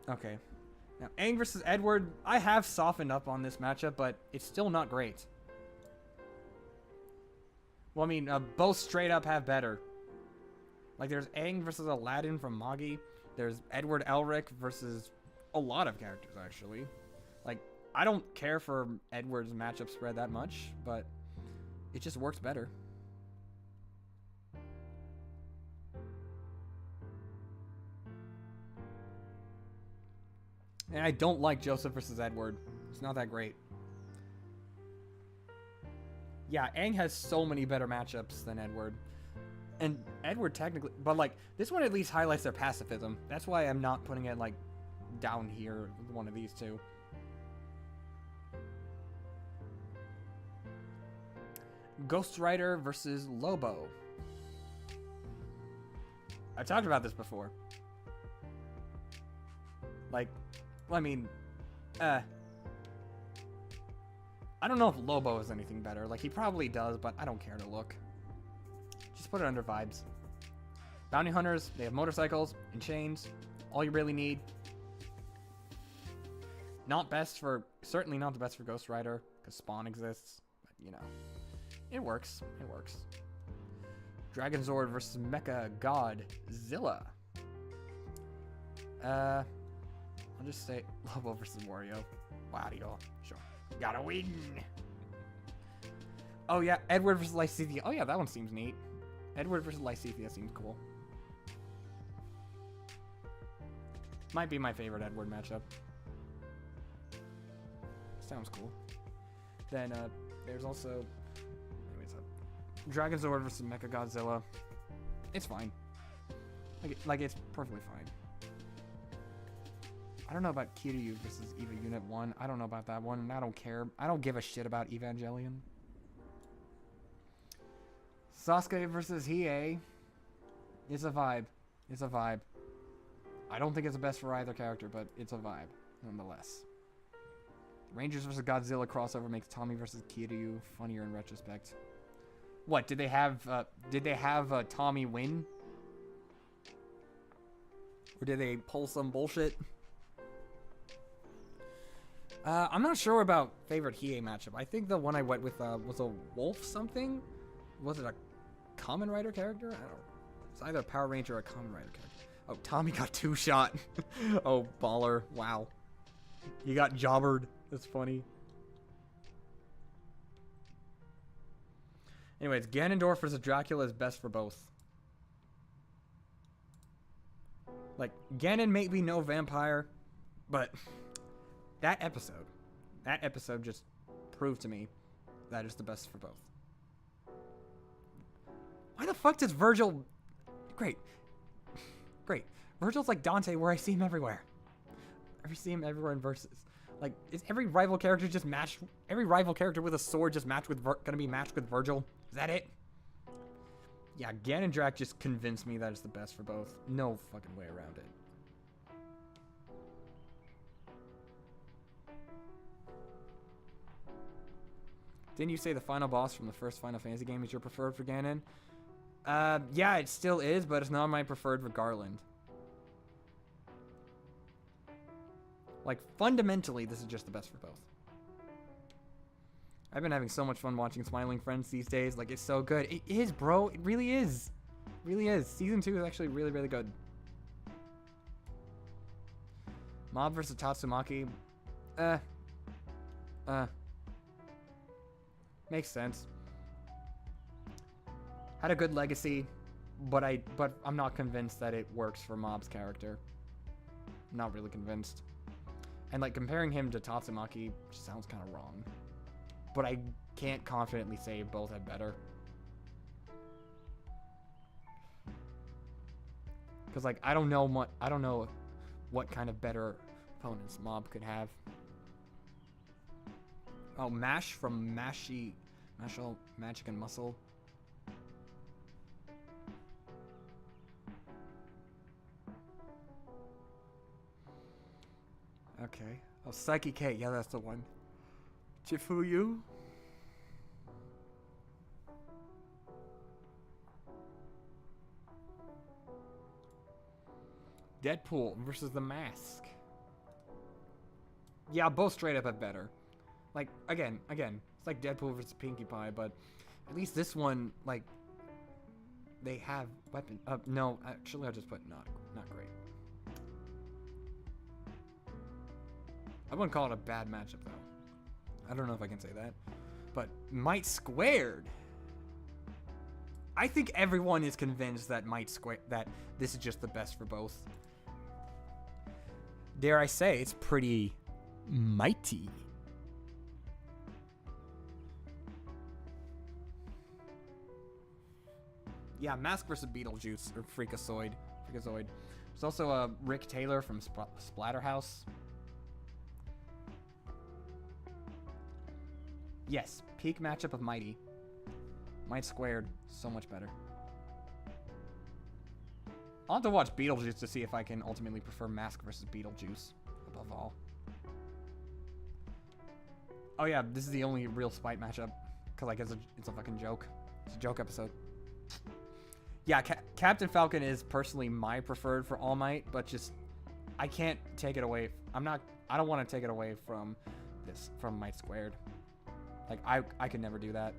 Okay. Now, Aang versus Edward, I have softened up on this matchup, but it's still not great. Well, I mean, both straight up have better. Like, there's Aang versus Aladdin from Magi. There's Edward Elric versus a lot of characters, actually. Like, I don't care for Edward's matchup spread that much, but it just works better. And I don't like Joseph versus Edward. It's not that great. Yeah, Aang has so many better matchups than Edward. And Edward technically... But, like, this one at least highlights their pacifism. That's why I'm not putting it, like, down here with one of these two. Ghost Rider versus Lobo. I've talked about this before. Like... Well, I mean, I don't know if Lobo is anything better. Like, he probably does, but I don't care to look. Just put it under vibes. Bounty hunters, they have motorcycles and chains. All you really need. Certainly not the best for Ghost Rider, because Spawn exists. But, you know, it works. Dragon Zord versus Mecha God Zilla. I'll just say Lobo versus Wario. Wario. Sure. Gotta win. Oh, yeah. Edward versus Lysithea. Oh, yeah. That one seems neat. Edward versus Lysithea seems cool. Might be my favorite Edward matchup. Sounds cool. Then, there's also... Dragon Zord versus Mecha Godzilla. It's fine. Like, it's perfectly fine. I don't know about Kiryu versus Eva Unit 1. I don't know about that one, and I don't care. I don't give a shit about Evangelion. Sasuke versus Hiei. It's a vibe. I don't think it's the best for either character, but it's a vibe, nonetheless. Rangers versus Godzilla crossover makes Tommy versus Kiryu funnier in retrospect. What, did they have Tommy win? Or did they pull some bullshit? I'm not sure about favorite Hiei matchup. I think the one I went with was a Wolf something? Was it a Kamen Rider character? I don't know. It's either a Power Ranger or a Kamen Rider character. Oh, Tommy got two-shot. Oh, baller. Wow. He got jobbered. That's funny. Anyways, Ganondorf versus Dracula is best for both. Like, Ganon may be no vampire, but that episode just proved to me that is the best for both. Why the fuck does Virgil... Great. Virgil's like Dante, where I see him everywhere. I see him everywhere in Versus. Like, is every rival character just matched... Every rival character with a sword just matched with... gonna be matched with Virgil? Is that it? Yeah, Ganondrak just convinced me that it's the best for both. No fucking way around it. Didn't you say the final boss from the first Final Fantasy game is your preferred for Ganon? Yeah, it still is, but it's not my preferred for Garland. Like, fundamentally, this is just the best for both. I've been having so much fun watching Smiling Friends these days. Like, it's so good. It is, bro. It really is. It really is. Season 2 is actually really, really good. Mob versus Tatsumaki. Makes sense. Had a good legacy, but I'm not convinced that it works for Mob's character. I'm not really convinced. And like comparing him to Tatsumaki just sounds kind of wrong. But I can't confidently say both have better. Cause like I don't know what kind of better opponents Mob could have. Oh, Mash from Mashal Magic and Muscle. Okay. Oh, Psyche K. Yeah, that's the one. Chifuyu. Deadpool versus the Mask. Yeah, both straight up have better. Like, again, it's like Deadpool versus Pinkie Pie, but at least this one, like, they have weapon. No, actually, I'll just put not great. I wouldn't call it a bad matchup, though. I don't know if I can say that. But Might Squared. I think everyone is convinced that that this is just the best for both. Dare I say, it's pretty mighty. Yeah, Mask versus Beetlejuice, or Freakazoid. There's also Rick Taylor from Splatterhouse. Yes, peak matchup of Mighty. Might Squared, so much better. I'll have to watch Beetlejuice to see if I can ultimately prefer Mask versus Beetlejuice above all. Oh yeah, this is the only real Spite matchup. Cause like it's a fucking joke. It's a joke episode. Yeah, Captain Falcon is personally my preferred for All Might, but just I can't take it away. I don't want to take it away from Might Squared. Like I could never do that.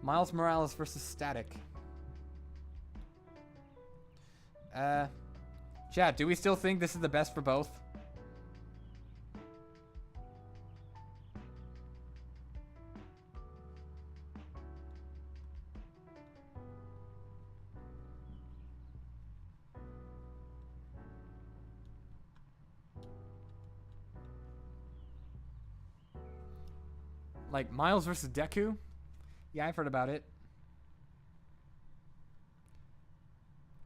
Miles Morales versus Static. Chat, do we still think this is the best for both? Like Miles versus Deku? Yeah, I've heard about it.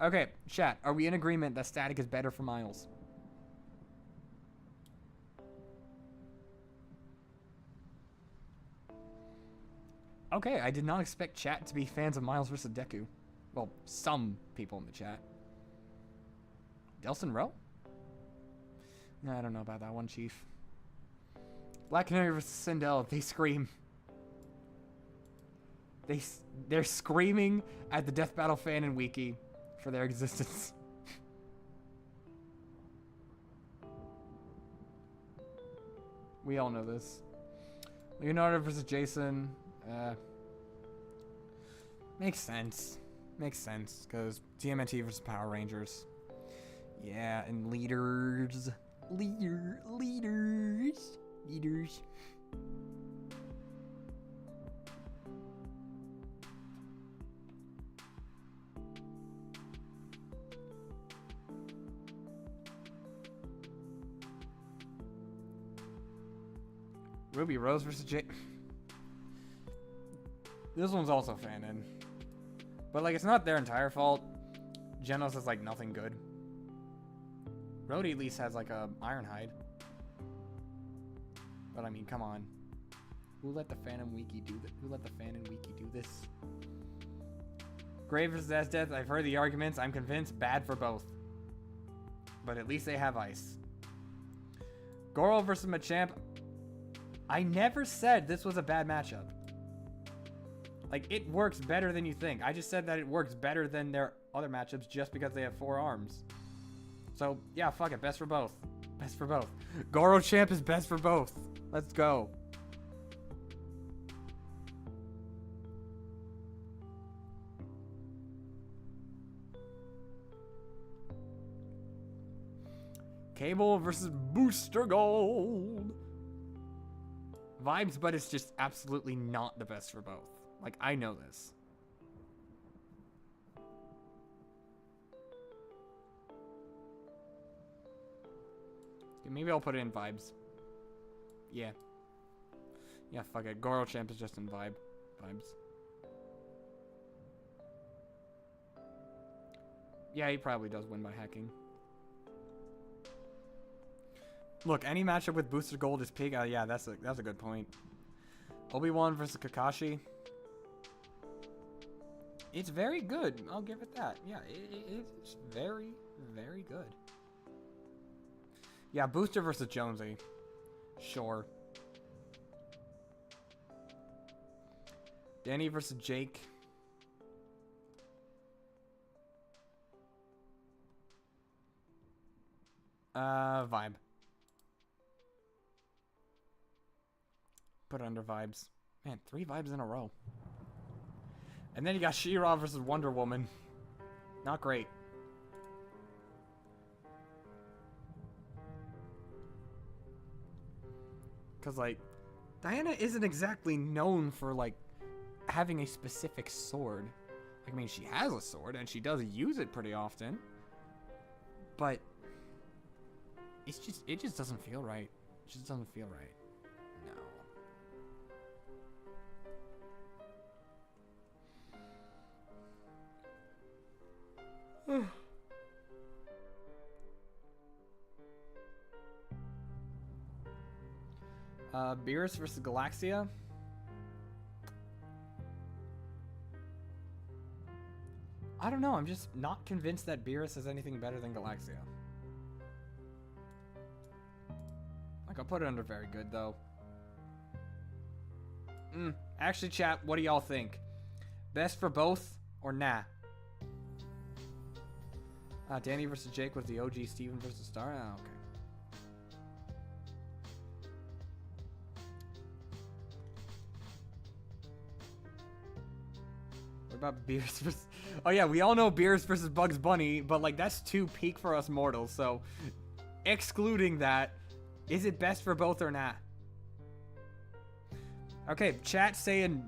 Okay, chat, are we in agreement that Static is better for Miles? Okay, I did not expect chat to be fans of Miles versus Deku. Well, some people in the chat. Delson Rowe? No, I don't know about that one, Chief. Black Canary versus Sindel, they scream. They're screaming at the Death Battle fan and wiki for their existence. We all know this. Leonardo versus Jason. Makes sense. Makes sense, because TMNT versus Power Rangers. Yeah, and leaders. Leaders. Ruby Rose versus Jay. This one's also fanon. But like, it's not their entire fault. Genos is like nothing good. Rhodey at least has like a Ironhide. But I mean, come on. Who let the Phantom Wiki do this? Who let the Phantom Wiki do this? Grave versus S-Death. I've heard the arguments. I'm convinced bad for both. But at least they have ice. Goro versus Machamp. I never said this was a bad matchup. Like, it works better than you think. I just said that it works better than their other matchups just because they have 4 arms. So, yeah, fuck it. Best for both. Best for both. Goro Champ is best for both. Let's go. Cable versus Booster Gold. Vibes, but it's just absolutely not the best for both. Like, I know this. Okay, maybe I'll put it in Vibes. Yeah. Yeah, fuck it. Goro Champ is just in Vibes. Yeah, he probably does win by hacking. Look, any matchup with Booster Gold is peak. Yeah, that's a good point. Obi-Wan versus Kakashi. It's very good. I'll give it that. Yeah, it's very, very good. Yeah, Booster versus Jonesy. Sure. Danny versus Jake. Vibe. Put it under Vibes. Man, 3 Vibes in a row. And then you got She-Ra versus Wonder Woman. Not great. Because, like, Diana isn't exactly known for, like, having a specific sword. Like, I mean, she has a sword, and she does use it pretty often. But it just doesn't feel right. It just doesn't feel right. No. Beerus versus Galaxia. I don't know. I'm just not convinced that Beerus is anything better than Galaxia. Like, I'll put it under very good, though. Actually, chat, what do y'all think? Best for both or nah? Danny versus Jake was the OG. Steven versus Star. Ah, okay. What about Beerus versus... Oh, yeah, we all know Beerus versus Bugs Bunny, but, like, that's too peak for us mortals, so... Excluding that, is it best for both or not? Okay, chat saying...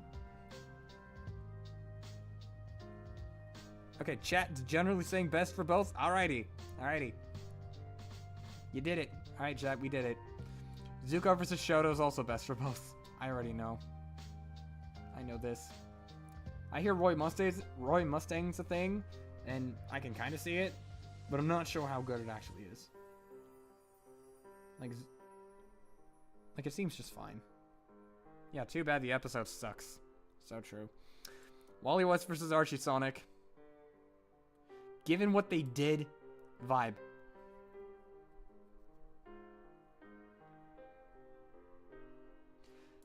Okay, chat's generally saying best for both. Alrighty. Alrighty. You did it. Alright, chat, we did it. Zuko versus Shoto is also best for both. I already know. I know this. I hear Roy Mustang's a thing, and I can kind of see it, but I'm not sure how good it actually is. Like it seems just fine. Yeah, too bad the episode sucks. So true. Wally West versus Archie Sonic. Given what they did, vibe.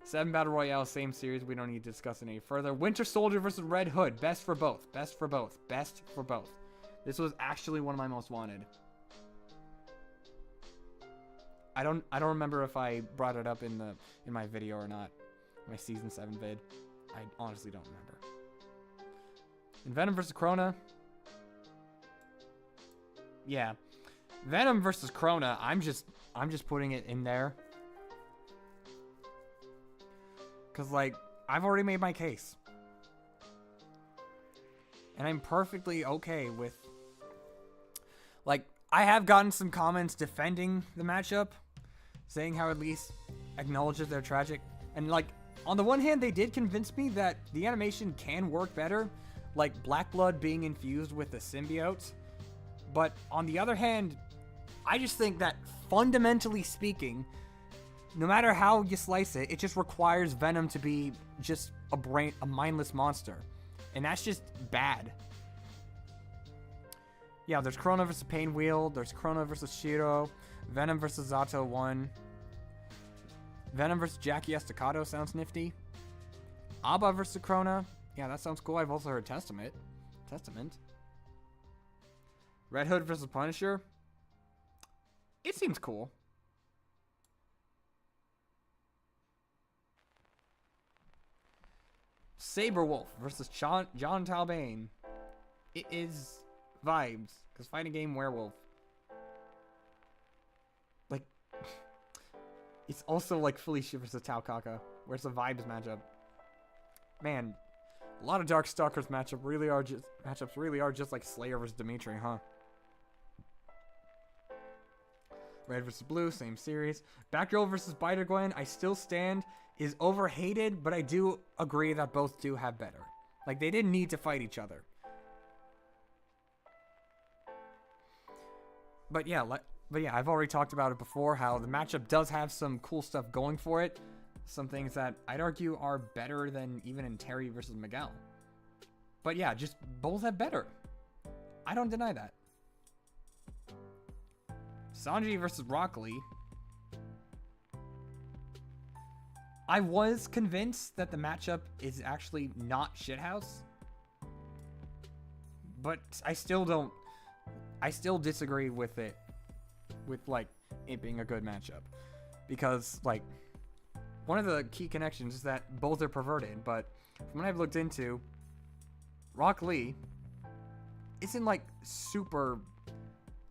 Seven Battle Royale, same series. We don't need to discuss it any further. Winter Soldier versus Red Hood. Best for both. Best for both. Best for both. This was actually one of my most wanted. I don't remember if I brought it up in my video or not. My season 7 vid. I honestly don't remember. And Venom versus Krona. Yeah. Venom versus Krona, I'm just putting it in there. Cause like, I've already made my case. And I'm perfectly okay with, like, I have gotten some comments defending the matchup, saying how at least acknowledges they're tragic. And like, on the one hand, they did convince me that the animation can work better, like Black Blood being infused with the symbiote. But on the other hand, I just think that fundamentally speaking, no matter how you slice it, it just requires Venom to be just a mindless monster. And that's just bad. Yeah, there's Krona versus Painwheel, there's Krona versus Shiro, Venom versus Zato 1. Venom versus Jackie Estacado sounds nifty. Abba versus Krona. Yeah, that sounds cool. I've also heard Testament. Red Hood versus Punisher. It seems cool. Saberwolf versus John Talbane. It is vibes, because fighting game werewolf. It's also like Felicia versus Tao Kaka, where it's a vibes matchup. Man, a lot of Darkstalkers matchups really are just like Slayer versus Dimitri, huh? Red versus Blue, same series. Batgirl versus Spider-Gwen, I still stand, is overhated, but I do agree that both do have better. Like, they didn't need to fight each other. But yeah, I've already talked about it before, how the matchup does have some cool stuff going for it. Some things that I'd argue are better than even in Terry versus Miguel. But yeah, just both have better. I don't deny that. Sanji versus Rock Lee. I was convinced that the matchup is actually not shithouse. But I still disagree with it. With, like, it being a good matchup. Because, like, one of the key connections is that both are perverted. But from what I've looked into, Rock Lee isn't, like, super...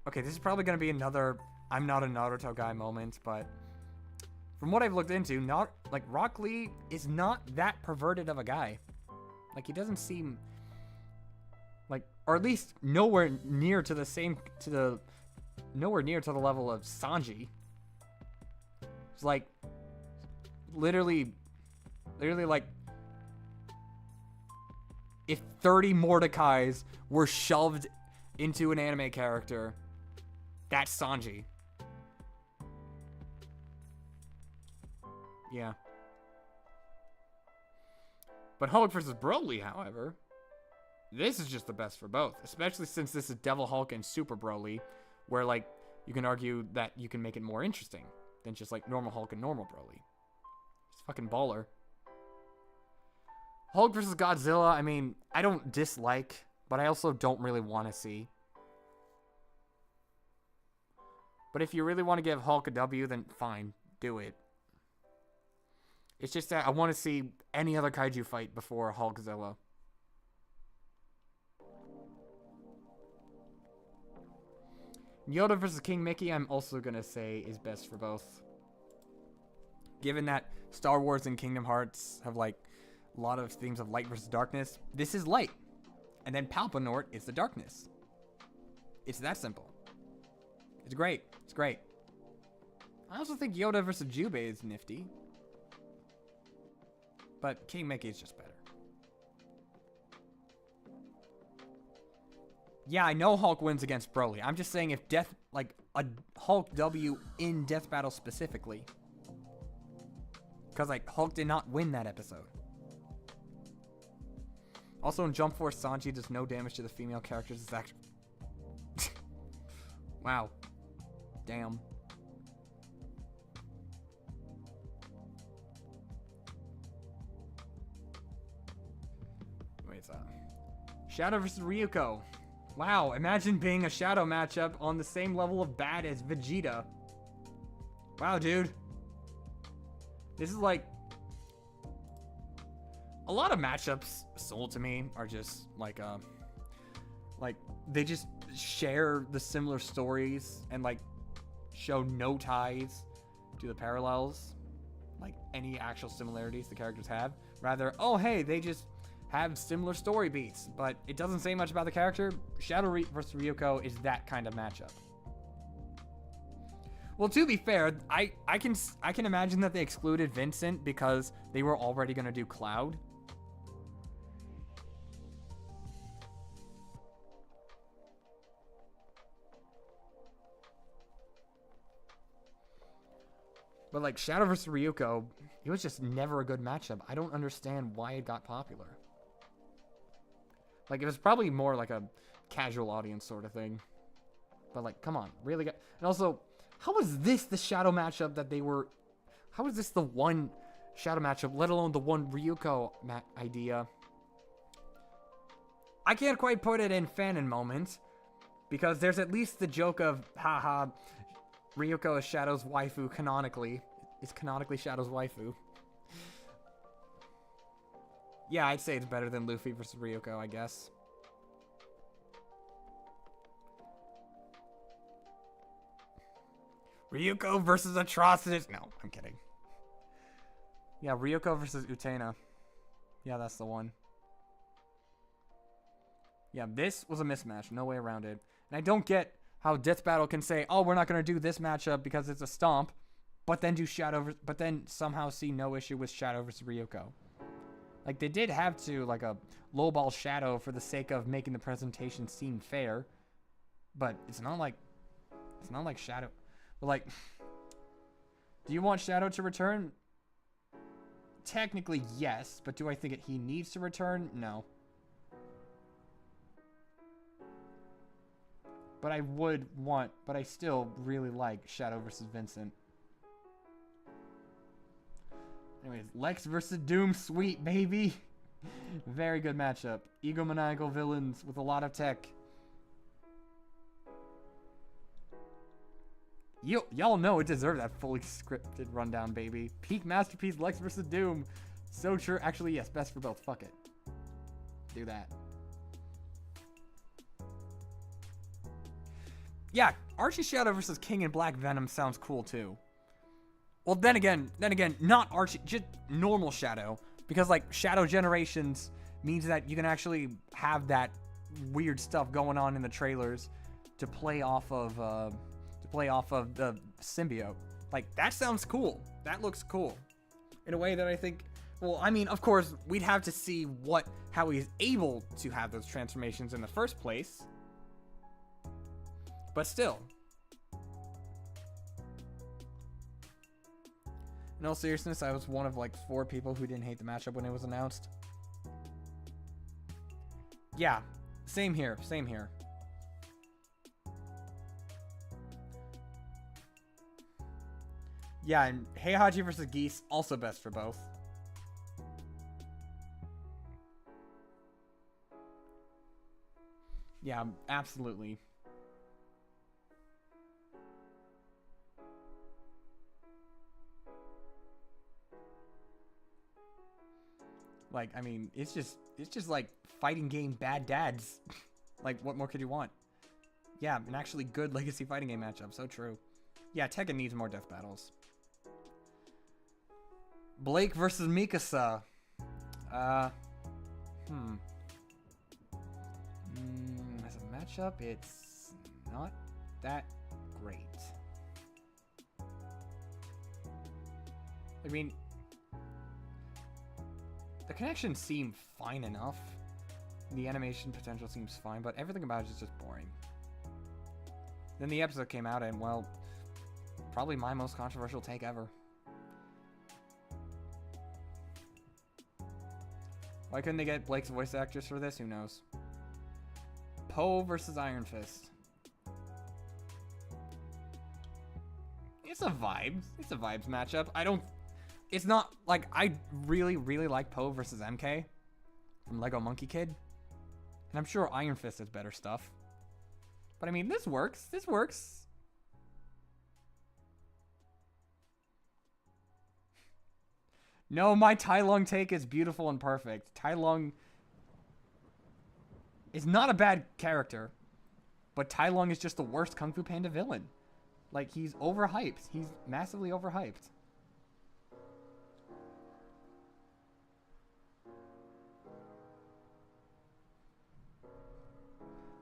Okay, this is probably going to be another I'm not a Naruto guy moment, but from what I've looked into, Rock Lee is not that perverted of a guy. Like, he doesn't seem like, or at least nowhere near to the level of Sanji. It's like literally like if 30 Mordecais were shoved into an anime character, that's Sanji. Yeah. But Hulk versus Broly, however, this is just the best for both. Especially since this is Devil Hulk and Super Broly, where, like, you can argue that you can make it more interesting than just, like, normal Hulk and normal Broly. It's fucking baller. Hulk versus Godzilla, I mean, I don't dislike, but I also don't really want to see. But if you really want to give Hulk a W, then fine, do it. It's just that I want to see any other kaiju fight before Hulkzilla. Yoda versus King Mickey, I'm also going to say is best for both. Given that Star Wars and Kingdom Hearts have, like, a lot of themes of light versus darkness, this is light. And then Palpanort is the darkness. It's that simple. It's great. It's great. I also think Yoda versus Jubei is nifty. But King Mickey is just better. Yeah, I know Hulk wins against Broly. I'm just saying if like a Hulk W in Death Battle specifically. Because, like, Hulk did not win that episode. Also in Jump Force, Sanji does no damage to the female characters. It's actually... Wow. Damn. Wait, Shadow versus Ryuko. Wow, imagine being a Shadow matchup on the same level of bad as Vegeta. Wow, dude. This is like... A lot of matchups sold to me are just like they just share the similar stories and, like, show no ties to the parallels, like any actual similarities the characters have. Rather, oh hey, they just have similar story beats, but it doesn't say much about the character. Shadow versus Ryuko is that kind of matchup. Well, to be fair, I can imagine that they excluded Vincent because they were already going to do Cloud. But, like, Shadow vs. Ryuko, it was just never a good matchup. I don't understand why it got popular. Like, it was probably more like a casual audience sort of thing. But, like, come on. Really? And also, how was this the Shadow matchup that they were... How was this the one Shadow matchup, let alone the one Ryuko idea? I can't quite put it in fanon moment. Because there's at least the joke of, haha... Ryuko is Shadow's waifu canonically. It's canonically Shadow's waifu. Yeah, I'd say it's better than Luffy versus Ryuko, I guess. Ryuko versus Atrocitus. No, I'm kidding. Yeah, Ryuko versus Utena. Yeah, that's the one. Yeah, this was a mismatch. No way around it. And I don't get how Death Battle can say, oh, we're not going to do this matchup because it's a stomp, but then but then somehow see no issue with Shadow versus Ryuko. Like, they did have to, like, a lowball Shadow for the sake of making the presentation seem fair, but it's not like Shadow. But, like, do you want Shadow to return? Technically, yes, but do I think he needs to return? No. But I still really like Shadow versus Vincent. Anyways, Lex versus Doom, sweet baby. Very good matchup. Egomaniacal villains with a lot of tech. Y'all know it deserved that fully scripted rundown, baby. Peak masterpiece, Lex versus Doom. So true. Actually, yes, best for both. Fuck it. Do that. Yeah, Archie Shadow versus King and Black Venom sounds cool too. Well, then again, not Archie, just normal Shadow, because like Shadow Generations means that you can actually have that weird stuff going on in the trailers to play off of the symbiote. Like, that sounds cool. That looks cool. In a way that I think, well, I mean, of course, we'd have to see how he's able to have those transformations in the first place. But still. In all seriousness, I was one of like 4 people who didn't hate the matchup when it was announced. Yeah, same here, same here. Yeah, and Heihachi versus Geese, also best for both. Yeah, absolutely. Like, I mean, it's just like fighting game bad dads. Like, what more could you want? Yeah, an actually good legacy fighting game matchup. So true. Yeah, Tekken needs more death battles. Blake versus Mikasa. As a matchup, it's not that great. I mean, the connections seem fine enough. The animation potential seems fine, but everything about it is just boring. Then the episode came out, and, well, probably my most controversial take ever. Why couldn't they get Blake's voice actress for this? Who knows? Poe versus Iron Fist. It's a vibes. It's a vibes matchup. It's not, like, I really, really like Poe versus MK from Lego Monkey Kid. And I'm sure Iron Fist has better stuff. But, I mean, this works. This works. No, my Tai Lung take is beautiful and perfect. Tai Lung is not a bad character. But Tai Lung is just the worst Kung Fu Panda villain. Like, he's overhyped. He's massively overhyped.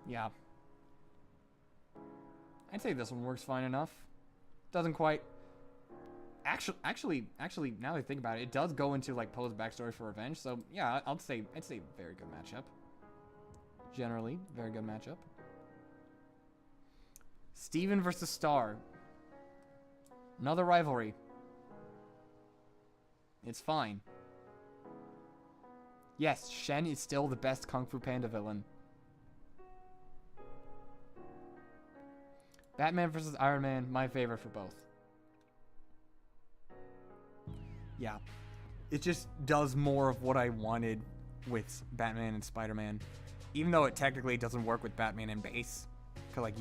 Yeah. I'd say this one works fine enough. Doesn't quite... Actually, now that I think about it, it does go into, like, Poe's backstory for revenge. So, yeah, I'd say very good matchup. Generally, very good matchup. Steven versus Star. Another rivalry. It's fine. Yes, Shen is still the best Kung Fu Panda villain. Batman versus Iron Man, my favorite for both. Yeah. It just does more of what I wanted with Batman and Spider-Man. Even though it technically doesn't work with Batman and base. Because, like,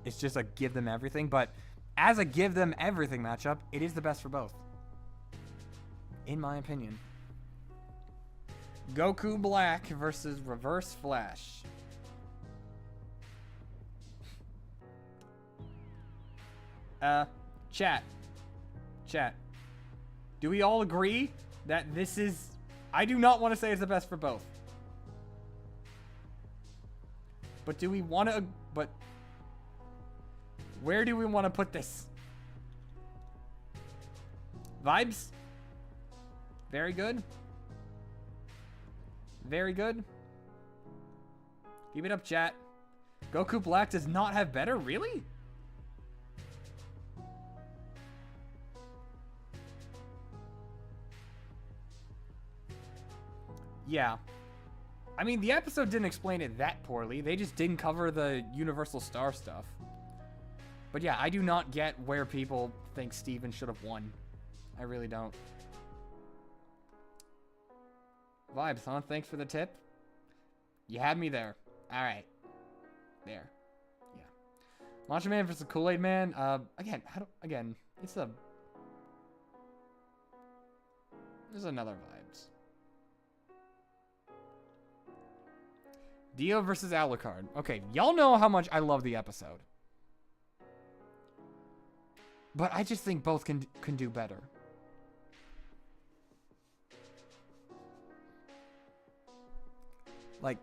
it's just a give them everything. But as a give them everything matchup, it is the best for both. In my opinion. Goku Black versus Reverse Flash. Chat. Do we all agree that this is... I do not want to say it's the best for both. But do we want to... But... Where do we want to put this? Vibes? Very good. Very good. Keep it up, chat. Goku Black does not have better? Really? Yeah. I mean, the episode didn't explain it that poorly. They just didn't cover the Universal Star stuff. But yeah, I do not get where people think Steven should have won. I really don't. Vibes, huh? Thanks for the tip. You had me there. Alright. There. Yeah. Macho Man versus Kool-Aid Man. Again, it's a... There's another vibes. Dio versus Alucard. Okay, y'all know how much I love the episode. But I just think both can do better. Like,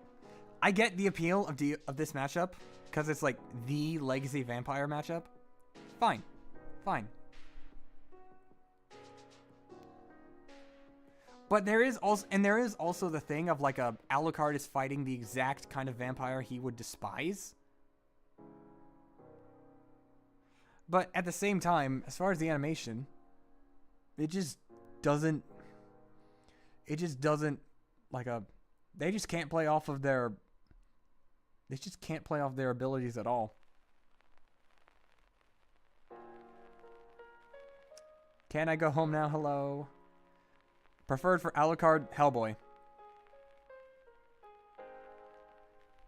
I get the appeal of this matchup because it's like the legacy vampire matchup. Fine. But there is also the thing of like Alucard is fighting the exact kind of vampire he would despise. But at the same time, as far as the animation, they just can't play off of their abilities at all. Can I go home now? Hello. Preferred for Alucard, Hellboy.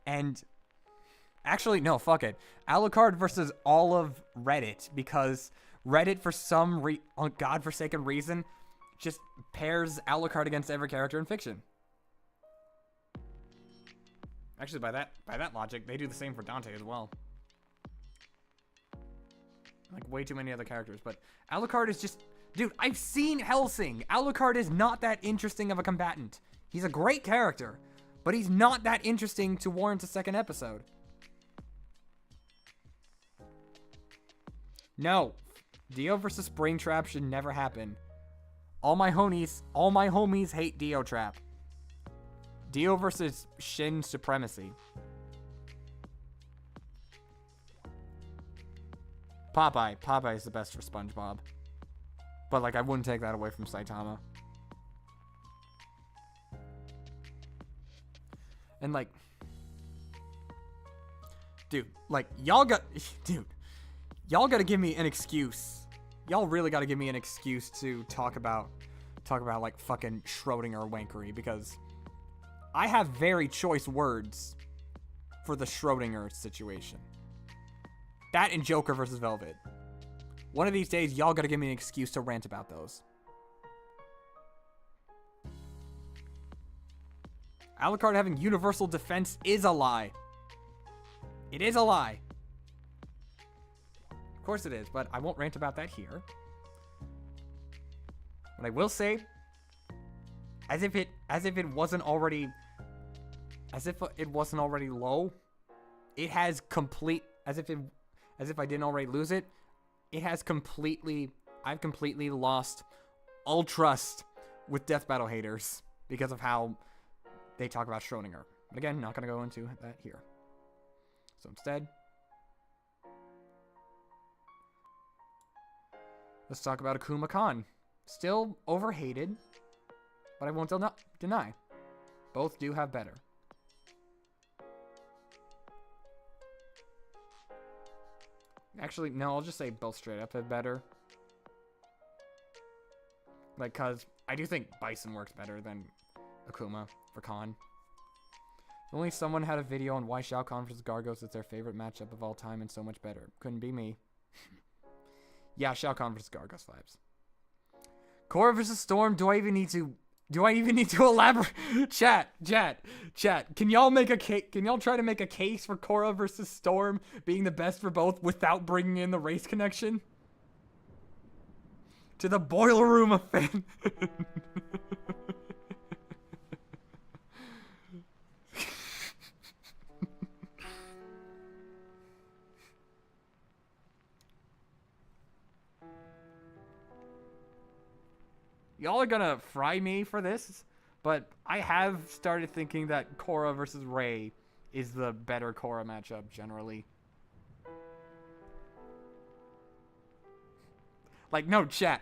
And actually, no, fuck it. Alucard versus all of Reddit, because Reddit, for some godforsaken reason, just pairs Alucard against every character in fiction. Actually, by that logic, they do the same for Dante as well. Like, way too many other characters. But Alucard is just... Dude, I've seen Hellsing. Alucard is not that interesting of a combatant. He's a great character, but he's not that interesting to warrant a second episode. No. Dio versus Springtrap should never happen. All my homies hate Dio Trap. Dio versus Shin Supremacy. Popeye is the best for SpongeBob. But, like, I wouldn't take that away from Saitama. And, like... Dude, y'all gotta give me an excuse. Y'all really gotta give me an excuse to talk about, like, fucking Schrodinger wankery, because I have very choice words for the Schrodinger situation. That and Joker versus Velvet. One of these days, y'all gotta give me an excuse to rant about those. Alucard having universal defense is a lie. It is a lie. Of course it is, but I won't rant about that here. What I will say, as if it wasn't already low, it has complete, as if I didn't already lose it. I've completely lost all trust with Death Battle haters because of how they talk about Schrodinger. But again, not going to go into that here. So instead, let's talk about Akuma Khan. Still overhated, but I won't deny. Both do have better. Actually, no, I'll just say both straight up have better. Like, cause I do think Bison works better than Akuma for Khan. If only someone had a video on why Shao Kahn vs. Gargos is their favorite matchup of all time and so much better. Couldn't be me. Yeah, Shao Kahn vs. Gargos vibes. Korra vs. Storm, do I even need to elaborate? Chat. Can y'all try to make a case for Korra versus Storm being the best for both without bringing in the race connection? To the boiler room of fan. Y'all are gonna fry me for this, but I have started thinking that Korra versus Rey is the better Korra matchup generally. Like, no, chat.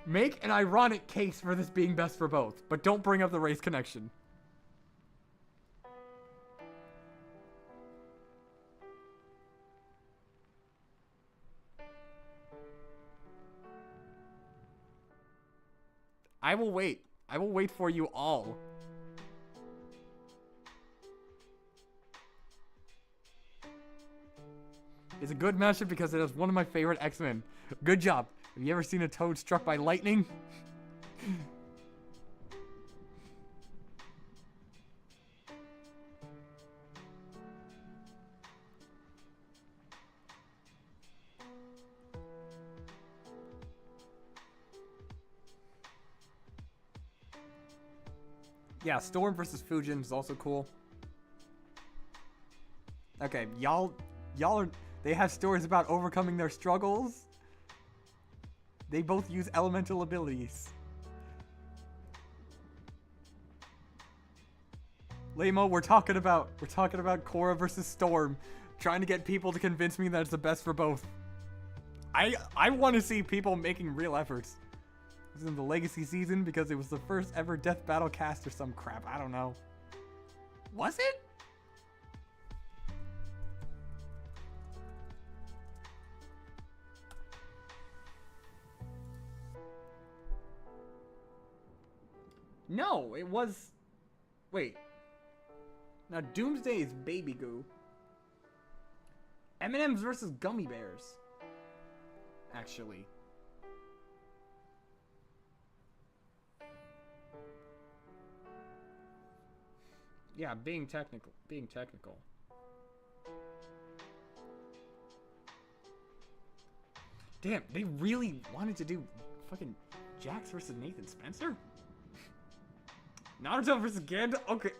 Make an ironic case for this being best for both, but don't bring up the race connection. I will wait. I will wait for you all. It's a good matchup because it is one of my favorite X-Men. Good job. Have you ever seen a toad struck by lightning? Yeah, Storm versus Fujin is also cool. Okay, y'all are... They have stories about overcoming their struggles. They both use elemental abilities. Lamo, we're talking about Korra versus Storm, trying to get people to convince me that it's the best for both. I want to see people making real efforts. This is in the Legacy season because it was the first ever Death Battle cast or some crap. I don't know. Was it? No, it was... Wait. Now, Doomsday is Baby Goo. M&M's versus Gummy Bears. Actually. Yeah, being technical. Damn, they really wanted to do fucking Jax versus Nathan Spencer? Naruto versus Gandalf? Okay.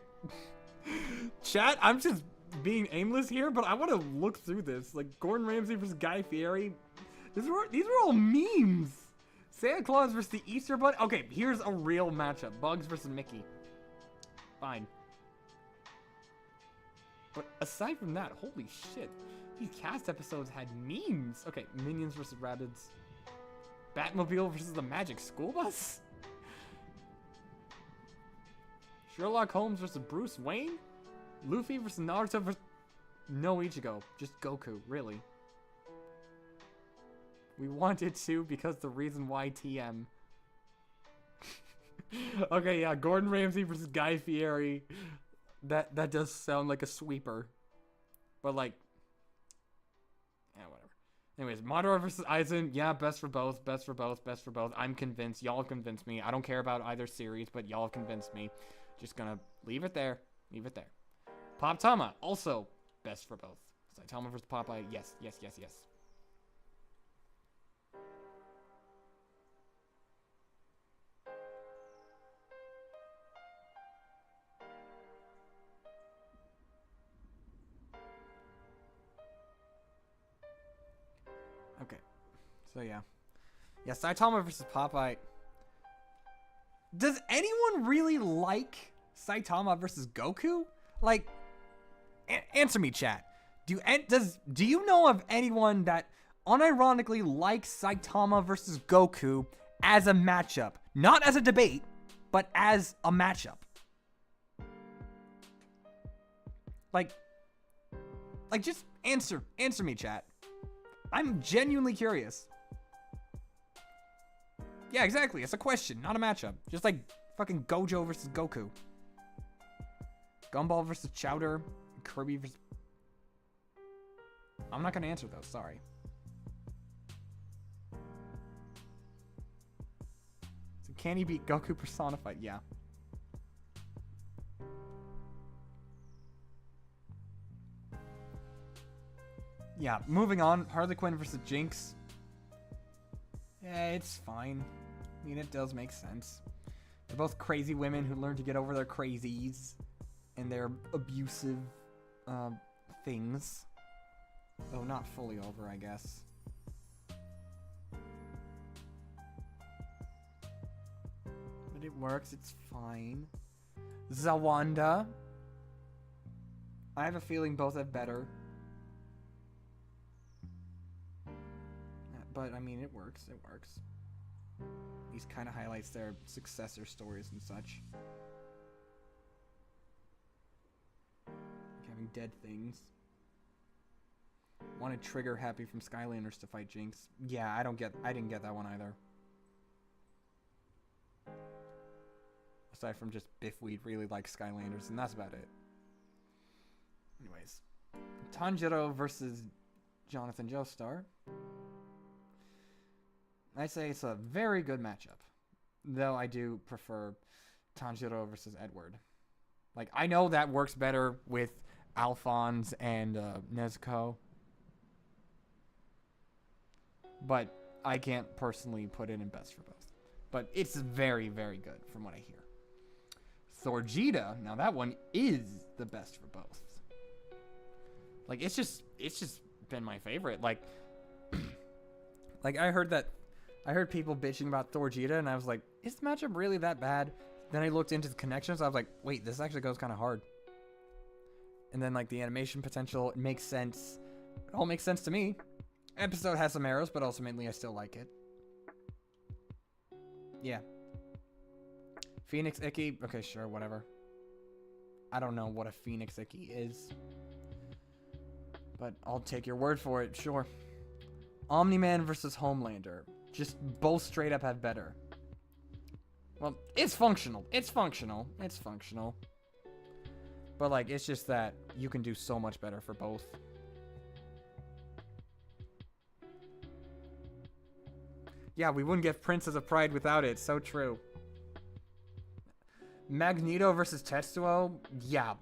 Chat, I'm just being aimless here, but I want to look through this. Like, Gordon Ramsay versus Guy Fieri. These were all memes. Santa Claus versus the Easter Bunny. Okay, here's a real matchup. Bugs versus Mickey. Fine. But aside from that, holy shit. These cast episodes had memes. Okay, Minions versus Rabbids. Batmobile versus the Magic School Bus? Sherlock Holmes versus Bruce Wayne? Luffy versus Naruto versus... No Ichigo. Just Goku, really. We wanted to because the reason why TM. Okay, yeah, Gordon Ramsay versus Guy Fieri. That does sound like a sweeper. But like... Yeah, whatever. Anyways, Madara versus Aizen. Yeah, best for both. I'm convinced. Y'all have convinced me. I don't care about either series, but y'all have convinced me. Just gonna leave it there. Pop Tama, also best for both. Saitama versus Popeye, yes. Okay, so yeah. Yeah, Saitama versus Popeye. Does anyone really like Saitama versus Goku? Like, answer me, chat. Do you know of anyone that unironically likes Saitama versus Goku as a matchup? Not as a debate, but as a matchup. Like just answer me, chat. I'm genuinely curious. Yeah, exactly. It's a question, not a matchup. Just like fucking Gojo versus Goku. Gumball versus Chowder. Kirby versus... I'm not gonna answer those, sorry. So can he beat Goku personified? Yeah. Yeah, moving on. Harley Quinn versus Jinx. Yeah, it's fine. I mean, it does make sense. They're both crazy women who learn to get over their crazies and their abusive things. Though not fully over, I guess. But it works, it's fine. Zawanda. I have a feeling both have better. But, I mean, it works. It works. These kind of highlights their successor stories and such. Like having dead things. Wanted Trigger Happy from Skylanders to fight Jinx. Yeah, I didn't get that one either. Aside from just Biffweed really likes Skylanders, and that's about it. Anyways. Tanjiro versus Jonathan Joestar. I say it's a very good matchup. Though I do prefer Tanjiro versus Edward. Like, I know that works better with Alphonse and Nezuko. But I can't personally put it in best for both. But it's very, very good from what I hear. Thorgita, now that one is the best for both. Like, it's just been my favorite. Like, like I heard people bitching about Thorgita, and I was like, is the matchup really that bad? Then I looked into the connections. I was like, wait, this actually goes kind of hard. And then, like, the animation potential, it makes sense. It all makes sense to me. Episode has some errors, but ultimately I still like it. Yeah. Phoenix Icky? Okay, sure, whatever. I don't know what a Phoenix Icky is. But I'll take your word for it, sure. Omni-Man versus Homelander. Just both straight up have better. Well, it's functional. It's functional. It's functional. But, like, it's just that you can do so much better for both. Yeah, we wouldn't get Princess of Pride without it. So true. Magneto versus Tetsuo? Yeah.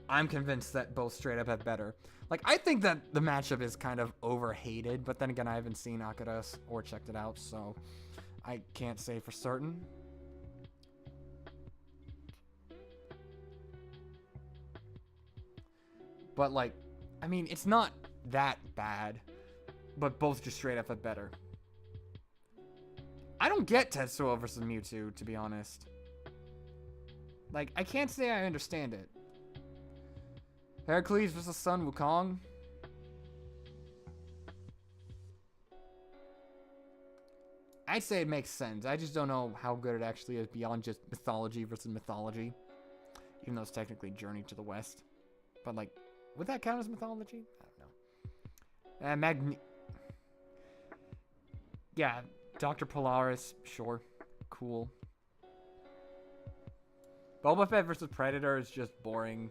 I'm convinced that both straight up have better. Like, I think that the matchup is kind of overhated, but then again, I haven't seen Akira or checked it out, so I can't say for certain. But, like, I mean, it's not that bad, but both just straight up have better. I don't get Tetsuo versus Mewtwo, to be honest. Like, I can't say I understand it. Heracles versus Sun Wukong. I'd say it makes sense. I just don't know how good it actually is beyond just mythology versus mythology. Even though it's technically Journey to the West. But, like, would that count as mythology? I don't know. Yeah, Dr. Polaris, sure. Cool. Boba Fett versus Predator is just boring.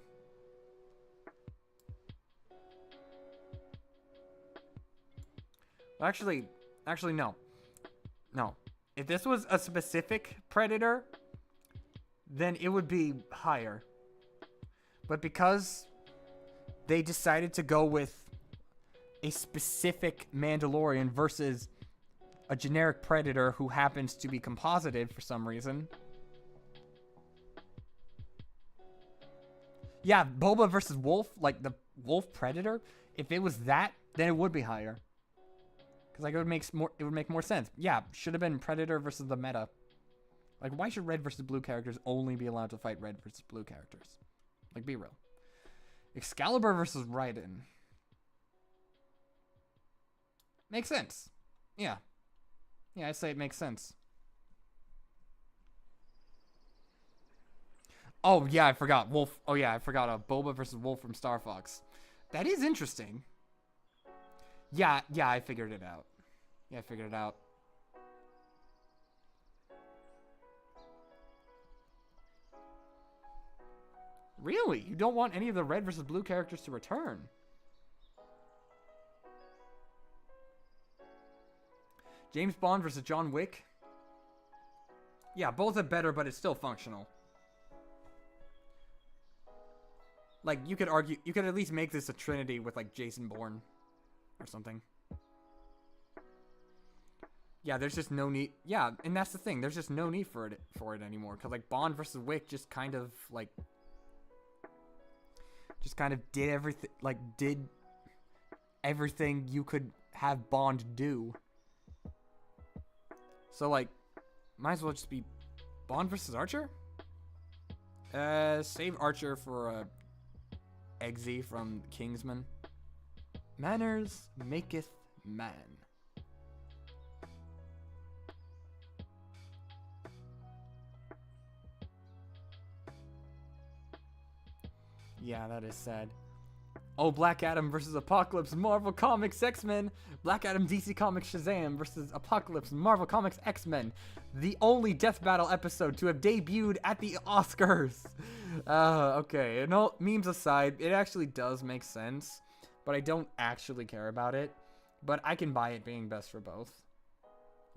Actually, no. No. If this was a specific Predator, then it would be higher. But because they decided to go with a specific Mandalorian versus a generic Predator who happens to be composited for some reason. Yeah, Boba versus Wolf, like the Wolf Predator, if it was that, then it would be higher. Because like it would make more sense. Yeah, should have been Predator versus the meta. Like, why should red versus blue characters only be allowed to fight red versus blue characters? Like, be real. Excalibur versus Raiden. Makes sense. Yeah. Yeah, I say it makes sense. Oh, yeah, I forgot. Wolf. Oh, yeah, I forgot. Boba versus Wolf from Star Fox. That is interesting. Yeah, I figured it out. Yeah, I figured it out. Really? You don't want any of the red versus blue characters to return? James Bond versus John Wick? Yeah, both are better, but it's still functional. Like, you could argue, you could at least make this a trinity with, like, Jason Bourne or something. Yeah, there's just no need. Yeah, and that's the thing. There's just no need for it anymore. Cause like Bond versus Wick just kind of did everything. Like did everything you could have Bond do. So like, might as well just be Bond versus Archer. Save Archer for Eggsy from Kingsman. Manners maketh man. Yeah, that is sad. Oh, Black Adam versus Apocalypse, Marvel Comics X-Men. Black Adam DC Comics Shazam versus Apocalypse, Marvel Comics X-Men. The only death battle episode to have debuted at the Oscars. Okay, and all memes aside, it actually does make sense, but I don't actually care about it. But I can buy it being best for both.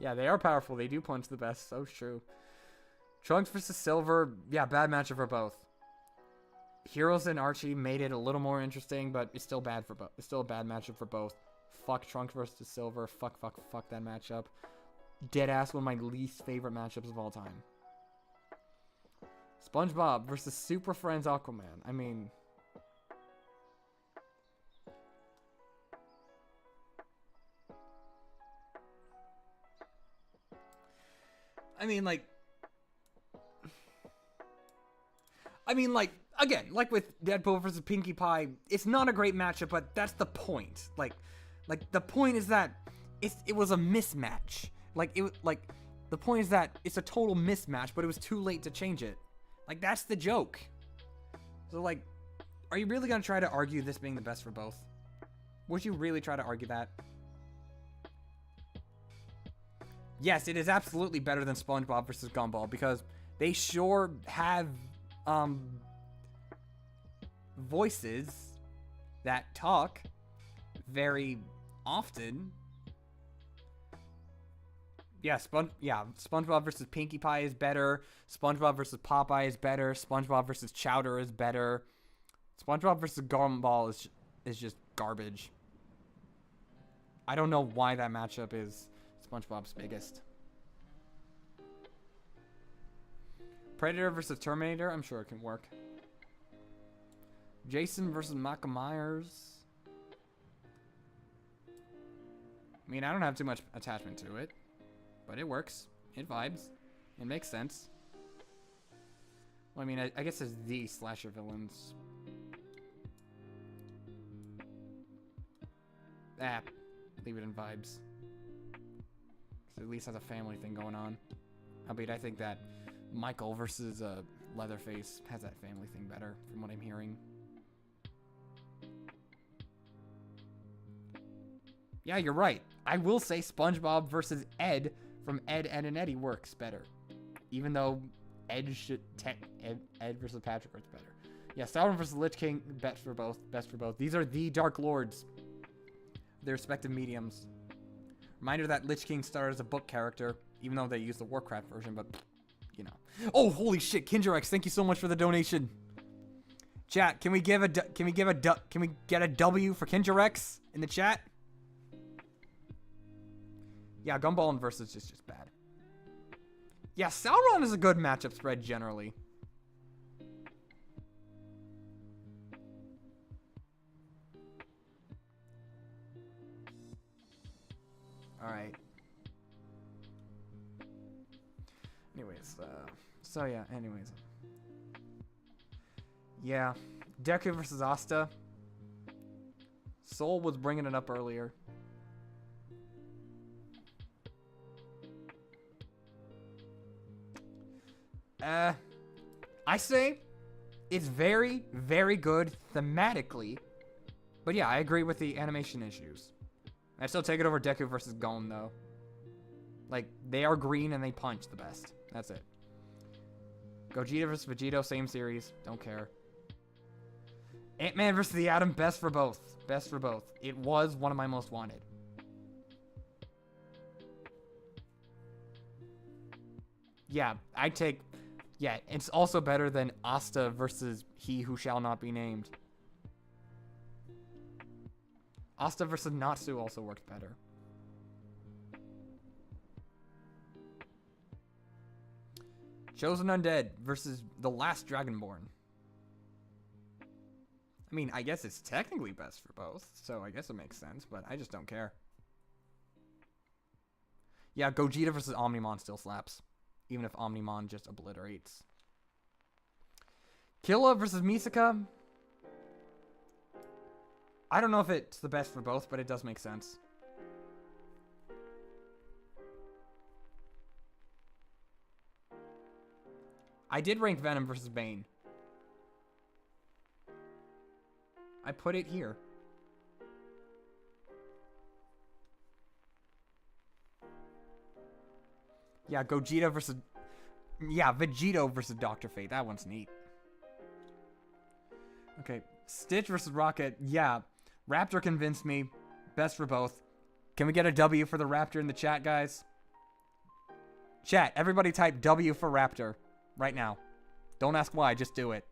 Yeah, they are powerful. They do punch the best. So true. Trunks versus Silver. Yeah, bad matchup for both. Heroes and Archie made it a little more interesting, but it's still bad for both. It's still a bad matchup for both. Fuck Trunks versus Silver. Fuck that matchup. Deadass, one of my least favorite matchups of all time. SpongeBob versus Super Friends Aquaman. I mean, again, like with Deadpool versus Pinkie Pie, it's not a great matchup, but that's the point. Like the point is that it was a mismatch. The point is that it's a total mismatch, but it was too late to change it. Like, that's the joke. So, like, are you really gonna try to argue this being the best for both? Would you really try to argue that? Yes, it is absolutely better than SpongeBob versus Gumball, because they sure have, voices that talk very often. Yeah, SpongeBob versus Pinkie Pie is better. SpongeBob versus Popeye is better. SpongeBob versus Chowder is better. SpongeBob versus Gumball is just garbage. I don't know why that matchup is SpongeBob's biggest. Predator versus Terminator, I'm sure it can work. Jason versus Michael Myers. I mean, I don't have too much attachment to it, but it works. It vibes. It makes sense. Well, I mean, I guess it's the slasher villains. Leave it in vibes. So at least has a family thing going on. Albeit, I think that Michael versus Leatherface has that family thing better, from what I'm hearing. Yeah, you're right. I will say SpongeBob versus Ed from Ed, Edd and Eddy works better. Even though Ed versus Patrick works better. Yeah, Sauron versus Lich King, best for both. These are the Dark Lords. Their respective mediums. Reminder that Lich King started as a book character, even though they used the Warcraft version, but, you know. Oh, holy shit, Kinjarex, thank you so much for the donation. Chat, can we get a W for Kinjarex in the chat? Yeah, Gumball and Versus is just bad. Yeah, Sauron is a good matchup spread generally. Alright. Anyways, Yeah, Deku versus Asta. Soul was bringing it up earlier. I say it's very, very good thematically. But yeah, I agree with the animation issues. I still take it over Deku versus Gon, though. Like, they are green and they punch the best. That's it. Gogeta versus Vegito, same series. Don't care. Ant-Man versus the Atom, best for both. Best for both. It was one of my most wanted. Yeah, I'd take... Yeah, it's also better than Asta versus He Who Shall Not Be Named. Asta versus Natsu also worked better. Chosen Undead versus the last Dragonborn. I mean, I guess it's technically best for both, so I guess it makes sense, but I just don't care. Yeah, Gogeta versus Omnimon still slaps, even if Omnimon just obliterates. Killa versus Misaka. I don't know if it's the best for both, but it does make sense. I did rank Venom versus Bane. I put it here. Yeah, Gogeta versus... Yeah, Vegito versus Dr. Fate. That one's neat. Okay, Stitch versus Rocket. Yeah, Raptor convinced me. Best for both. Can we get a W for the Raptor in the chat, guys? Chat, everybody type W for Raptor right now. Don't ask why, just do it.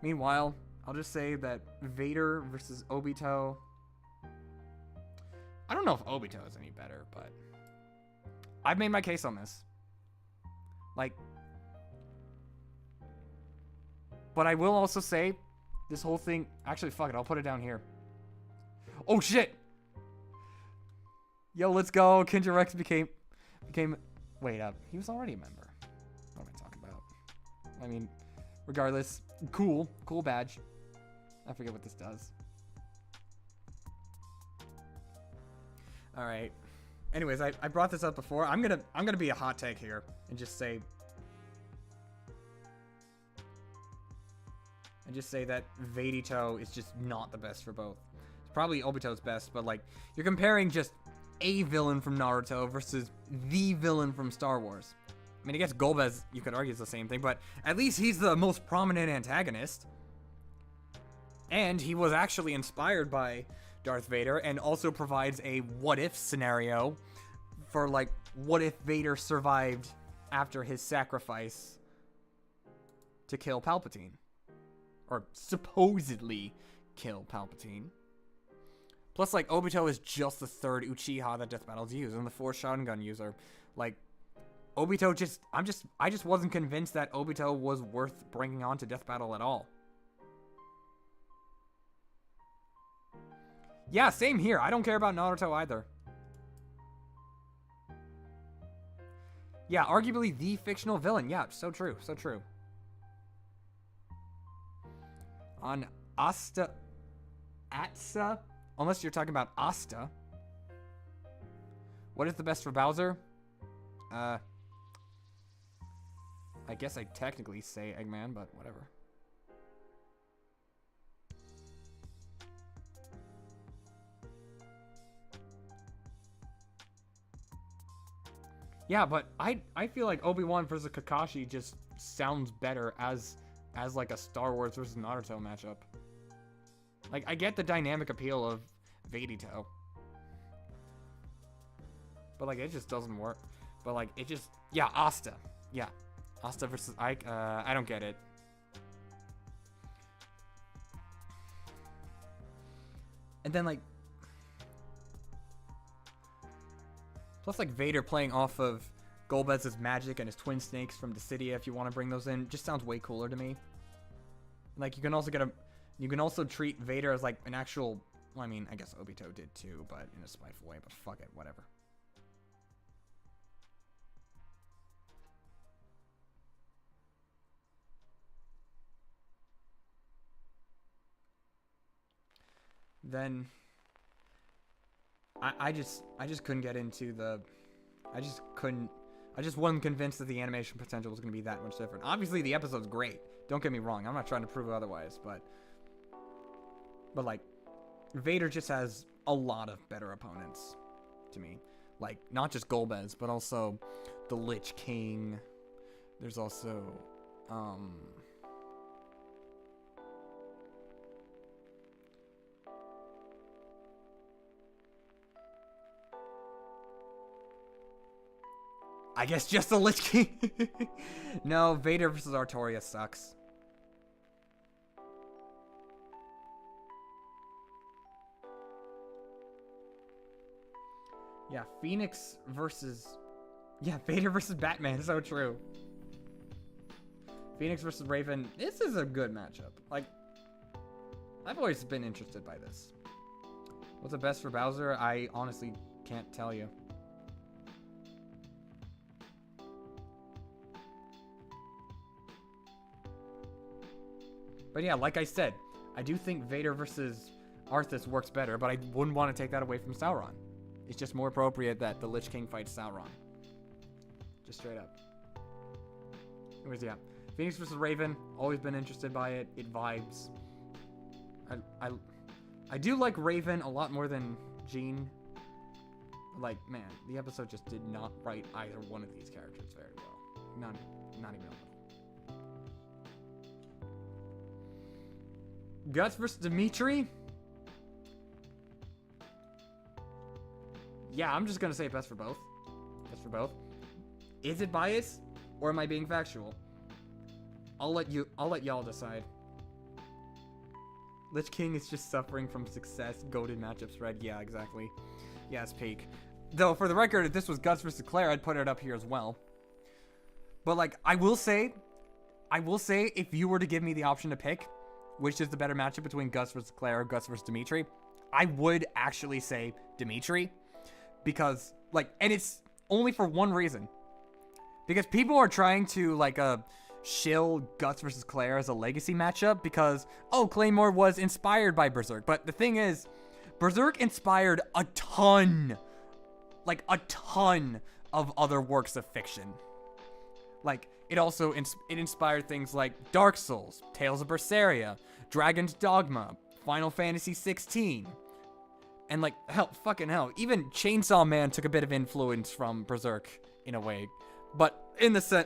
Meanwhile, I'll just say that Vader versus Obito. I don't know if Obito is any better, but I've made my case on this. Like, but I will also say this whole thing. Actually, fuck it. I'll put it down here. Oh shit! Yo, let's go. Kendra Rex became. Wait up. He was already a member. What am I talking about? I mean, regardless, cool badge. I forget what this does. All right. Anyways, I brought this up before. I'm gonna be a hot take here and just say. And just say that Vegito is just not the best for both. It's probably Obito's best, but like you're comparing just a villain from Naruto versus the villain from Star Wars. I mean, I guess Golbez, you could argue, is the same thing, but at least he's the most prominent antagonist. And he was actually inspired by Darth Vader and also provides a what-if scenario for, like, what if Vader survived after his sacrifice to kill Palpatine. Or supposedly kill Palpatine. Plus, like, Obito is just the third Uchiha that Death Battle's used, and the fourth Sharingan user. Like, Obito just... I just wasn't convinced that Obito was worth bringing on to Death Battle at all. Yeah, same here. I don't care about Naruto either. Yeah, arguably the fictional villain. Yeah, so true, so true. On Atsa, unless you're talking about Asta. What is the best for Bowser? I guess I technically say Eggman, but whatever. Yeah, but I feel like Obi-Wan versus Kakashi just sounds better as like a Star Wars versus Naruto matchup. Like, I get the dynamic appeal of Vegito, but like it just doesn't work. But like it just, yeah, Asta, yeah, Asta versus Ike. I don't get it. And then like, plus like Vader playing off of Golbez's magic and his twin snakes from Dissidia, if you want to bring those in, just sounds way cooler to me. Like you can also treat Vader as like an actual, well, I mean, I guess Obito did too, but in a spiteful way, but fuck it, whatever. Then I just couldn't get into the, I just wasn't convinced that the animation potential was going to be that much different. Obviously the episode's great, don't get me wrong, I'm not trying to prove otherwise, but like Vader just has a lot of better opponents to me. Like not just Golbez, but also the Lich King. There's also I guess just the Lich King. No, Vader versus Artorias sucks. Yeah, Phoenix versus Yeah, Vader versus Batman. So true. Phoenix versus Raven. This is a good matchup. Like, I've always been interested by this. What's the best for Bowser? I honestly can't tell you. But yeah, like I said, I do think Vader versus Arthas works better, but I wouldn't want to take that away from Sauron. It's just more appropriate that the Lich King fights Sauron. Just straight up. Anyways, yeah. Phoenix versus Raven, always been interested by it. It vibes. I do like Raven a lot more than Jean. Like, man, the episode just did not write either one of these characters very well. Not even a little. Guts versus Dimitri? Yeah, I'm just gonna say best for both. Best for both. Is it biased? Or am I being factual? I'll let y'all decide. Lich King is just suffering from success. Goated matchup spread. Yeah, exactly. Yeah, it's peak. Though, for the record, if this was Guts versus Claire, I'd put it up here as well. But, like, I will say, if you were to give me the option to pick, which is the better matchup between Guts versus Claire or Guts versus Dimitri, I would actually say Dimitri. Because, like, and it's only for one reason. Because people are trying to, like, shill Guts versus Claire as a legacy matchup because, oh, Claymore was inspired by Berserk. But the thing is, Berserk inspired a ton of other works of fiction. Like, it also it inspired things like Dark Souls, Tales of Berseria, Dragon's Dogma, Final Fantasy 16. And, like, fucking hell, even Chainsaw Man took a bit of influence from Berserk in a way. But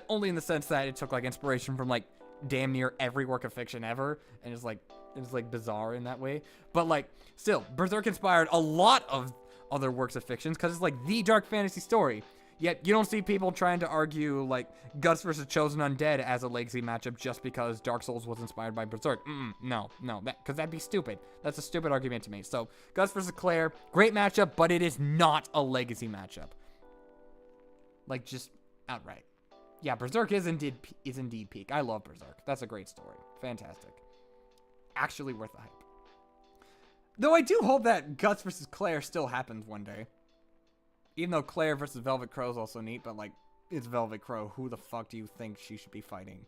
only in the sense that it took, like, inspiration from, like, damn near every work of fiction ever. And it's like bizarre in that way. But, like, still, Berserk inspired a lot of other works of fiction because it's, like, the dark fantasy story. Yet, you don't see people trying to argue, like, Guts versus Chosen Undead as a legacy matchup just because Dark Souls was inspired by Berserk. No, because that'd be stupid. That's a stupid argument to me. So, Guts versus Claire, great matchup, but it is not a legacy matchup. Like, just outright. Yeah, Berserk is indeed peak. I love Berserk. That's a great story. Fantastic. Actually worth the hype. Though I do hope that Guts versus Claire still happens one day. Even though Claire versus Velvet Crow is also neat, but, like, it's Velvet Crow. Who the fuck do you think she should be fighting?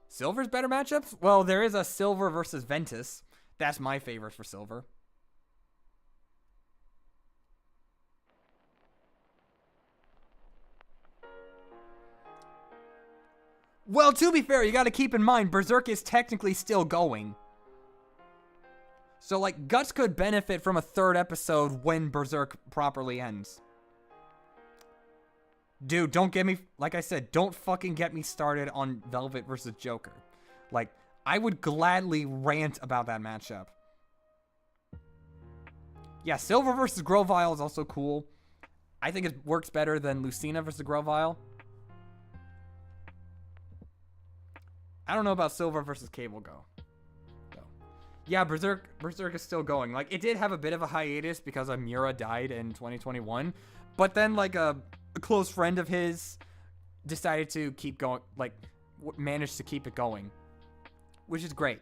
Silver's better matchups? Well, there is a Silver versus Ventus. That's my favorite for Silver. Well, to be fair, you gotta keep in mind, Berserk is technically still going. So, like, Guts could benefit from a third episode when Berserk properly ends. Dude, don't get me... Like I said, don't fucking get me started on Velvet versus Joker. Like, I would gladly rant about that matchup. Yeah, Silver versus Grovile is also cool. I think it works better than Lucina versus Grovile. I don't know about Silver versus Cable Go. Yeah, Berserk is still going. Like, it did have a bit of a hiatus because Amira died in 2021. But then, like, a close friend of his decided to keep going, like, managed to keep it going. Which is great.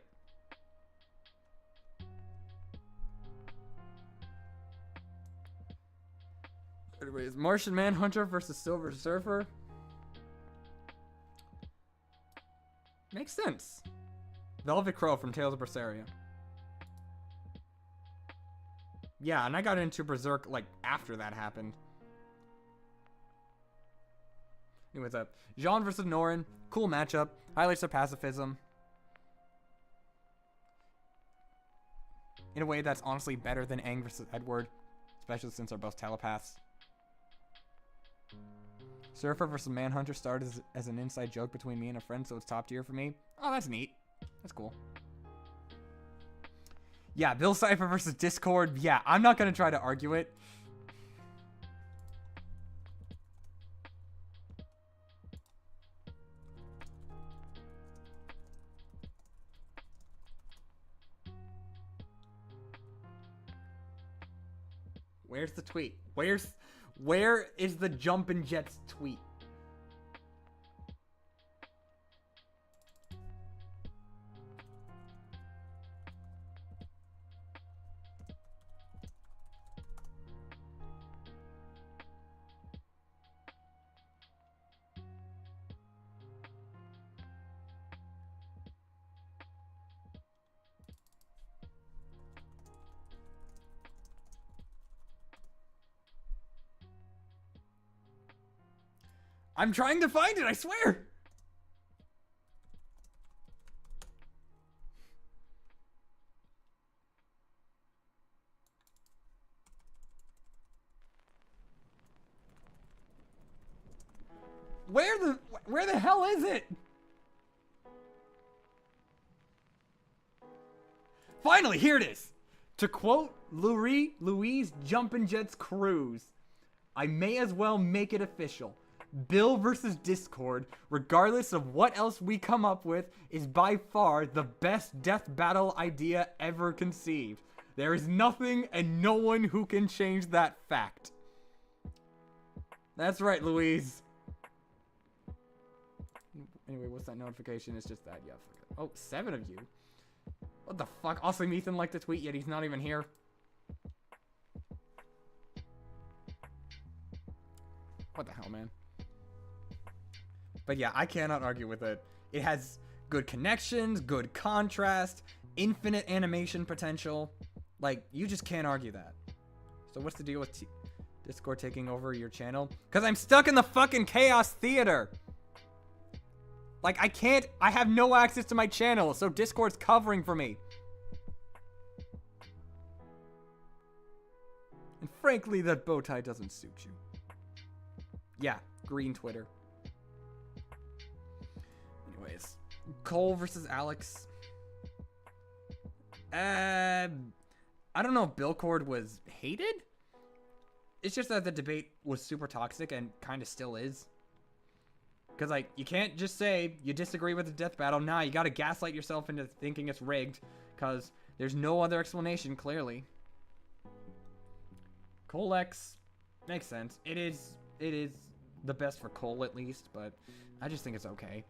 Anyways, Martian Manhunter versus Silver Surfer. Makes sense. Velvet Crow from Tales of Berseria. Yeah, and I got into Berserk, like, after that happened. Anyways, Jean versus Norin. Cool matchup. Highlights their pacifism. In a way that's honestly better than Aang versus Edward. Especially since they're both telepaths. Surfer versus Manhunter started as an inside joke between me and a friend, so it's top tier for me. Oh, that's neat. That's cool. Yeah, Bill Cipher versus Discord. Yeah, I'm not going to try to argue it. Where's the tweet? Where is the Jumpin' Jets tweet? I'm trying to find it, I swear! Where the hell is it? Finally, here it is. To quote Louise Jumpin' Jets Cruz, I may as well make it official. Bill versus Discord, regardless of what else we come up with, is by far the best death battle idea ever conceived. There is nothing and no one who can change that fact. That's right, Louise. Anyway, what's that notification? It's just that, yeah. Oh, 7 of you. What the fuck? Also, Ethan liked the tweet, yet he's not even here. What the hell, man? But yeah, I cannot argue with it. It has good connections, good contrast, infinite animation potential. Like, you just can't argue that. So what's the deal with Discord taking over your channel? Because I'm stuck in the fucking Chaos Theater. Like, I have no access to my channel, so Discord's covering for me. And frankly, that bow tie doesn't suit you. Yeah, green Twitter. Anyways, Cole versus Alex. I don't know if Billcord was hated. It's just that the debate was super toxic and kind of still is. Because, like, you can't just say you disagree with the death battle. Nah, you gotta gaslight yourself into thinking it's rigged. Because there's no other explanation, clearly. Cole X makes sense. It is the best for Cole, at least. But I just think it's okay.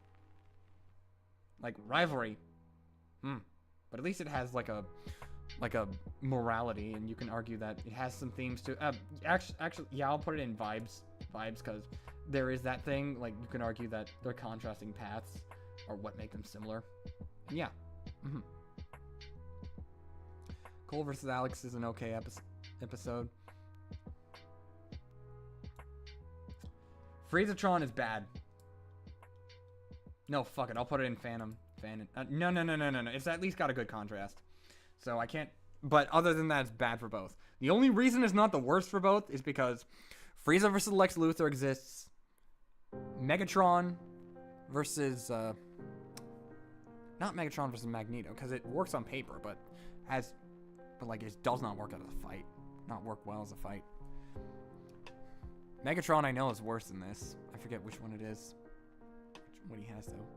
Like, rivalry. But at least it has, like a morality. And you can argue that it has some themes to... actually, yeah, I'll put it in vibes. Because... there is that thing, like, you can argue that their contrasting paths are what make them similar. Yeah. Cole versus Alex is an okay episode. Frostathan is bad. No, fuck it. I'll put it in Phantom. No. It's at least got a good contrast. So I can't... but other than that, it's bad for both. The only reason it's not the worst for both is because Frieza versus Lex Luthor exists. Megatron versus not Megatron versus Magneto, because it works on paper, but like it does not work as a fight. Not work well as a fight. Megatron I know is worse than this. I forget which one it is. What he has though.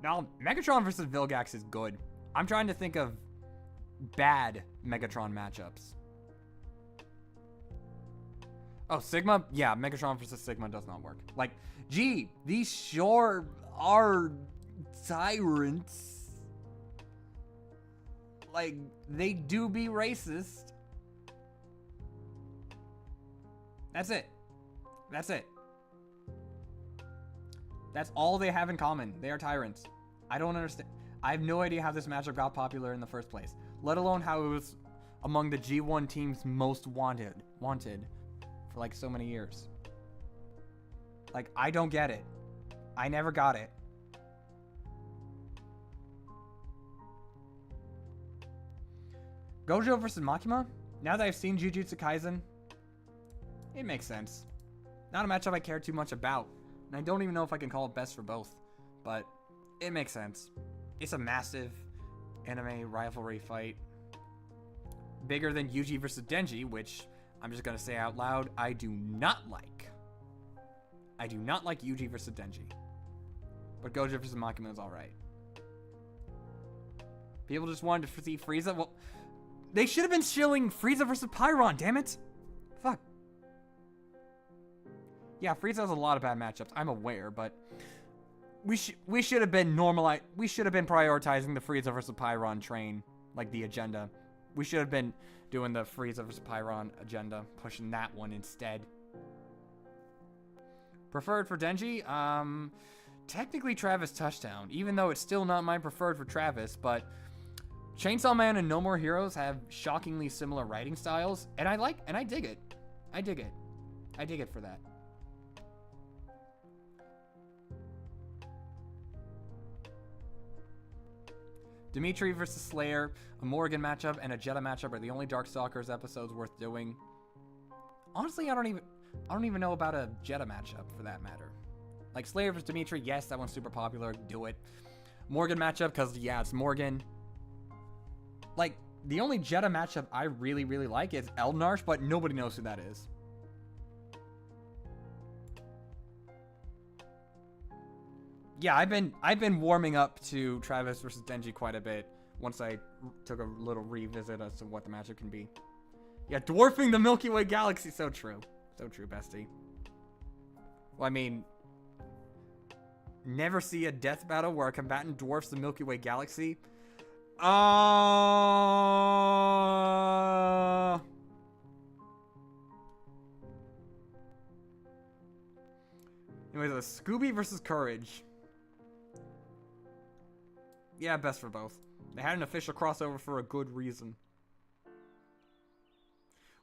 Now Megatron versus Vilgax is good. I'm trying to think of bad Megatron matchups. Oh, Sigma? Yeah, Megatron versus Sigma does not work. Like, gee, these sure are tyrants. Like, they do be racist. That's it. That's it. That's all they have in common. They are tyrants. I don't understand. I have no idea how this matchup got popular in the first place. Let alone how it was among the G1 teams most wanted. For like so many years. Like, I don't get it. I never got it. Gojo versus Makima? Now that I've seen Jujutsu Kaisen, it makes sense. Not a matchup I care too much about. And I don't even know if I can call it best for both. But it makes sense. It's a massive anime rivalry fight. Bigger than Yuji versus Denji, which... I'm just going to say out loud, I do not like. I do not like Yuji versus Denji. But Gojo versus Makima is alright. People just wanted to see Frieza? Well, They should have been shilling Frieza versus Pyron, damn it. Fuck. Yeah, Frieza has a lot of bad matchups, I'm aware, but we should have been prioritizing the Frieza versus Pyron train, like the agenda. We should have been doing the Frieza versus Pyron agenda, pushing that one instead. Preferred for Denji? Technically Travis Touchdown, even though it's still not my preferred for Travis, but Chainsaw Man and No More Heroes have shockingly similar writing styles, and I dig it. I dig it for that. Dimitri versus Slayer, a Morgan matchup, and a Jedha matchup are the only Darkstalkers episodes worth doing. Honestly, I don't even know about a Jedha matchup for that matter. Like Slayer versus Dimitri, yes, that one's super popular. Do it. Morgan matchup, because yeah, it's Morgan. Like, the only Jedha matchup I really, really like is Eldnarsh, but nobody knows who that is. Yeah, I've been warming up to Travis versus Denji quite a bit once I took a little revisit as to what the matchup can be. Yeah, dwarfing the Milky Way galaxy. So true. So true, bestie. Well, I mean, never see a death battle where a combatant dwarfs the Milky Way galaxy. Anyways, Scooby versus Courage. Yeah, best for both. They had an official crossover for a good reason.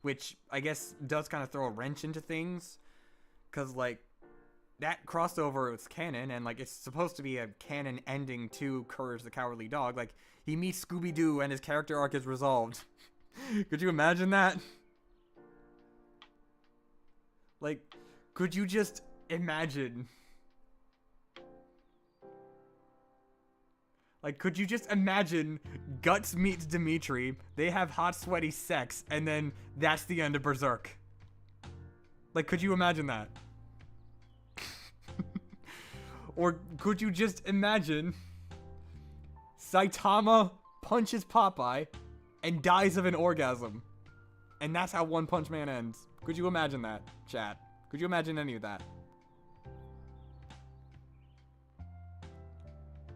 Which, I guess, does kind of throw a wrench into things. Because, like, that crossover is canon, and, like, it's supposed to be a canon ending to Courage the Cowardly Dog. Like, he meets Scooby-Doo and his character arc is resolved. Could you imagine that? Like, could you just imagine... Like, could you just imagine Guts meets Dimitri, they have hot, sweaty sex, and then that's the end of Berserk? Like, could you imagine that? Or could you just imagine Saitama punches Popeye and dies of an orgasm? And that's how One Punch Man ends. Could you imagine that, chat? Could you imagine any of that?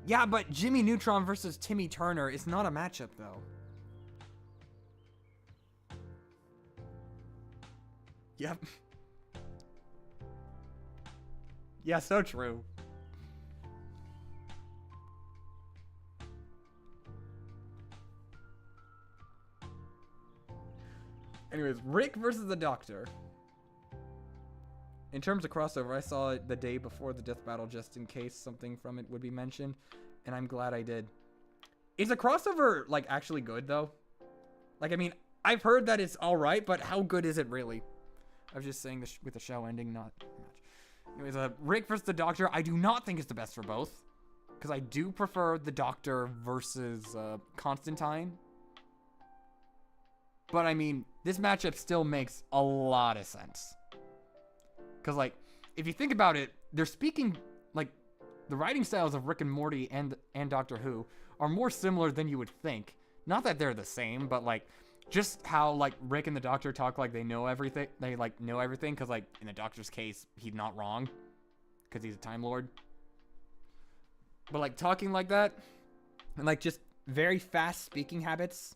Yeah, but Jimmy Neutron versus Timmy Turner is not a matchup, though. Yep. Yeah, so true. Anyways, Rick versus the Doctor. In terms of crossover, I saw it the day before the death battle just in case something from it would be mentioned, and I'm glad I did. Is a crossover, like, actually good, though? Like, I mean, I've heard that it's alright, but how good is it really? I was just saying this with the show ending, not much. Anyways, Rick versus the Doctor, I do not think it's the best for both, because I do prefer the Doctor versus Constantine. But, I mean, this matchup still makes a lot of sense. Because, like, if you think about it, they're speaking, like, the writing styles of Rick and Morty and Doctor Who are more similar than you would think. Not that they're the same, but, like, just how, like, Rick and the Doctor talk like they know everything. They, like, know everything, because, like, in the Doctor's case, he's not wrong. Because he's a Time Lord. But, like, talking like that, and, like, just very fast speaking habits,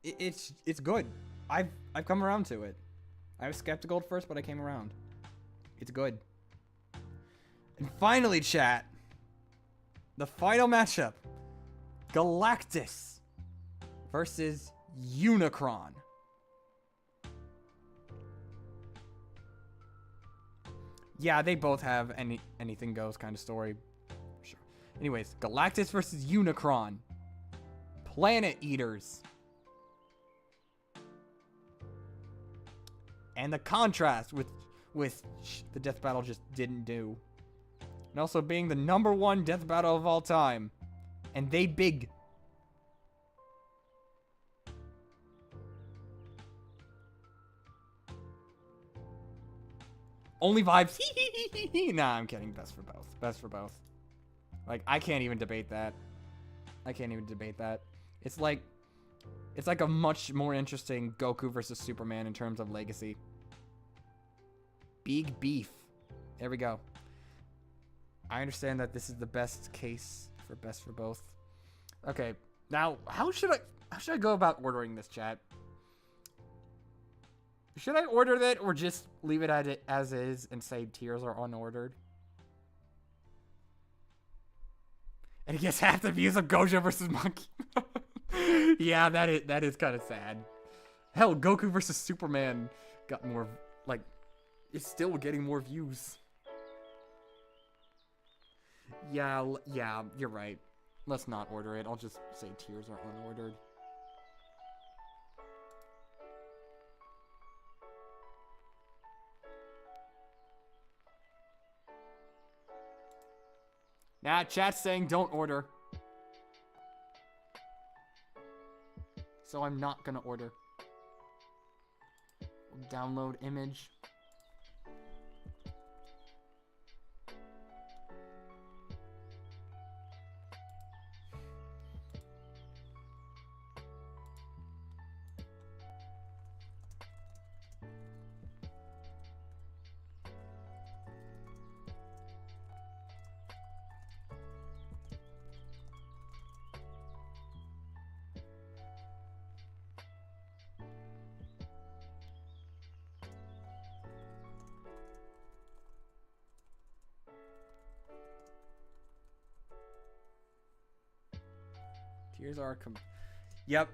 it's good. I've come around to it. I was skeptical at first, but I came around. It's good. And finally, chat, the final matchup. Galactus versus Unicron. Yeah, they both have anything goes kind of story. Sure. Anyways, Galactus versus Unicron. Planet Eaters. And the contrast with the death battle just didn't do. And also being the #1 death battle of all time. And they big. Only vibes. Nah, I'm kidding. Best for both. Best for both. Like, I can't even debate that. I can't even debate that. It's like a much more interesting Goku versus Superman in terms of legacy. Big beef. There we go. I understand that this is the best case for best for both. Okay, now how should I go about ordering this, chat? Should I order that or just leave it as is and say tiers are unordered? And he gets half the views of Gojo versus Monkey. Yeah, that is kind of sad. Hell, Goku versus Superman got more, like, it's still getting more views. Yeah, you're right. Let's not order it. I'll just say tiers are unordered. Nah, chat's saying don't order. So I'm not gonna order. Download image. Tiers are Yep.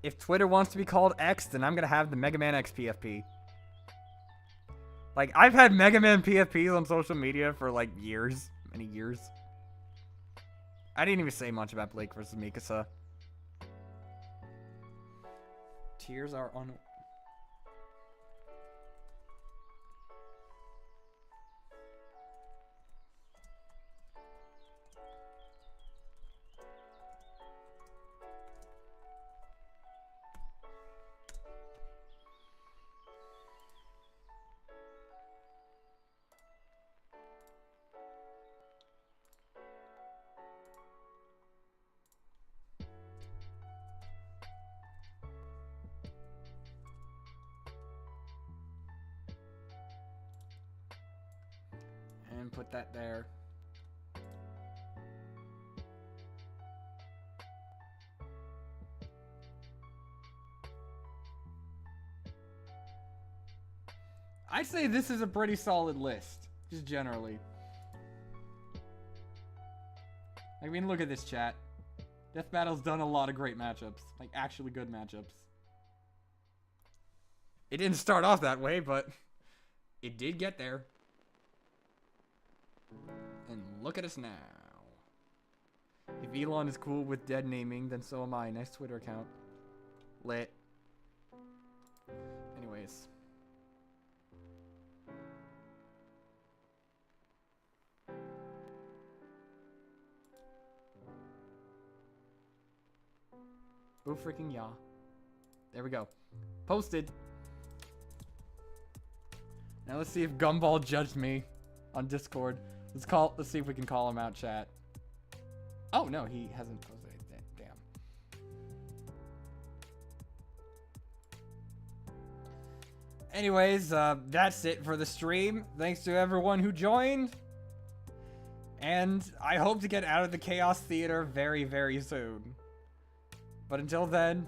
If Twitter wants to be called X, then I'm gonna have the Mega Man X PFP. Like, I've had Mega Man PFPs on social media for, like, years. Many years. I didn't even say much about Blake versus Mikasa. Tiers are on... And put that there. I'd say this is a pretty solid list, just generally. I mean, look at this, chat. Death Battle's done a lot of great matchups, like actually good matchups. It didn't start off that way, but it did get there. And look at us now. If Elon is cool with dead naming, then so am I. Nice Twitter account. Lit. Anyways. Oh freaking yeah. There we go. Posted. Now let's see if Gumball judged me on Discord. Let's see if we can call him out, chat. Oh no, he hasn't posted anything. Damn. Anyways, that's it for the stream. Thanks to everyone who joined. And I hope to get out of the Chaos Theater very, very soon. But until then,